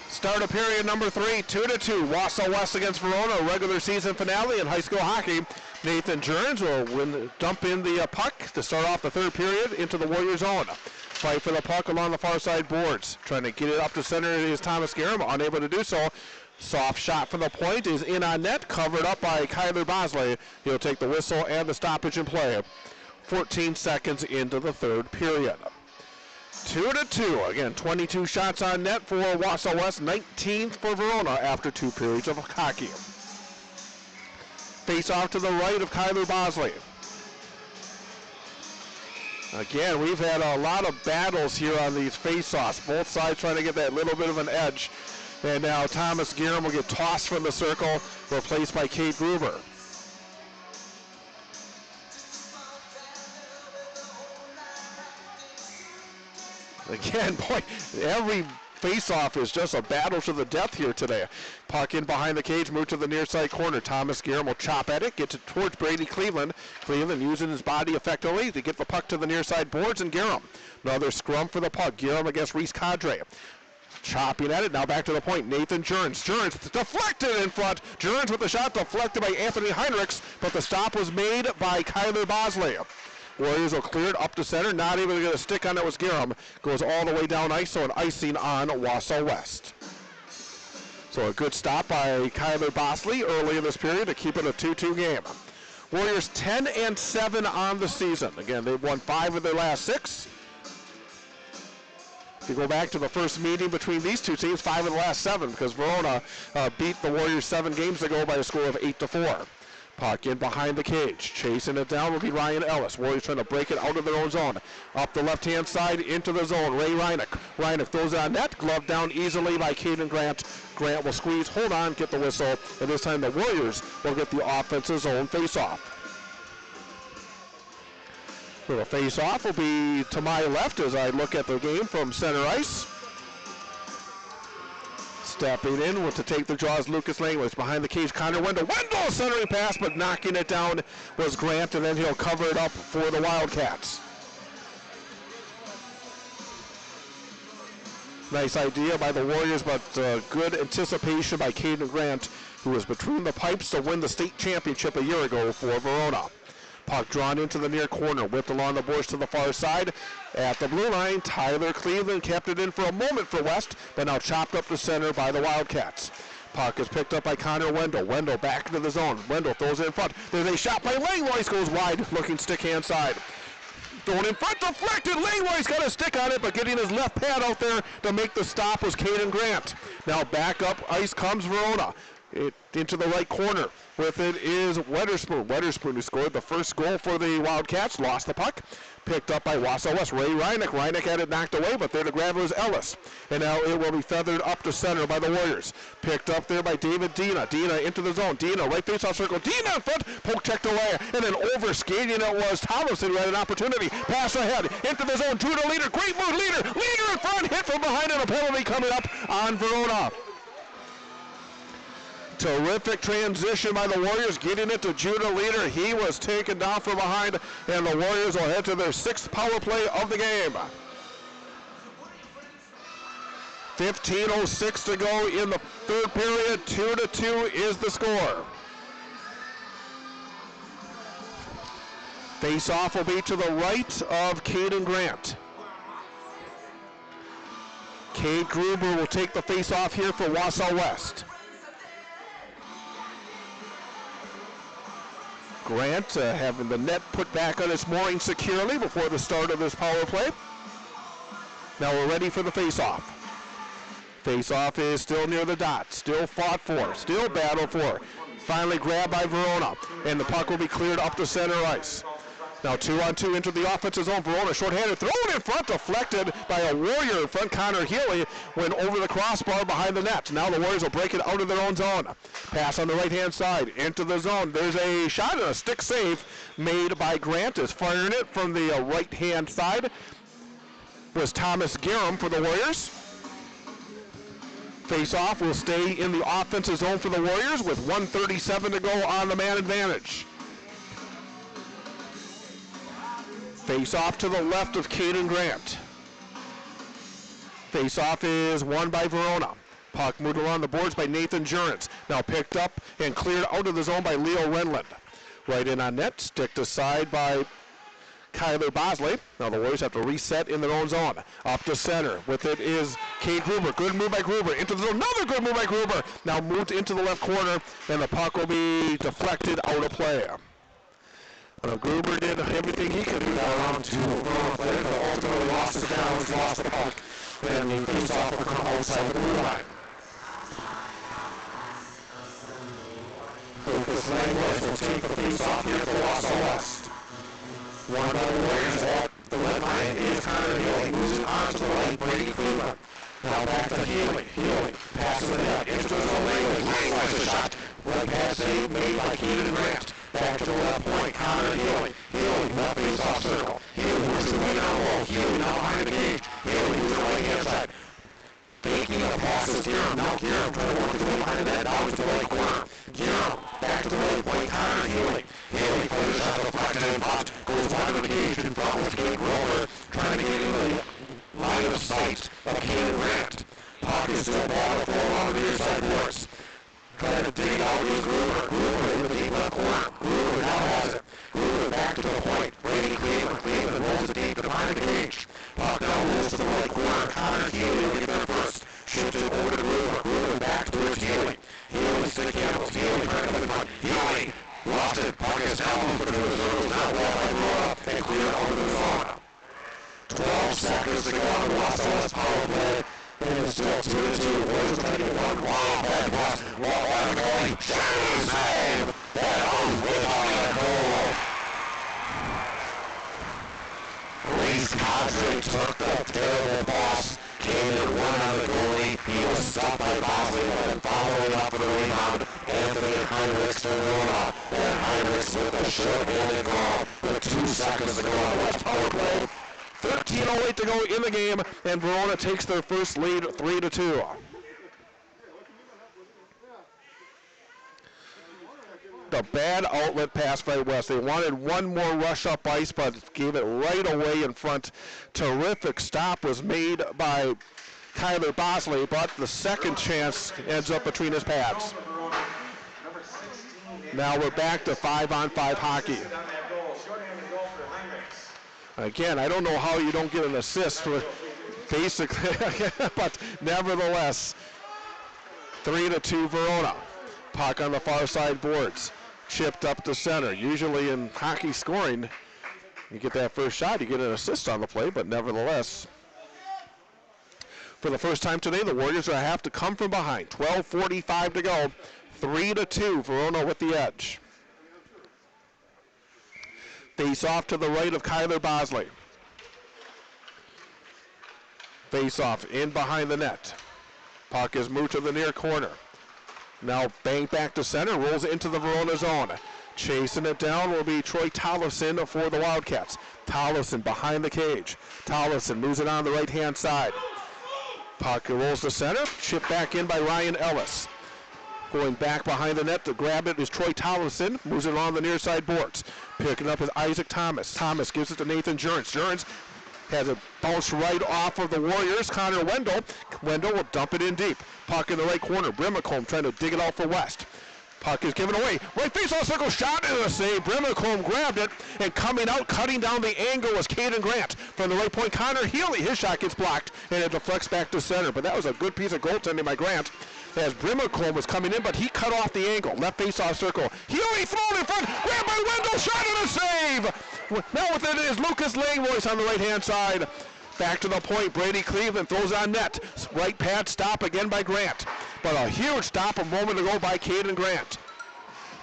Start of period number 3, 2-2. Wausau West against Verona, regular season finale in high school hockey. Nathan Jerns will dump in the puck to start off the third period into the Warrior zone. Fight for the puck along the far side boards. Trying to get it up to center is Thomas Garham, unable to do so. Soft shot from the point is in on net, covered up by Kyler Bosley. He'll take the whistle and the stoppage in play. 14 seconds into the third period. 2-2. Again, 22 shots on net for Wausau West, 19th for Verona after 2 periods of hockey. Face off to the right of Kyler Bosley. Again, we've had a lot of battles here on these face-offs. Both sides trying to get that little bit of an edge. And now Thomas Garham will get tossed from the circle, replaced by Kate Gruber. Again, boy, every face-off is just a battle to the death here today. Puck in behind the cage, move to the near side corner. Thomas Garham will chop at it, gets it towards Brady Cleveland. Cleveland using his body effectively to get the puck to the near side boards, and Garham. Another scrum for the puck. Garham against Reese Cadre. Chopping at it, now back to the point. Nathan Jerns. Jerns deflected in front. Jerns with the shot deflected by Anthony Heinrichs, but the stop was made by Kyler Bosley. Warriors will clear it up to center. Not able to get a stick on it was Garham. Goes all the way down ice, so an icing on Wausau West. So a good stop by Kyler Bosley early in this period to keep it a 2-2 game. Warriors 10-7 on the season. Again, they've won 5 of their last 6. If you go back to the first meeting between these two teams, 5 of the last 7, because Verona beat the Warriors 7 games ago by a score of 8-4. Puck in behind the cage. Chasing it down will be Ryan Ellis. Warriors trying to break it out of their own zone. Up the left-hand side into the zone. Ray Reinick. Reinick throws it on net. Glove down easily by Caden Grant. Grant will squeeze, hold on, get the whistle. And this time the Warriors will get the offensive zone face-off. So the face-off will be to my left as I look at the game from center ice. Stepping in to take the draws, Lucas Langway. Behind the cage, Connor Wendell. Wendell centering pass, but knocking it down was Grant, and then he'll cover it up for the Wildcats. Nice idea by the Warriors, but good anticipation by Caden Grant, who was between the pipes to win the state championship a year ago for Verona. Puck drawn into the near corner, whipped along the boards to the far side. At the blue line, Tyler Cleveland kept it in for a moment for West, but now chopped up the center by the Wildcats. Puck is picked up by Connor Wendell. Wendell back into the zone. Wendell throws it in front. There's a shot by Langlois, goes wide, looking stick hand side. Thrown in front, deflected. Langlois got a stick on it, but getting his left pad out there to make the stop was Caden Grant. Now back up ice comes Verona. It into the right corner. With it is Weatherspoon. Weatherspoon, who scored the first goal for the Wildcats, lost the puck. Picked up by Wausau West. Ray Reinick. Reinick had it knocked away, but there to grab was Ellis. And now it will be feathered up to center by the Warriors. Picked up there by David Dina. Dina into the zone. Dina, right face-off circle. Dina in front. Poke checked away. And then over skating it was Thomason, who had an opportunity. Pass ahead. Into the zone. Judah Leader. Great move. Leader. Leader in front. Hit from behind, and a penalty coming up on Verona. Terrific transition by the Warriors, getting it to Judah Leader. He was taken down from behind, and the Warriors will head to their 6th power play of the game. 15:06 to go in the third period. 2-2 is the score. Face-off will be to the right of Caden Grant. Cade Gruber will take the face-off here for Wausau West. Grant having the net put back on its mooring securely before the start of this power play. Now we're ready for the face-off. Face-off is still near the dot, still fought for, still battled for. Finally grabbed by Verona, and the puck will be cleared up to center ice. Now 2-on-2 into the offensive zone. Verona shorthanded, thrown in front, deflected by a Warrior in front. Connor Healy went over the crossbar behind the net. Now the Warriors will break it out of their own zone. Pass on the right-hand side into the zone. There's a shot and a stick save made by Grant. Is firing it from the right-hand side was Thomas Garham for the Warriors. Face-off will stay in the offensive zone for the Warriors with 1:37 to go on the man advantage. Face-off to the left of Caden Grant. Face-off is won by Verona. Puck moved along the boards by Nathan Jurens. Now picked up and cleared out of the zone by Leo Renland. Right in on net, sticked aside by Kyler Bosley. Now the Warriors have to reset in their own zone. Up to center. With it is Cade Gruber. Good move by Gruber. Into the zone. Another good move by Gruber. Now moved into the left corner, and the puck will be deflected out of play. Gruber did everything he could do that round to play, but ultimately lost his balance, lost the puck, and the face-off will come outside the blue line. Lucas Langworth will take the face-off here for Wausau West. One by the Warriors at the left line is Connor Healy. Moves it on to the right, Brady Cleveland. Now back to Healy. Healy passes the net into the zone. Langworth's a shot. Right pass save made by Caden Grant. Back to the left point, Connor Healy. Healy, left face-off circle. Healy moves the way down low. Healy now behind the cage. Healy moves the right-hand side. Faking the passes here. Now Garham trying to work his way behind the net. Now he's to the right corner. Garham back to the right point, Connor Healy. Healy plays a shot deflected and popped. Goes wide of the cage in front with Cade Grover. Trying to get into the line of sight of Caden Grant. Puck is still ball to along the near side boards. Trying to dig out is Gruber. Gruber in the deep left corner. Gruber now has it. Gruber back to the point. Brady Cleveland. Cleveland rolls it deep behind the cage. Puck now moves to the right corner. Connor Healy will get there first. Shifts it over to Gruber. Gruber back towards Healy. Healy stick handles. Healy trying to come in front. Healy lost it. Puck is down, but it was not well by Verona and cleared out of the zone. 12 seconds to go on the Wausau West power play. And it's still 2-2. Warriors trying to get one. Wow, bad pass. Wow, goalie. Shiny save. That was without a goal. Reese Cosgrave took the terrible pass. Came in one on the goalie. He was stopped by Bosley, but then following up for the rebound, Anthony Heinrichs to Verona. And Heinrichs with a short-handed goal with 2 seconds to go on the West power play. 13:08 to go in the game, and Verona takes their first lead 3-2. The bad outlet pass by West. They wanted one more rush up ice, but gave it right away in front. Terrific stop was made by Kyler Bosley, but the second chance ends up between his pads. Now we're back to 5-on-5 hockey. Again, I don't know how you don't get an assist with basically, but nevertheless, 3-2 Verona. Puck on the far side boards, chipped up to center. Usually in hockey scoring, you get that first shot, you get an assist on the play, but nevertheless, for the first time today, the Warriors are going to have to come from behind. 12:45 to go. 3-2, Verona with the edge. Face off to the right of Kyler Bosley. Face off in behind the net. Puck is moved to the near corner. Now bang back to center, rolls into the Verona zone. Chasing it down will be Troy Tollefson for the Wildcats. Tollefson behind the cage. Tollefson moves it on the right-hand side. Puck rolls to center, chipped back in by Ryan Ellis. Going back behind the net to grab it is Troy Tollefson, moves it along the near side boards. Picking up is Isaac Thomas. Thomas gives it to Nathan Jurens. Jurens has it bounced right off of the Warriors. Connor Wendell. Wendell will dump it in deep. Puck in the right corner. Brimacombe trying to dig it out for West. Puck is given away. Right face-off circle, shot and a save. Brimacombe grabbed it, and coming out, cutting down the angle was Caden Grant. From the right point, Connor Healy. His shot gets blocked, and it deflects back to center. But that was a good piece of goaltending by Grant, as Brimacombe was coming in, but he cut off the angle. Left face-off circle. Healy thrown in front. Grabbed by Wendell. Shot and a save. Now with it is Lucas Langlois on the right-hand side. Back to the point. Brady Cleveland throws on net. Right pad stop again by Grant. But a huge stop a moment ago by Caden Grant.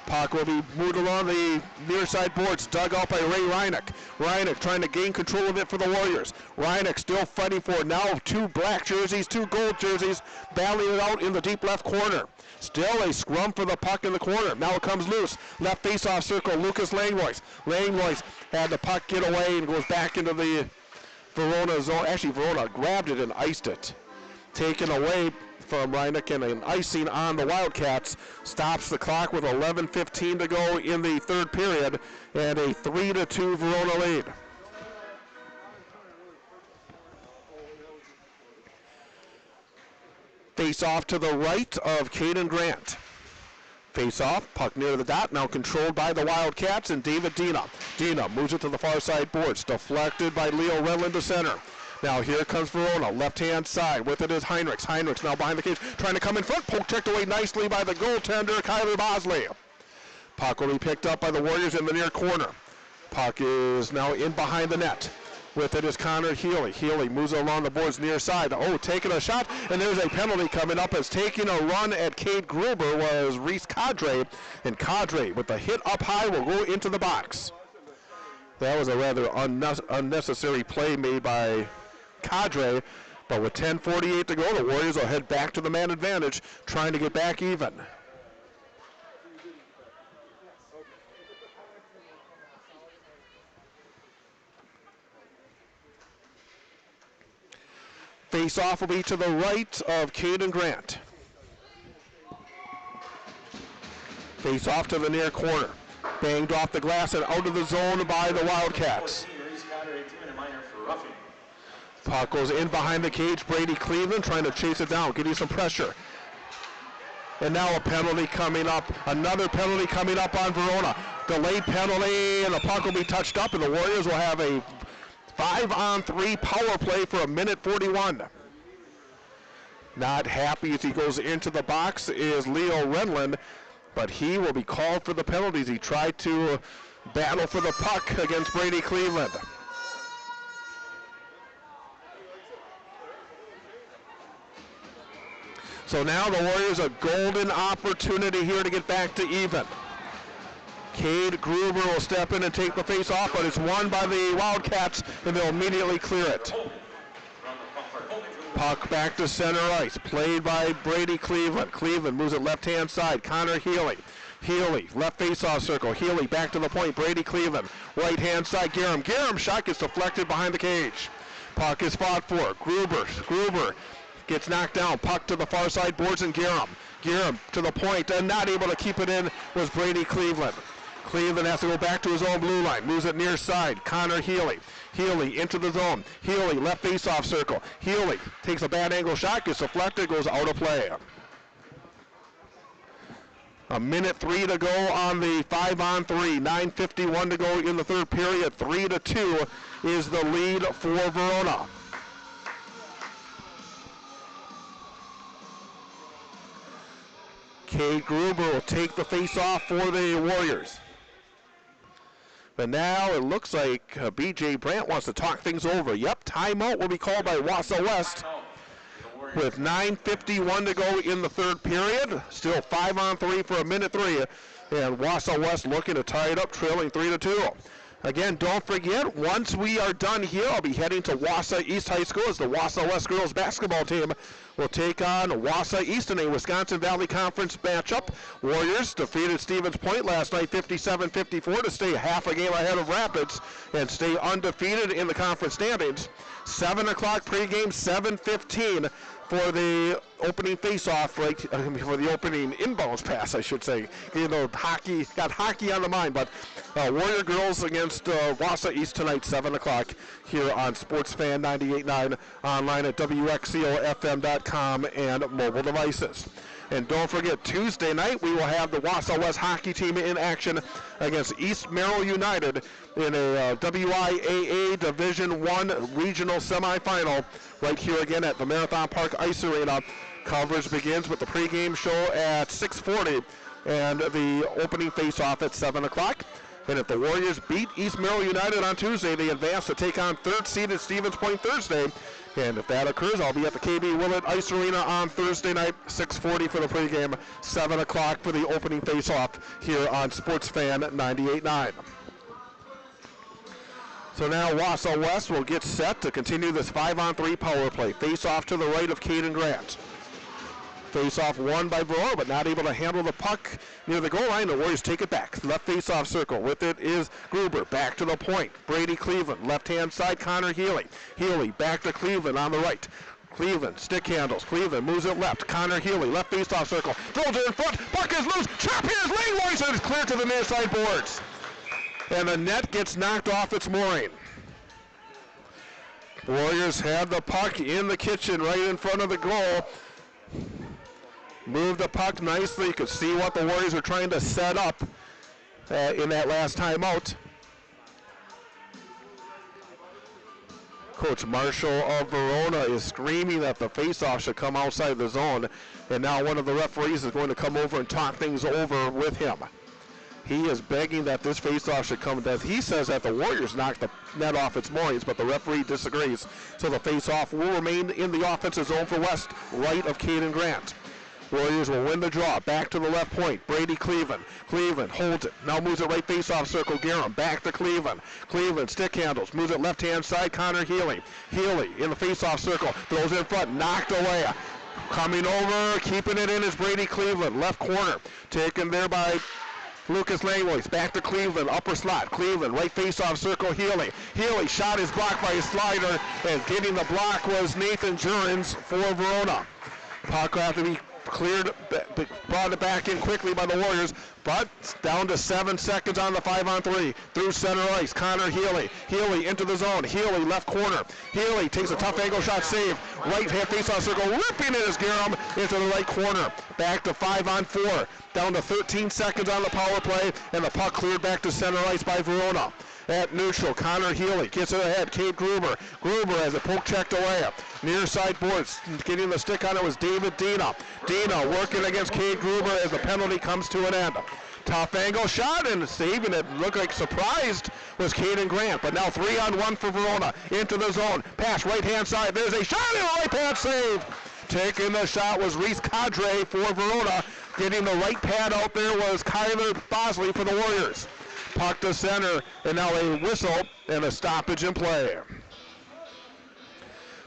Puck will be moved along the near side boards, dug out by Ray Reinick. Reinick trying to gain control of it for the Warriors. Reinick still fighting for it now. 2 black jerseys, 2 gold jerseys, battling it out in the deep left corner. Still a scrum for the puck in the corner. Now it comes loose. Left face-off circle, Lucas Langlois. Langlois had the puck get away and goes back into the Verona zone. Actually, Verona grabbed it and iced it. Taken away from Reinick, and an icing on the Wildcats. Stops the clock with 11:15 to go in the third period, and a 3-2 Verona lead. Face off to the right of Caden Grant. Face off, puck near the dot, now controlled by the Wildcats and David Dina. Dina moves it to the far side boards, deflected by Leo Renlund to center. Now here comes Verona, left-hand side. With it is Heinrichs. Heinrichs now behind the cage, trying to come in front. Poke checked away nicely by the goaltender, Kyler Bosley. Puck will be picked up by the Warriors in the near corner. Puck is now in behind the net. With it is Connor Healy. Healy moves along the boards near side. Oh, taking a shot, and there's a penalty coming up as taking a run at Cade Gruber was Reese Cadre, and Cadre with the hit up high will go into the box. That was a rather unnecessary play made by Cadre, but with 10:48 to go, the Warriors will head back to the man advantage, trying to get back even. Face-off will be to the right of Caden Grant. Face-off to the near corner. Banged off the glass and out of the zone by the Wildcats. Puck goes in behind the cage. Brady Cleveland trying to chase it down, getting some pressure. And now a penalty coming up. Another penalty coming up on Verona. Delayed penalty, and the puck will be touched up, and the Warriors will have a 5-on-3 power play for 1:41. Not happy as he goes into the box is Leo Renlund, but he will be called for the penalties. He tried to battle for the puck against Brady Cleveland. So now the Warriors a golden opportunity here to get back to even. Cade Gruber will step in and take the face off, but it's won by the Wildcats, and they'll immediately clear it. Puck back to center ice, played by Brady Cleveland. Cleveland moves it left-hand side. Connor Healy. Healy, left face-off circle. Healy back to the point. Brady Cleveland. Right-hand side, Garham. Garham's shot gets deflected behind the cage. Puck is fought for. Gruber gets knocked down. Puck to the far side boards, and Garham. Garham to the point, and not able to keep it in was Brady Cleveland. Cleveland has to go back to his own blue line. Moves it near side. Connor Healy. Healy into the zone. Healy left face-off circle. Healy takes a bad angle shot, gets deflected, goes out of play. 1:03 to go on the 5-on-3. 9:51 to go in the third period. 3-2 is the lead for Verona. Cade Gruber will take the face-off for the Warriors. But now it looks like B.J. Brandt wants to talk things over. Yep, timeout will be called by Wausau West. with 9:51 to go in the third period. Still 5-on-3 for a minute 3. And Wausau West looking to tie it up, trailing 3-2. Again, don't forget, once we are done here, I'll be heading to Wausau East High School as the Wausau West girls basketball team will take on Wausau East in a Wisconsin Valley Conference matchup. Warriors defeated Stevens Point last night 57-54 to stay half a game ahead of Rapids and stay undefeated in the conference standings. 7 o'clock pregame, 7:15 for the opening face-off, for the opening inbounds pass, I should say. You know, got hockey on the mind, but Warrior girls against Wausau East tonight, 7 o'clock here on SportsFan 98.9, online at WXCOFM.com and mobile devices. And don't forget, Tuesday night we will have the Wausau West hockey team in action against East Merrill United in a WIAA Division I regional semifinal right here again at the Marathon Park Ice Arena. Coverage begins with the pregame show at 6:40 and the opening face-off at 7 o'clock. And if the Warriors beat East Merrill United on Tuesday, they advance to take on third-seeded Stevens Point Thursday. And if that occurs, I'll be at the KB Willett Ice Arena on Thursday night, 6:40 for the pregame, 7 o'clock for the opening face-off here on SportsFan 98.9. So now Wausau West will get set to continue this 5-on-3 power play. Face-off to the right of Caden Grant. Face-off won by Verona, but not able to handle the puck near the goal line. The Warriors take it back. Left face-off circle. With it is Gruber. Back to the point. Brady Cleveland. Left-hand side, Connor Healy. Healy back to Cleveland on the right. Cleveland, stick handles. Cleveland moves it left. Connor Healy, left face-off circle. Throws it in front. Puck is loose. Trap here's Lane Royce, and it's clear to the near side boards. And the net gets knocked off its mooring. Warriors have the puck in the kitchen right in front of the goal. Move the puck nicely. You can see what the Warriors are trying to set up in that last timeout. Coach Marshall of Verona is screaming that the faceoff should come outside the zone, and now one of the referees is going to come over and talk things over with him. He is begging that this faceoff should come. That he says that the Warriors knocked the net off its moorings, but the referee disagrees. So the faceoff will remain in the offensive zone for West, right of Caden Grant. Warriors will win the draw. Back to the left point. Brady Cleveland. Cleveland holds it. Now moves it right face-off circle. Garham back to Cleveland. Cleveland stick handles. Moves it left-hand side. Connor Healy. Healy in the face-off circle. Throws in front. Knocked away. Coming over. Keeping it in is Brady Cleveland. Left corner. Taken there by Lucas Langlois. Back to Cleveland. Upper slot. Cleveland. Right face-off circle. Healy. Healy shot is blocked by his slider. And getting the block was Nathan Jurens for Verona. Puck will have to be cleared, brought it back in quickly by the Warriors, but down to 7 seconds on the 5-on-3. Through center ice, Connor Healy. Healy into the zone. Healy left corner. Healy takes a tough angle shot save. Right hand face-off circle, ripping it as Garham into the right corner. Back to 5-on-4. Down to 13 seconds on the power play, and the puck cleared back to center ice by Verona. At neutral, Connor Healy gets it ahead. Cade Gruber. Gruber has a poke checked away. Near side boards, getting the stick on it was David Dina. Dina working against Cade Gruber as the penalty comes to an end. Tough angle shot and saving it. Looked like surprised was Caden Grant, but now 3-on-1 for Verona. Into the zone. Pass right hand side. There's a shot and a right pad save. Taking the shot was Reese Cadre for Verona. Getting the right pad out there was Kyler Bosley for the Warriors. Puck to center, and now a whistle and a stoppage in play.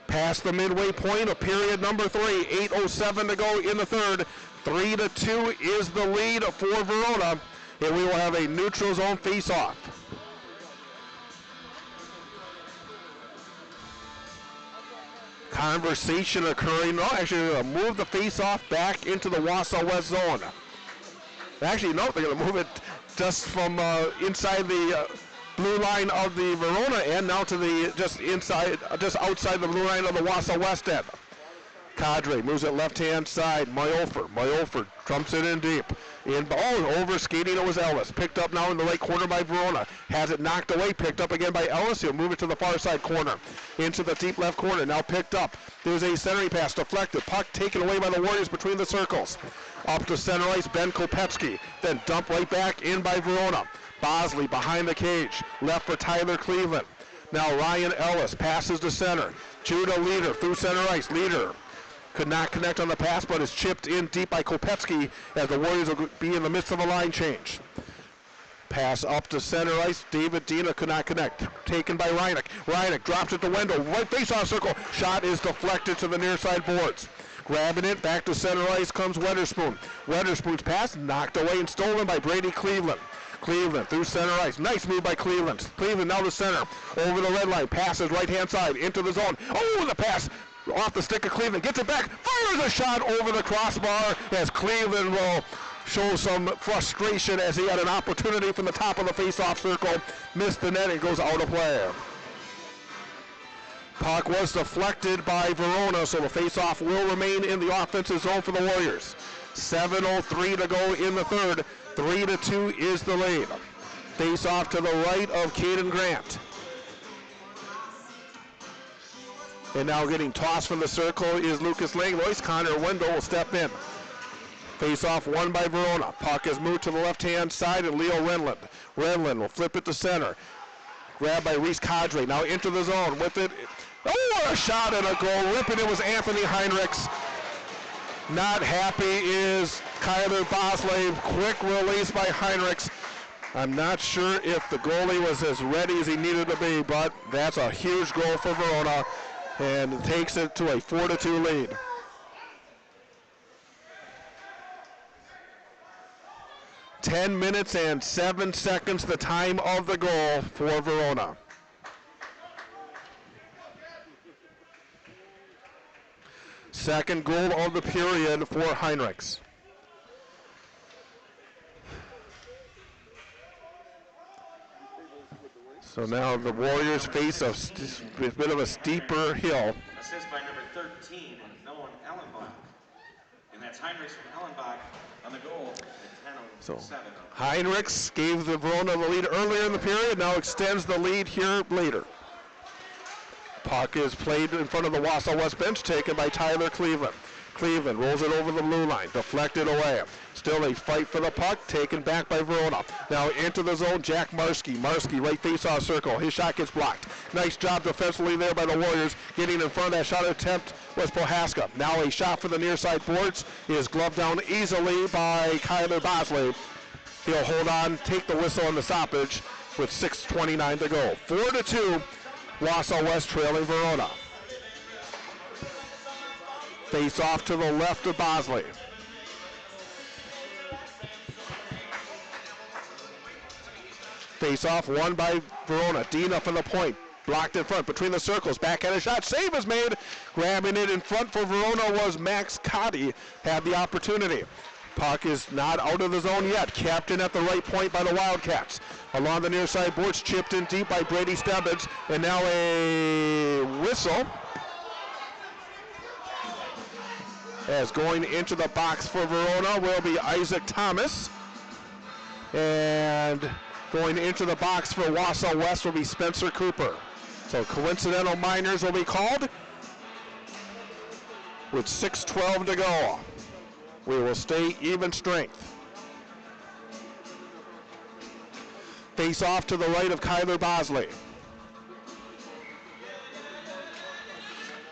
Past the midway point of period number 3, 8:07 to go in the third. 3-2 is the lead for Verona, and we will have a neutral zone face-off. Conversation occurring. No, actually, they're going to move the face-off back into the Wausau West zone. Actually, no, they're going to move it just from inside the blue line of the Verona end now to the just outside the blue line of the Wausau West end. Cadre moves it left-hand side. Mayofer trumps it in deep. Over skating it was Ellis. Picked up now in the right corner by Verona. Has it knocked away. Picked up again by Ellis. He'll move it to the far side corner. Into the deep left corner. Now picked up. There's a centering pass deflected. Puck taken away by the Warriors between the circles. Up to center ice, Ben Kopetsky. Then dumped right back in by Verona. Bosley behind the cage. Left for Tyler Cleveland. Now Ryan Ellis passes to center. Judah Leader through center ice. Leader Could not connect on the pass, but is chipped in deep by Kopetsky as the Warriors will be in the midst of a line change. Pass up to center ice. David Dina could not connect. Taken by Reineck. Reineck drops it to Wendell. Right face-off circle. Shot is deflected to the near side boards. Grabbing it, back to center ice comes Weatherspoon. Weatherspoon's pass knocked away and stolen by Brady Cleveland. Cleveland through center ice. Nice move by Cleveland. Cleveland now to center. Over the red line. Passes right-hand side into the zone. Oh, the pass off the stick of Cleveland. Gets it back. Fires a shot over the crossbar as Cleveland will show some frustration as he had an opportunity from the top of the face-off circle. Missed the net and goes out of play. Puck was deflected by Verona, so the face-off will remain in the offensive zone for the Warriors. 7:03 to go in the third. 3-2 is the lead. Face-off to the right of Caden Grant. And now getting tossed from the circle is Lucas Langlois. Connor Wendell will step in. Face-off won by Verona. Puck is moved to the left-hand side, and Leo Renlund. Renlund will flip it to center. Grabbed by Reese Cadre. Now into the zone with it. Oh, a shot and a goal. Ripping it was Anthony Heinrichs. Not happy is Kyler Bosley. Quick release by Heinrichs. I'm not sure if the goalie was as ready as he needed to be, but that's a huge goal for Verona and takes it to a 4-2 lead. Ten minutes and 7 seconds, the time of the goal for Verona. Second goal of the period for Heinrichs. So now the Warriors face a bit of a steeper hill. Assist by number 13, Nolan Ellenbach. And that's Heinrichs from Ellenbach on the goal at 10:07. So Heinrichs gave the Verona the lead earlier in the period, now extends the lead here later. Puck is played in front of the Wausau West bench, taken by Tyler Cleveland. Cleveland rolls it over the blue line, deflected away. Still a fight for the puck, taken back by Verona. Now into the zone, Jack Marski. Marski, right face-off circle. His shot gets blocked. Nice job defensively there by the Warriors. Getting in front of that shot attempt was Prohaska. Now a shot for the near side boards is gloved down easily by Kyler Bosley. He'll hold on, take the whistle on the stoppage with 6:29 to go. 4-2. Wausau West trailing Verona. Face off to the left of Bosley. Face off won by Verona. Dean up on the point. Blocked in front between the circles. Backhand shot. Save is made. Grabbing it in front for Verona was Max Cotty. Had the opportunity. Puck is not out of the zone yet. Captain at the right point by the Wildcats. Along the near side boards, chipped in deep by Brady Stebbins. And now a whistle. As going into the box for Verona will be Isaac Thomas. And going into the box for Wausau West will be Spencer Cooper. So coincidental minors will be called with 6:12 to go. We will stay even strength. Face off to the right of Kyler Bosley.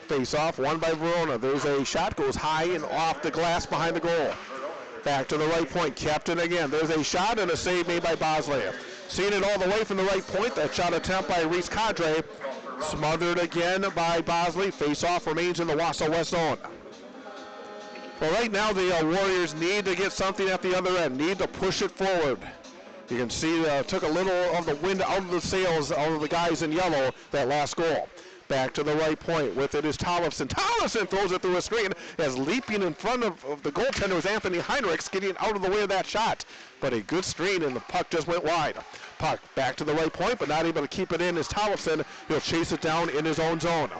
Face off, won by Verona. There's a shot, goes high and off the glass behind the goal. Back to the right point, captain again. There's a shot and a save made by Bosley. Seeing it all the way from the right point, that shot attempt by Reese Cadre. Smothered again by Bosley. Face off remains in the Wausau West zone. Well, right now the Warriors need to get something at the other end, need to push it forward. You can see took a little of the wind out of the sails out of the guys in yellow, that last goal. Back to the right point. With it is Tollefson. Tollefson throws it through a screen as leaping in front of the goaltender was Anthony Heinrichs, getting out of the way of that shot. But a good screen, and the puck just went wide. Puck back to the right point, but not able to keep it in is Tollefson. He'll chase it down in his own zone.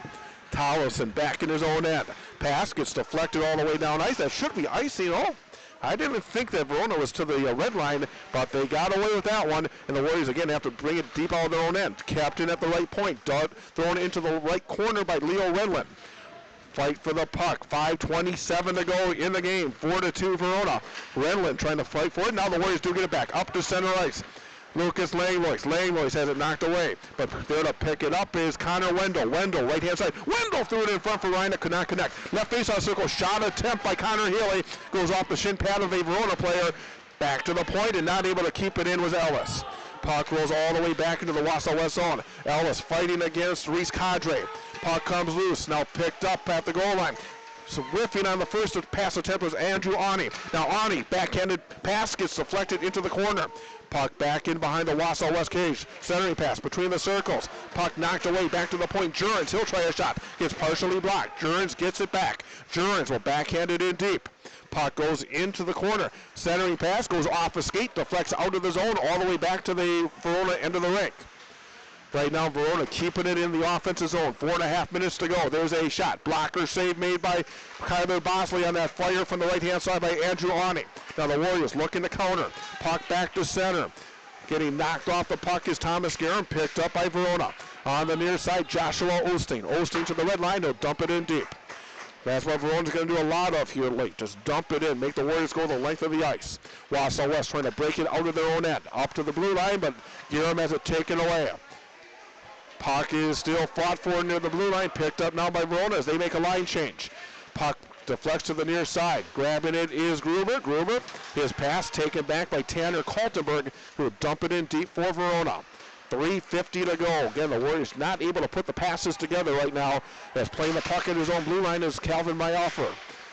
Tollefson back in his own end. Pass gets deflected all the way down ice. That should be icing. Oh, I didn't think that Verona was to the red line, but they got away with that one. And the Warriors again have to bring it deep out of their own end. Captain at the right point. Dart thrown into the right corner by Leo Renlund. Fight for the puck. 5:27 to go in the game. 4-2 Verona. Renlund trying to fight for it. Now the Warriors do get it back. Up to center ice. Lucas Langlois. Langlois has it knocked away. But there to pick it up is Connor Wendell. Wendell, right-hand side. Wendell threw it in front for Ryan. Could not connect. Left face-off circle. Shot attempt by Connor Healy. Goes off the shin pad of a Verona player. Back to the point and not able to keep it in was Ellis. Puck rolls all the way back into the Wausau West zone. Ellis fighting against Reese Cadre. Puck comes loose. Now picked up at the goal line. So whiffing on the first pass attempt was Andrew Ani. Now Ani, backhanded pass, gets deflected into the corner. Puck back in behind the Wausau West cage. Centering pass between the circles. Puck knocked away back to the point. Jurens, he'll try a shot. Gets partially blocked. Jurens gets it back. Jurens will backhand it in deep. Puck goes into the corner. Centering pass goes off a skate, deflects out of the zone, all the way back to the Verona end of the rink. Right now, Verona keeping it in the offensive zone. 4.5 minutes to go. There's a shot. Blocker save made by Kyler Bosley on that fire from the right-hand side by Andrew Ani. Now the Warriors looking to counter. Puck back to center. Getting knocked off the puck is Thomas Guerin, picked up by Verona. On the near side, Joshua Osteen. Osteen to the red line. He'll dump it in deep. That's what Verona's going to do a lot of here late. Just dump it in, make the Warriors go the length of the ice. Wausau West trying to break it out of their own end. Up to the blue line, but Guerin has it taken away. Puck is still fought for near the blue line, picked up now by Verona as they make a line change. Puck deflects to the near side. Grabbing it is Gruber. Gruber, his pass taken back by Tanner Kaltenberg, who will dump it in deep for Verona. 3:50 to go. Again, the Warriors not able to put the passes together right now. As playing the puck in his own blue line is Calvin Mayoffer.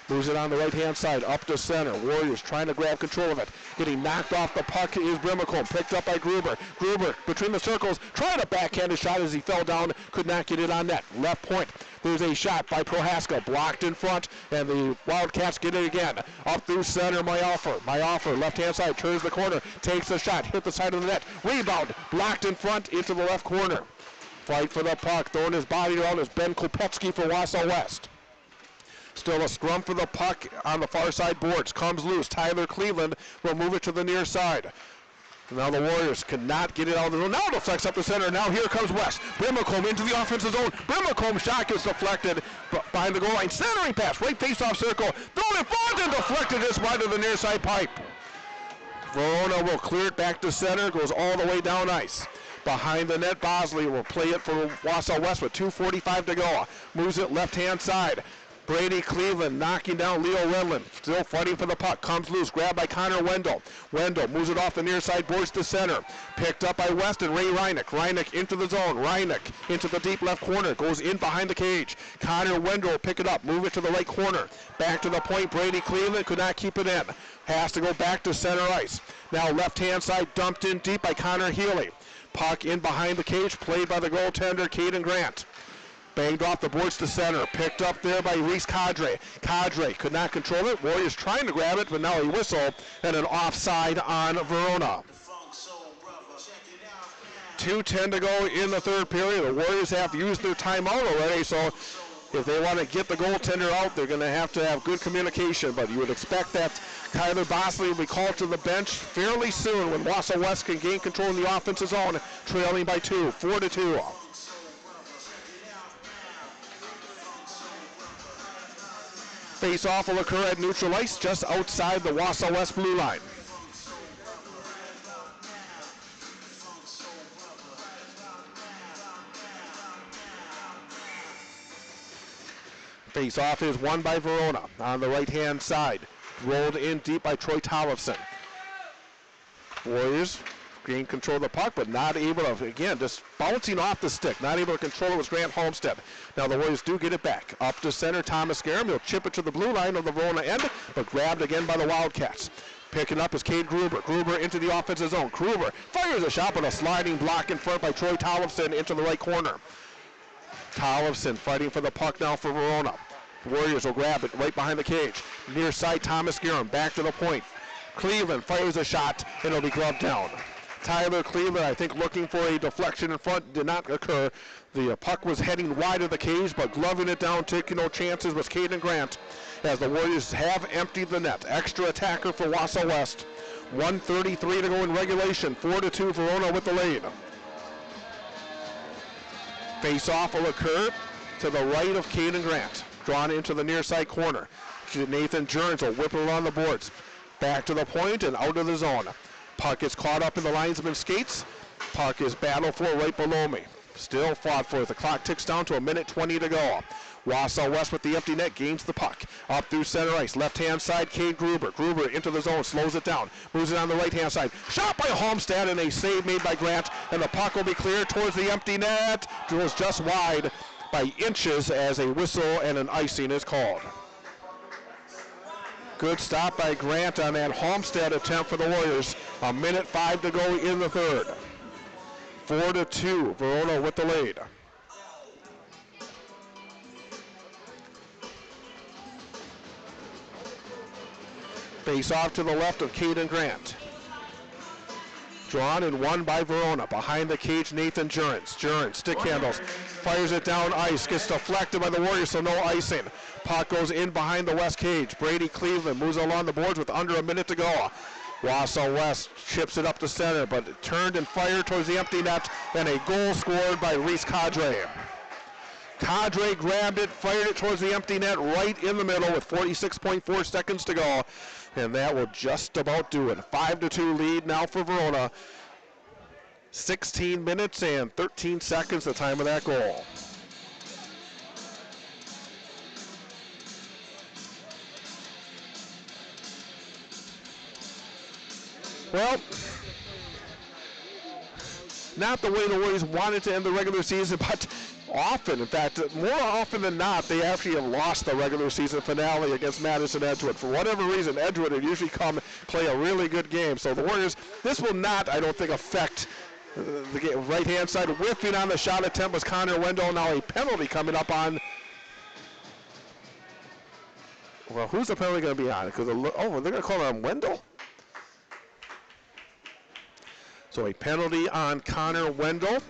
Moves it on the right-hand side, up to center. Warriors trying to grab control of it. Getting knocked off the puck is Brimacombe, picked up by Gruber. Gruber between the circles, trying to backhand a shot as he fell down, could not get it on net. Left point, there's a shot by Prohaska, blocked in front, and the Wildcats get it again. Up through center, Mayoffer. Mayoffer, left-hand side, turns the corner, takes the shot, hit the side of the net. Rebound, blocked in front into the left corner. Fight for the puck, throwing his body around is Ben Kopetsky for Wausau West. Still a scrum for the puck on the far side boards. Comes loose. Tyler Cleveland will move it to the near side. Now the Warriors cannot get it out of the zone. Now deflects up the center. Now here comes West. Brimacombe into the offensive zone. Brimacombe shot gets deflected behind the goal line. Centering pass, right face-off circle. Thrown in front and deflected just wide of the near side pipe. Verona will clear it back to center. Goes all the way down ice. Behind the net, Bosley will play it for Wausau West with 2:45 to go. Moves it left-hand side. Brady Cleveland knocking down Leo Redland. Still fighting for the puck. Comes loose. Grabbed by Connor Wendell. Wendell moves it off the near side boards to center. Picked up by West and Ray Reinick. Reinick into the zone. Reinick into the deep left corner. Goes in behind the cage. Connor Wendell will pick it up. Move it to the right corner. Back to the point. Brady Cleveland could not keep it in. Has to go back to center ice. Now left-hand side dumped in deep by Connor Healy. Puck in behind the cage. Played by the goaltender, Caden Grant. Banged off the boards to center. Picked up there by Reese Cadre. Cadre could not control it. Warriors trying to grab it, but now a whistle and an offside on Verona. 2:10 to go in the third period. The Warriors have used their timeout already, so if they want to get the goaltender out, they're going to have good communication. But you would expect that Kyler Bosley will be called to the bench fairly soon when Wausau West can gain control in the offensive zone, trailing by 4-2. Face-off will occur at neutral ice just outside the Wausau West blue line. Face-off is won by Verona on the right-hand side. Rolled in deep by Troy Tollefson. Warriors gain control of the puck, but not able to, again, just bouncing off the stick. Not able to control it was Grant Homestead. Now the Warriors do get it back. Up to center, Thomas Garum. He'll chip it to the blue line of the Verona end, but grabbed again by the Wildcats. Picking up is Cade Gruber. Gruber into the offensive zone. Gruber fires a shot, but a sliding block in front by Troy Tollefson into the right corner. Tollefson fighting for the puck now for Verona. The Warriors will grab it right behind the cage. Near side, Thomas Garum. Back to the point. Cleveland fires a shot, and it'll be gloved down. Tyler Cleveland, I think, looking for a deflection in front, did not occur. The puck was heading wide of the cage, but gloving it down, taking no chances, was Caden Grant, as the Warriors have emptied the net. Extra attacker for Wausau West. 1:33 to go in regulation. 4-2 Verona with the lead. Face-off will occur to the right of Caden Grant. Drawn into the near side corner. Nathan Jurens will whip it around the boards. Back to the point and out of the zone. Puck is caught up in the linesman's skates. Puck is battled for right below me. Still fought for. The clock ticks down to 1:20 to go. Wausau West with the empty net gains the puck. Up through center ice. Left-hand side, Cade Gruber. Gruber into the zone, slows it down. Moves it on the right-hand side. Shot by Homestead and a save made by Grant. And the puck will be cleared towards the empty net. It was just wide by inches as a whistle and an icing is called. Good stop by Grant on that Homestead attempt for the Warriors. 1:05 to go in the third. 4-2, Verona with the lead. Face off to the left of Caden Grant. Drawn and won by Verona. Behind the cage, Nathan Jurens. Jurens, stick handles, fires it down ice, gets deflected by the Warriors, so no icing. Puck goes in behind the west cage. Brady Cleveland moves along the boards with under a minute to go. Wausau West chips it up to center, but it turned and fired towards the empty net, and a goal scored by Reese Cadre. Cadre grabbed it, fired it towards the empty net right in the middle with 46.4 seconds to go, and that will just about do it. 5-2 lead now for Verona. 16 minutes and 13 seconds the time of that goal. Well, not the way the Warriors wanted to end the regular season, but often, in fact, more often than not, they actually have lost the regular season finale against Madison Edgewood. For whatever reason, Edgewood would usually come play a really good game. So the Warriors, this will not, I don't think, affect the game. Right-hand side, whiffing on the shot attempt was Connor Wendell. Now a penalty coming up on. Well, who's the penalty going to be on? Because they're going to call it on Wendell? So a penalty on Connor Wendell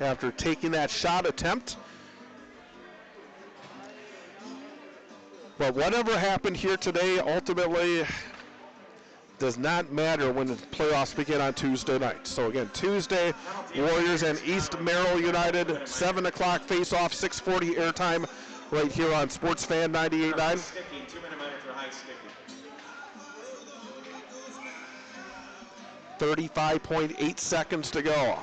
after taking that shot attempt. But whatever happened here today ultimately does not matter when the playoffs begin on Tuesday night. So again, Tuesday, Warriors and East Merrill United, 7 o'clock face-off, 6:40 airtime right here on Sports Fan 98.9. 2-minute minor for high sticking. 35.8 seconds to go.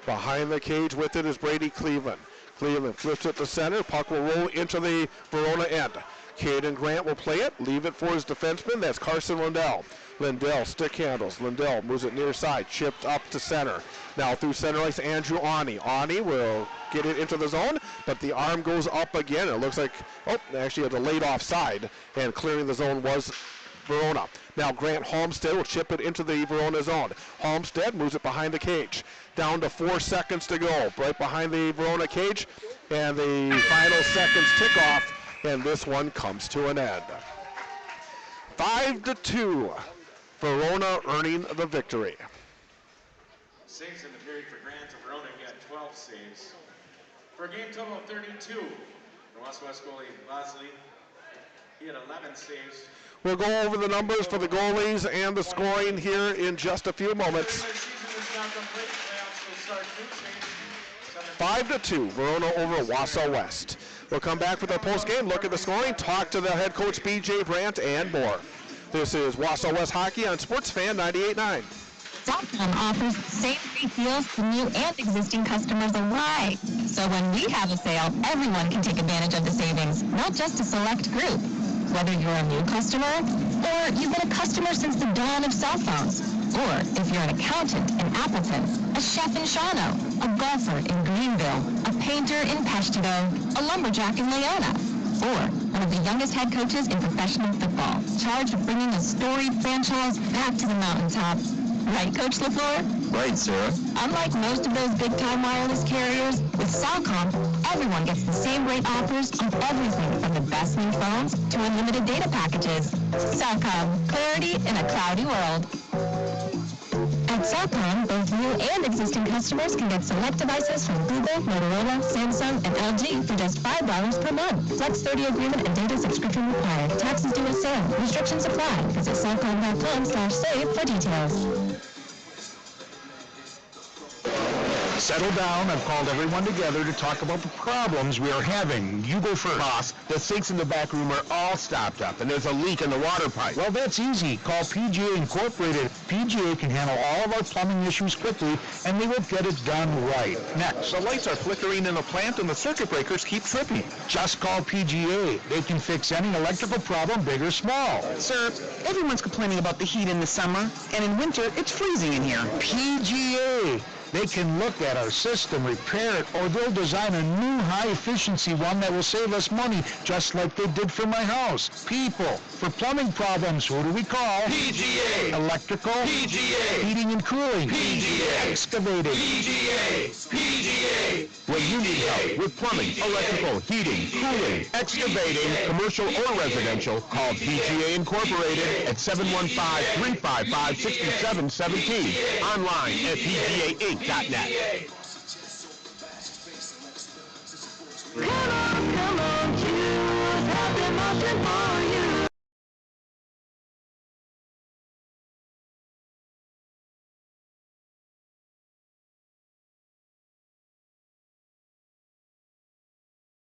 Behind the cage with it is Brady Cleveland. Cleveland flips it to center. Puck will roll into the Verona end. Caden Grant will play it. Leave it for his defenseman. That's Carson Lindell. Lindell stick handles. Lindell moves it near side. Chipped up to center. Now through center ice, Andrew Ani. Ani will get it into the zone, but the arm goes up again. It looks like, actually a delayed offside, and clearing the zone was Verona. Now Grant Homestead will chip it into the Verona zone. Homestead moves it behind the cage. Down to 4 seconds to go. Right behind the Verona cage. And the final seconds tick off. And this one comes to an end. 5-2. Verona earning the victory. Saves in the period for Grant. Verona got 12 saves. For a game total of 32. The Wausau West goalie, Bosley, he had 11 saves. We'll go over the numbers for the goalies and the scoring here in just a few moments. 5-2, Verona over Wausau West. We'll come back with our post-game look at the scoring, talk to the head coach B.J. Brandt, and more. This is Wausau West Hockey on Sports Fan 98.9. Southcom offers the same great deals to new and existing customers alike. So when we have a sale, everyone can take advantage of the savings, not just a select group. Whether you're a new customer or you've been a customer since the dawn of cell phones, or if you're an accountant in Appleton, a chef in Shawano, a golfer in Greenville, a painter in Peshtigo, a lumberjack in Leona, or one of the youngest head coaches in professional football, charged with bringing a storied franchise back to the mountaintop. Right, Coach LaFleur? Right, Sarah. Unlike most of those big-time wireless carriers, with Cellcom, everyone gets the same great offers on everything from the best new phones to unlimited data packages. Cellcom, clarity in a cloudy world. At Cellcom, both new and existing customers can get select devices from Google, Motorola, Samsung, and LG for just $5 per month. Flex 30 agreement and data subscription required. Taxes due at sale. Restrictions apply. Visit cellcom.com/save for details. settle down. I've called everyone together to talk about the problems we are having. You go first. Boss, the sinks in the back room are all stopped up, and there's a leak in the water pipe. Well, that's easy. Call PGA Incorporated. PGA can handle all of our plumbing issues quickly, and they will get it done right. Next. The lights are flickering in the plant and the circuit breakers keep tripping. Just call PGA. They can fix any electrical problem, big or small. Sir, everyone's complaining about the heat in the summer, and in winter, it's freezing in here. PGA. They can look at our system, repair it, or they'll design a new high-efficiency one that will save us money, just like they did for my house. People, for plumbing problems, who do we call? PGA. Electrical? PGA. Heating and cooling? PGA. Excavating? PGA. PGA. When you need help with plumbing, electrical, heating, cooling, excavating, commercial or residential, call PGA Incorporated at 715-355-6717. Online at PGAinc.net. Come on, choose Happy Motion for